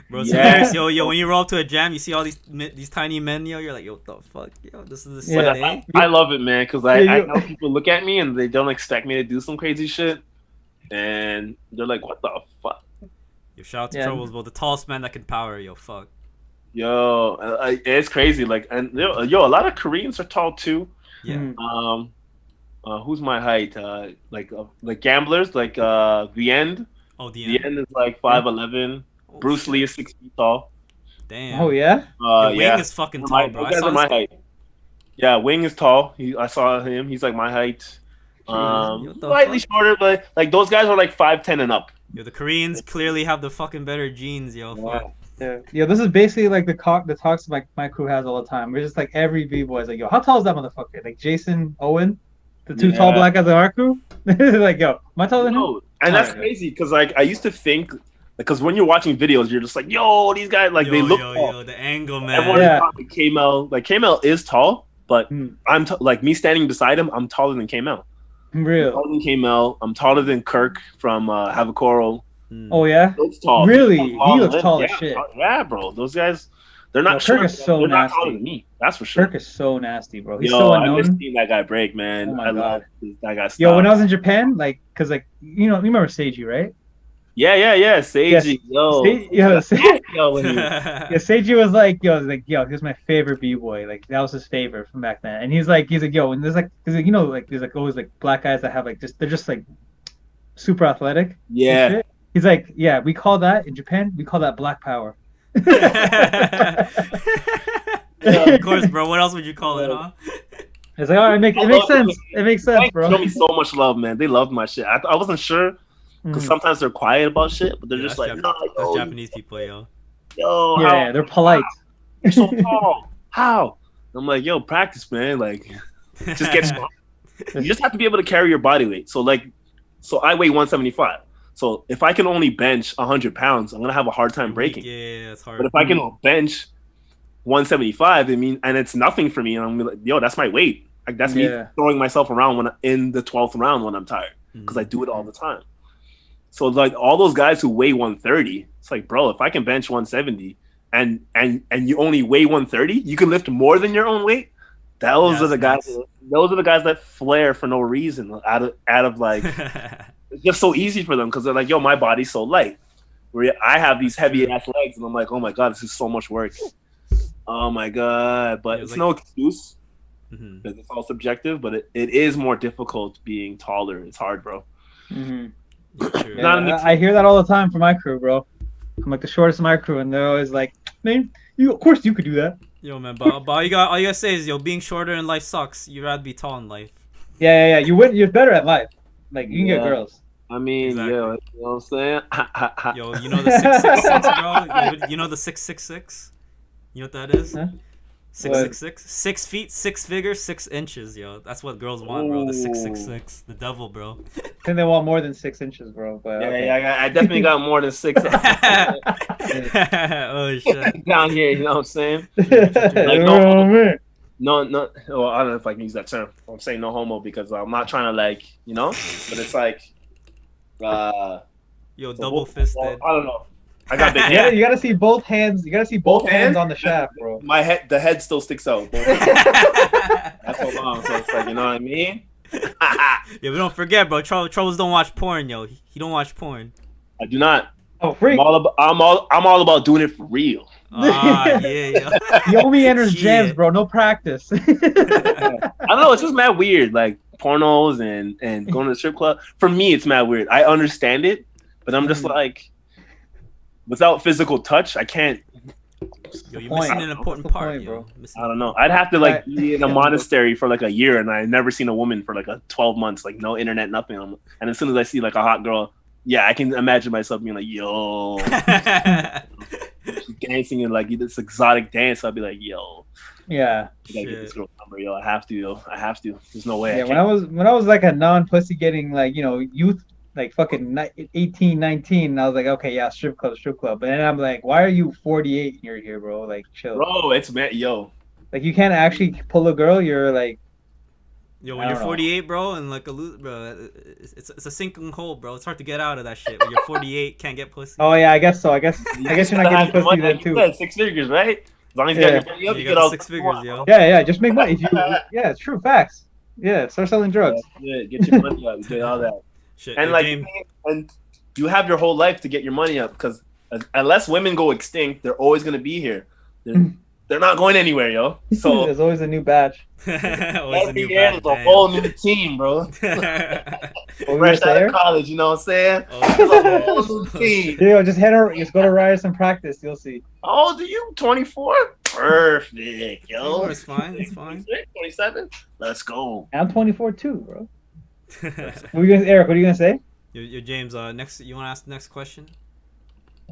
Bro, serious, yo, when you roll up to a jam, you see all these tiny men, yo, you're like, yo, what the fuck, yo, this is the same day. I love it, man, because I know people look at me and they don't expect me to do some crazy shit. And they're like, what the fuck? Yo, shout out to Troublez, bro, the tallest man that can power, yo, fuck. Yo, it's crazy. Like, and yo, a lot of Koreans are tall too. Yeah. Who's my height? Like gamblers, like the end. Oh, the The end. end is like 5'11". Oh, Bruce Lee shit. is 6 feet tall. Damn. Oh yeah. Your Wing Yeah. is fucking Those tall, bro. I guys saw are my this. height. Yeah, Wing is tall. I saw him. He's like my height. what the Slightly fuck? shorter, but like those guys are like 5'10" and up. Yo, the Koreans clearly have the fucking better genes, yo. Fuck. Yeah, this is basically like the talks my crew has all the time. We're just like every b-boy is like, yo, how tall is that motherfucker? Like Jason Owen, the two tall black guys in our crew. Like, yo, am I taller than him? No, and that's crazy because like I used to think because when you're watching videos, you're just like, yo, these guys like they look tall. The angle, man. Everyone thought like K-Mel, like K-Mel is tall, but Mm. I'm like me standing beside him, I'm taller than K-Mel. Real. I'm taller than K-Mel. I'm taller than Kirk from Have a Coral. Oh yeah. Looks tall. Really? He looks tall as shit. Yeah, bro. Those guys, they're not. Kirk is so they're not nasty. taller than me. That's for sure. Kirk is so nasty, bro. He's Yo, so I miss unknown. seeing that guy break, man. Oh my I love God. that guy. Yo, when I was in Japan, like, cause like you remember Seiji, right? Yeah. Seiji, yo. Yeah, Seiji was like, he was my favorite b-boy. Like that was his favorite from back then. And he's like, yo, and there's like, cause like, like there's like always like black guys that have like they're just like super athletic. and Yeah. shit. He's like, yeah, we call that in Japan, we call that black power. Of course, bro. What else would you call it, huh? It's like, all right, it makes sense. It makes sense, bro. Show me so much love, man. They loved my shit. I wasn't sure because Mhm. sometimes they're quiet about shit, but they're just like, no, That's yo, Japanese people, yo. yo, Yeah, they're polite. you're so tall. How? I'm like, yo, practice, man. Like, just get strong. You just have to be able to carry your body weight. So I weigh 175. So if I can only bench 100 pounds, I'm gonna have a hard time breaking. Yeah, it's hard. But if I can bench 175, and it's nothing for me, and I'm like, yo, that's my weight. Like that's me throwing myself around when in the 12th round when I'm tired because I do it all the time. So like all those guys who weigh 130, it's like, bro, if I can bench 170 and you only weigh 130, you can lift more than your own weight. Those are the guys. Nice. Those are the guys that flare for no reason out of like. It's just so easy for them because they're like, yo, my body's so light. Where I have these heavy ass legs, and I'm like, oh my god, this is so much work. Oh my god, but it's like, no excuse. Mm-hmm. It's all subjective, but it is more difficult being taller. It's hard, bro. Mm-hmm. Yeah, I hear that all the time from my crew, bro. I'm like the shortest of my crew, and they're always like, man, of course you could do that. Yo, man, but all you gotta say is, yo, being shorter in life sucks. You'd rather be tall in life. Yeah. You're better at life. Like you can get girls. I mean, exactly. Yeah, you know what I'm saying? Yo, you know the 666, bro? You know the 666? You know what that is? Huh? 666? 6 feet, 6 figures, 6 inches, yo. That's what girls want, bro. The 666. The devil, bro. I think they want more than 6 inches, bro. But yeah, I definitely got more than 6. Oh shit. Down here, you know what I'm saying? Like, no, well, I don't know if I can use that term. I'm saying no homo because I'm not trying to like, but it's like yo, double fisted. I don't know. I got big hands. You gotta see both hands. You gotta see both hands on the shaft, bro. The head still sticks out. That's so long. So it's like, you know what I mean? Yeah, but don't forget, bro. Troubles don't watch porn, yo. He don't watch porn. I do not. Oh, freak! I'm all about doing it for real. Ah, yeah. He only enters jams, bro. No practice. I don't know. It's just mad weird, like pornos and going to the strip club. For me, it's mad weird. I understand it, but I'm just like, without physical touch, I can't. Yo, you're missing an important part, bro. I don't know. I'd have to like be in a monastery for like a year, and I've never seen a woman for like 12 months, like no internet, nothing. And as soon as I see like a hot girl, yeah, I can imagine myself being like, yo, she's dancing in like this exotic dance. I'd be like, yo, yeah, I gotta get this girl's number, yo. I have to. There's no way. Yeah, when I was like a non-pussy getting like youth. Like fucking 18, 19, and I was like, okay, yeah, strip club. But then I'm like, why are you 48 and you're here, bro? Like, chill. Bro, it's yo. Like, you can't actually pull a girl. You're like, yo, when you're 48, bro, and like bro, it's a sinking hole, bro. It's hard to get out of that shit. When you're 48, can't get pussy. Oh yeah, I guess so. I guess you're not getting pussy then too. Said 6 figures, right? As long as you got your money up, you get all 6 figures, yo. Yeah, just make money. Yeah, it's true, facts. Yeah, start selling drugs. Yeah, get your money up, get all that. Shit, and like, and you have your whole life to get your money up because unless women go extinct, they're always gonna be here. They're not going anywhere, yo. So there's always a new batch. Always a every new year bad there's a damn. whole new team, bro. What were you Fresh out saying? of college, you know what I'm saying? Oh, There's a whole new oh, team. Yo, just go to Riot and practice. You'll see. How old are you? 24? Perfect, yo. Oh, it's fine. It's fine. 27? Let's go. I'm 24 too, bro. Eric, what are you gonna say? Yo, James. Next, you want to ask the next question?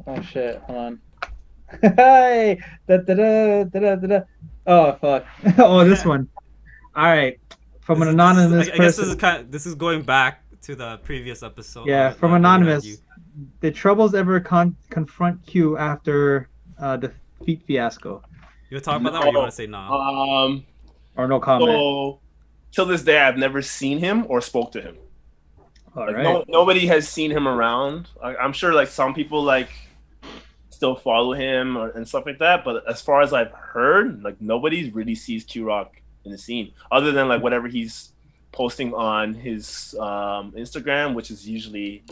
Oh shit! Hold on. Hey, da da da da da da. Oh fuck! Oh, this one. All right, from an anonymous I guess person. this is going back to the previous episode. Yeah, from that we had anonymous. you. Did Troubles ever confront Q after the feet fiasco? You want to talk about that, or you want to say nah? Or no comment? So till this day, I've never seen him or spoke to him. All Like, right. nobody has seen him around. I'm sure like some people like still follow him and stuff like that. But as far as I've heard, like nobody really sees Q Rock in the scene other than like whatever he's posting on his Instagram, which is usually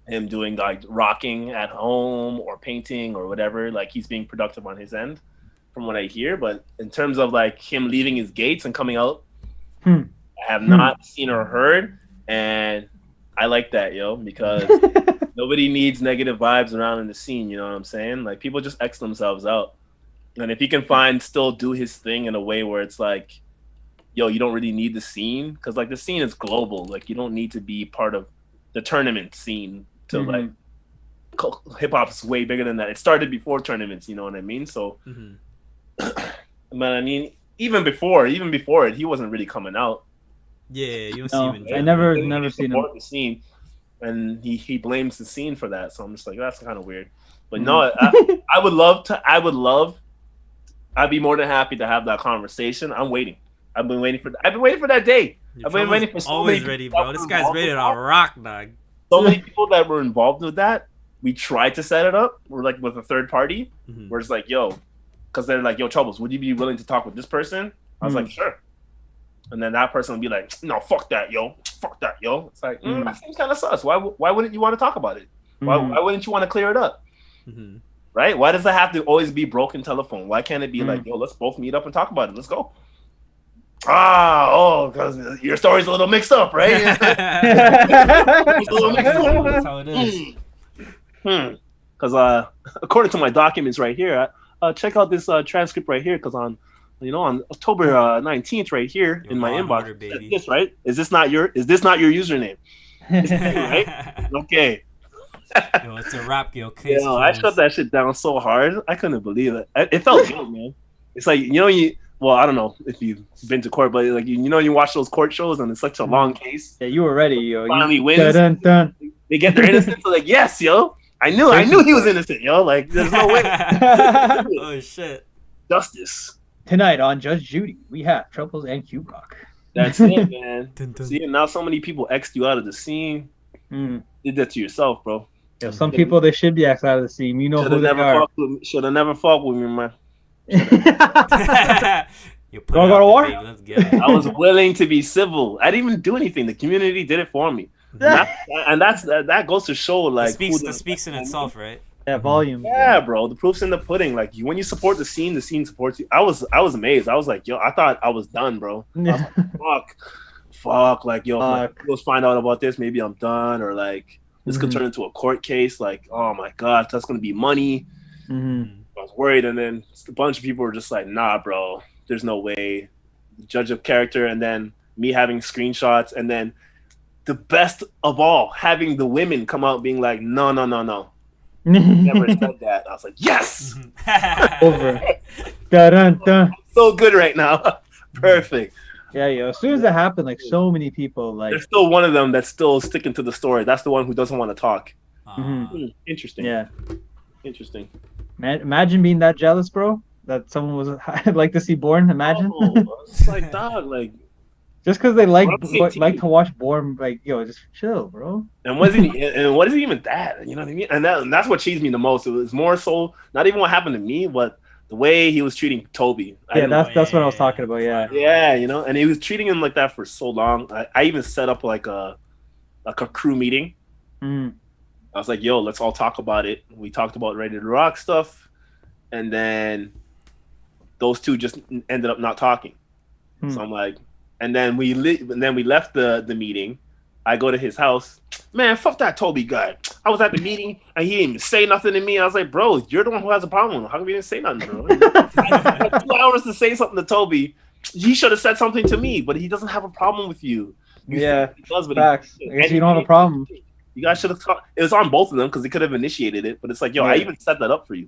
him doing like rocking at home or painting or whatever. Like he's being productive on his end, from what I hear. But in terms of like him leaving his gates and coming out, I have not seen or heard, and I like that, yo, because nobody needs negative vibes around in the scene. You know what I'm saying? Like people just X themselves out, and if he can still do his thing in a way where it's like, yo, you don't really need the scene, because like the scene is global. Like you don't need to be part of the tournament scene to like hip hop's way bigger than that. It started before tournaments. You know what I mean? So, but I mean, even before it, he wasn't really coming out. Yeah, you don't No, see him. I in never general. seen him. The scene, and he blames the scene for that. So I'm just like, that's kind of weird. But no, I would love. I'd be more than happy to have that conversation. I'm waiting. I've been waiting for that day. I've been waiting for so always many ready, people bro. that This were guy's involved ready with to that. rock, dog. So many people that were involved with that. We tried to set it up. We're like with a third party. Where it's like, yo, because they're like, yo, Troubles, would you be willing to talk with this person? I was like, sure. And then that person would be like, no, fuck that, yo. Fuck that, yo. It's like, that seems kind of sus. Why wouldn't you want to talk about it? Why wouldn't you want to clear it up? Right? Why does it have to always be broken telephone? Why can't it be like, yo, let's both meet up and talk about it? Let's go. Because your story's a little mixed up, right? It's a little mixed up. That's how it is. Because according to my documents right here, check out this transcript right here. Because on October 19th, right here in my inbox, order, baby. this right? Is this not your username? Is this you, right? Okay. Yo, it's a rap, yo. Case I shut that shit down so hard. I couldn't believe it. It felt good, man. It's like, well, I don't know if you've been to court, but like you watch those court shows and it's such a long case. Yeah, you were ready, yo. Finally wins. Dun, dun. They get their innocence. So like, yes, yo. I knew he was innocent, yo. Like, there's no way. Oh shit. Justice. Tonight on Judge Judy, we have Troubles and Q Rock. That's it, man. Dun, dun. See, now so many people X'd you out of the scene. Did that to yourself, bro. Yo, some people they should be X'd out of the scene. You know who they are. Should have never fucked with me, man. You put Wanna it go to out war? there, baby. Let's get it. I was willing to be civil. I didn't even do anything. The community did it for me. That goes to show, like, That speaks in itself, right? That volume. Yeah, bro. The proof's in the pudding. Like, when you support the scene supports you. I was amazed. I was like, yo, I thought I was done, bro. I was like, fuck. Like, yo, if my girls find out about this, maybe I'm done, or like this could turn into a court case. Like, oh my god, that's gonna be money. I was worried, and then a bunch of people were just like, nah, bro, there's no way. Judge of character, and then me having screenshots, and then the best of all, having the women come out being like, no. Never said that. I was like, yes! Over. Dun, dun. So good right now. Perfect. Yeah, yo. As soon as that happened, like so many people, like There's still one of them that's still sticking to the story. That's the one who doesn't want to talk. Interesting. yeah. Interesting. Man, imagine being that jealous, bro. That someone was I'd like to see Born. Imagine. It's like, dog, like, Just because they like Bro, to watch Born, like, yo, just chill, bro. and what is it even that? You know what I mean? And that's what cheesed me the most. It was more so not even what happened to me, but the way he was treating Toby. Yeah, that's what I was talking about. Yeah. Yeah, and he was treating him like that for so long. I even set up like a crew meeting. I was like, yo, let's all talk about it. We talked about Ready to Rock stuff, and then those two just ended up not talking. So I'm like, and then we left the meeting. I go to his house. Man, fuck that Toby guy. I was at the meeting and he didn't even say nothing to me. I was like, bro, you're the one who has a problem. How come you didn't say nothing, bro? I had 2 hours to say something to Toby. He should have said something to me, but he doesn't have a problem with you. Yeah, facts. I guess you don't have a problem. You guys should have talked. It was on both of them because they could have initiated it, but it's like, yo, I even set that up for you.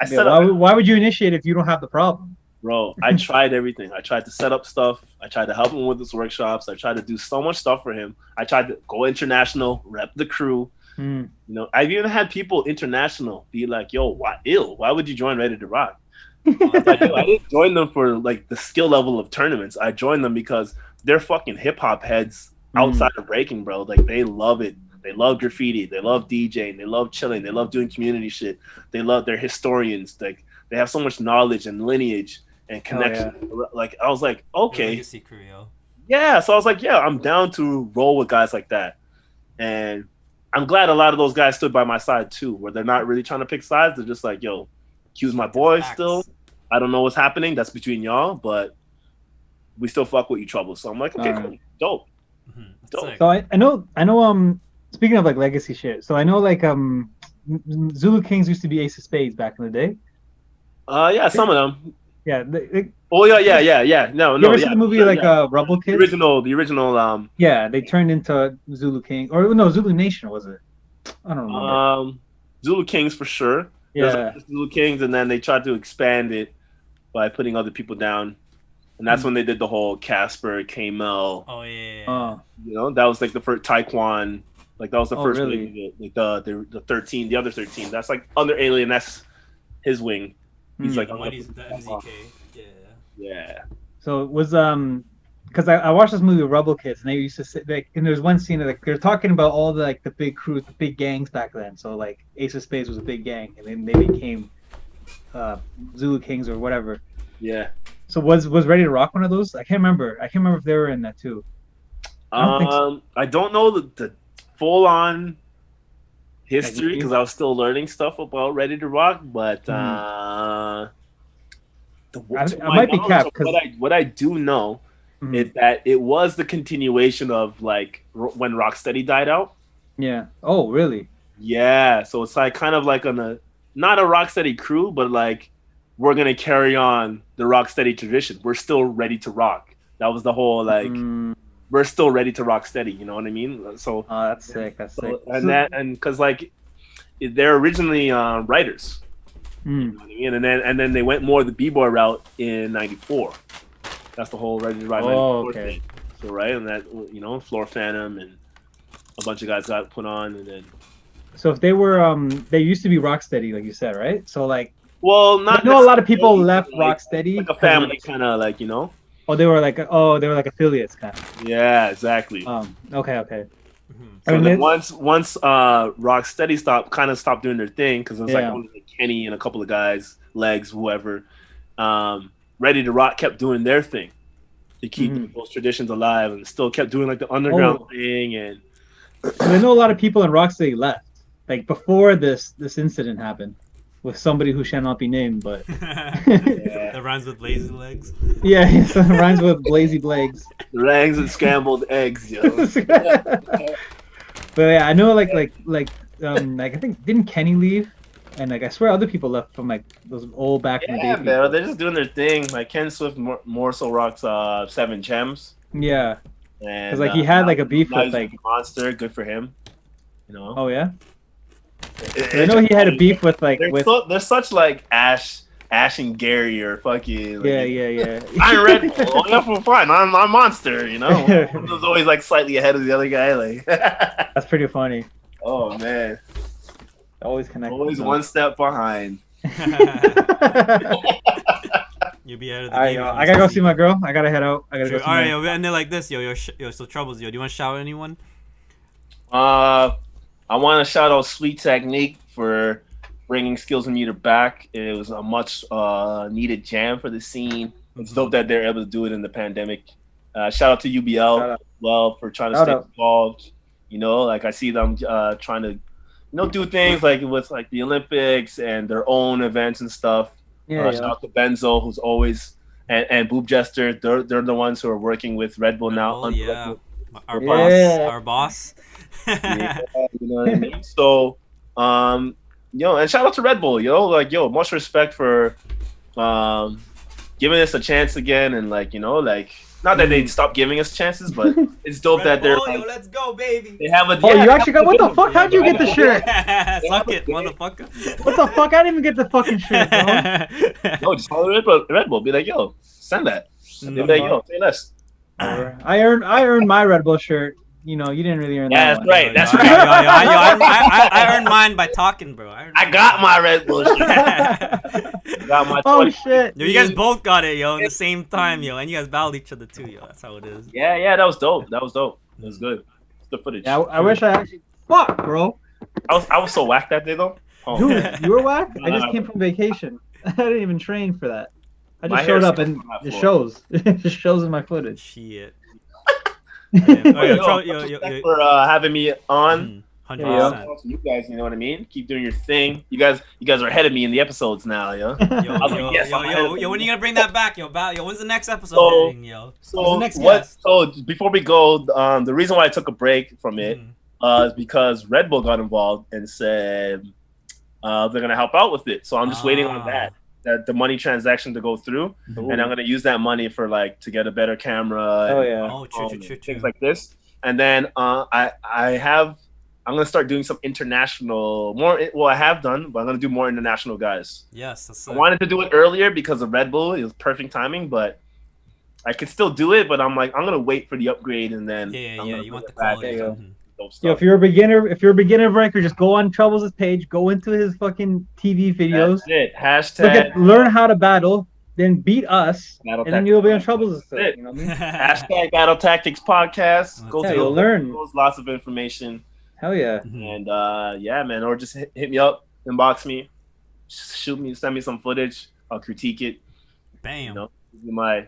Why would you initiate if you don't have the problem? Bro, I tried everything. I tried to set up stuff. I tried to help him with his workshops. I tried to do so much stuff for him. I tried to go international, rep the crew. You know, I've even had people international be like, yo, why would you join Ready to Rock? I was like, yo, I didn't join them for like the skill level of tournaments. I joined them because they're fucking hip hop heads outside of breaking, bro. Like they love it. They love graffiti. They love DJing. They love chilling. They love doing community shit. They're historians. Like they have so much knowledge and lineage and connection. Like I was like, okay, yeah. So I was like, yeah, I'm down to roll with guys like that, and I'm glad a lot of those guys stood by my side too, where they're not really trying to pick sides. They're just like, yo, Q's my boy still. I don't know what's happening. That's between y'all, but we still fuck with you, Trouble. So I'm like, okay, cool, dope. Dope. So I know. Speaking of like legacy shit, so I know like Zulu Kings used to be Ace of Spades back in the day. Yeah, some of them. Yeah. Oh yeah. No. You ever seen the movie like Rebel Kids? The original. Yeah, they turned into Zulu King, or no, Zulu Nation was it? I don't remember. Zulu Kings for sure. Yeah. Zulu Kings, and then they tried to expand it by putting other people down, and that's when they did the whole Casper, Kamel. Oh yeah. You know, that was like the first Taekwon. Like that was the first really? wing, like the 13, the other 13. That's like under Alien. That's his wing. He's like the MZK. Yeah. So it was because I watched this movie Rebel Kids, and they used to sit like, and there's one scene like they're talking about all the like the big crews, the big gangs back then. So like Ace of Spades was a big gang, and then they became Zulu Kings or whatever. Yeah. So was Ready to Rock one of those? I can't remember. I can't remember if they were in that too. I don't know the full on history because I was still learning stuff about Ready to Rock, but I might be capped because what I do know is that it was the continuation of like when Rocksteady died out. Yeah. Oh, really? Yeah. So it's like kind of like not a Rocksteady crew, but like we're gonna carry on the Rocksteady tradition. We're still ready to rock. That was the whole like. We're still ready to rock steady, you know what I mean? So that's sick. That's sick. And because like they're originally writers, you know what I mean? And then they went more the B-boy route in '94. That's the whole Ready to Ride '94 thing. So right, and that Floor Phantom and a bunch of guys got put on, and then. So if they were they used to be Rocksteady, like you said, right? So like. Well, not. I know a lot of people left Rocksteady. Like a family, kind of like Oh, they were like affiliates, kind of. Yeah, exactly. Okay. So then once Rocksteady stopped doing their thing because it was like only like Kenny and a couple of guys, Legs, whoever. Ready to Rock kept doing their thing to keep those traditions alive, and still kept doing like the underground thing. And I know a lot of people in Rocksteady left, like before this incident happened. With somebody who shall not be named, but that rhymes with lazy legs. Yeah, it rhymes with lazy legs. Legs and scrambled eggs, yo. But yeah, I know, like I think didn't Kenny leave, and like I swear other people left from like those old back in the day. Yeah, man, they're just doing their thing. Like Ken Swift more so rocks 7 Gems. Yeah, because like he had like a beef with like Monster. Good for him. You know. Oh yeah. I know he had a beef with like they're such like Ash and Gary or fucking like, yeah. I'm Red Bull. Yeah, fine. I'm Monster. You know, he was always like slightly ahead of the other guy. Like that's pretty funny. Oh man, always connected. Always one step behind. You'll be out of the game. I gotta go see my girl. I gotta head out. I gotta go. All right, yo, we end it like this, yo. So Troubles, yo. Do you want to shout out anyone? I want to shout out Sweet Technique for bringing Skillz O back. It was a much needed jam for the scene. It's dope that they're able to do it in the pandemic. Shout out to UBL as well for trying to stay involved. You know, like I see them trying to, do things like with like the Olympics and their own events and stuff. Yeah, Shout out to Benzo, who's always and Boob Jester. They're the ones who are working with Red Bull now. Red Bull, Red yeah. Bull. Our boss. Yeah, you know what I mean? So, and shout out to Red Bull, like, much respect for giving us a chance again, and like, not that they stopped giving us chances, but it's dope Red that they're Bull, like, let's go, baby. they have a. Oh, you actually got what the fuck? How'd you get the shirt? Suck it, motherfucker. What the fuck? I didn't even get the fucking shirt, bro. No, just call Red Bull. Be like, yo, send that. Be like, yo, say less. I earned my Red Bull shirt. You didn't really earn that. That's right. That's right. I earned mine by talking, bro. I got my Red Bull shirt. Got my. Oh shit! Yo, you guys both got it, yo, at the same time, yo, and you guys battled each other too, yo. That's how it is. Yeah, that was dope. That was good. It's the footage. Yeah, I wish I actually. Fuck, bro. I was so whacked that day though. Oh. Dude, you were whack? I just No. came from vacation. I didn't even train for that. I My just showed hair's up and on that it floor. shows. It just shows in my footage. Shit. Thanks for having me on. 100%. You guys, you know what I mean? Keep doing your thing. You guys are ahead of me in the episodes now, yo. Yo, when are you gonna bring that back, yo? When's the next episode? So- hitting, yo? So Who's the next what? guest? So before we go, the reason why I took a break from it is because Red Bull got involved and said they're gonna help out with it. So I'm just waiting on that the money transaction to go through, and I'm gonna use that money for like to get a better camera. Oh and, yeah. Oh, true. things like this. And then I'm gonna start doing some international I have done, but I'm gonna do more international guys. Yes, that's I wanted to do it earlier because of Red Bull. It was perfect timing, but I could still do it. But I'm gonna wait for the upgrade and then Yeah. I'm gonna You want the bring it back. quality. There you go. Mhm. Dope stuff. Yo, if you're a beginner breaker, just go on Troublez' page, go into his fucking TV videos, That's it. Hashtag learn how to battle, then beat us, Battle and then you'll be on Tactics. Troublez' stuff. That's it. You know what I mean? Hashtag Battle Tactics Podcast. Go Yeah, to you'll learn. lots of information. Hell yeah. Mhm. And yeah, man, or just hit me up, inbox me, send me some footage. I'll critique it. Bam. You know, give you my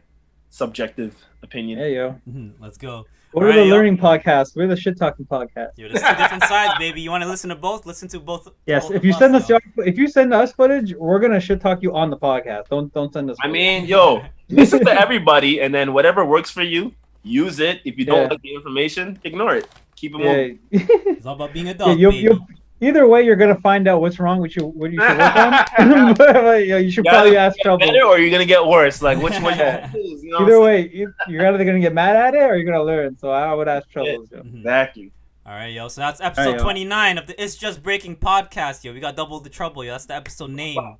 subjective opinion. Yeah, yo. Mhm. Let's go. We're Alright, the yo. learning podcast. We're the shit talking podcast. Yo, there's two different sides, baby. You want to listen to both? Listen to both. Yes, both if you of send us, us yo. if you send us footage, we're gonna shit talk you on the podcast. Don't send us. I footage. mean, yo, listen to everybody, and then whatever works for you, use it. If you don't Yeah. like the information, ignore it. Keep it moving. yeah. It's all about being adult, Yeah, baby. either way, you're gonna find out what's wrong. What you should work on. But, you should probably ask Get Trouble. better, or you're gonna get worse. Like which one? Yeah. You know what Either I'm way, you're either gonna get mad at it or you're gonna learn. So I would ask Trouble. Mhm. saying? Exactly. All right, yo. So that's episode yo. 29 of the It's Just Breaking podcast, yo. We got double the trouble, yo. That's the episode name.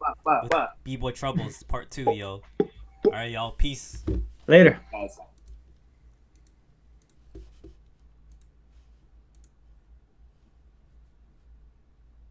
Bboy Troubles, part 2, yo. All right, y'all. Peace. Later. Guys.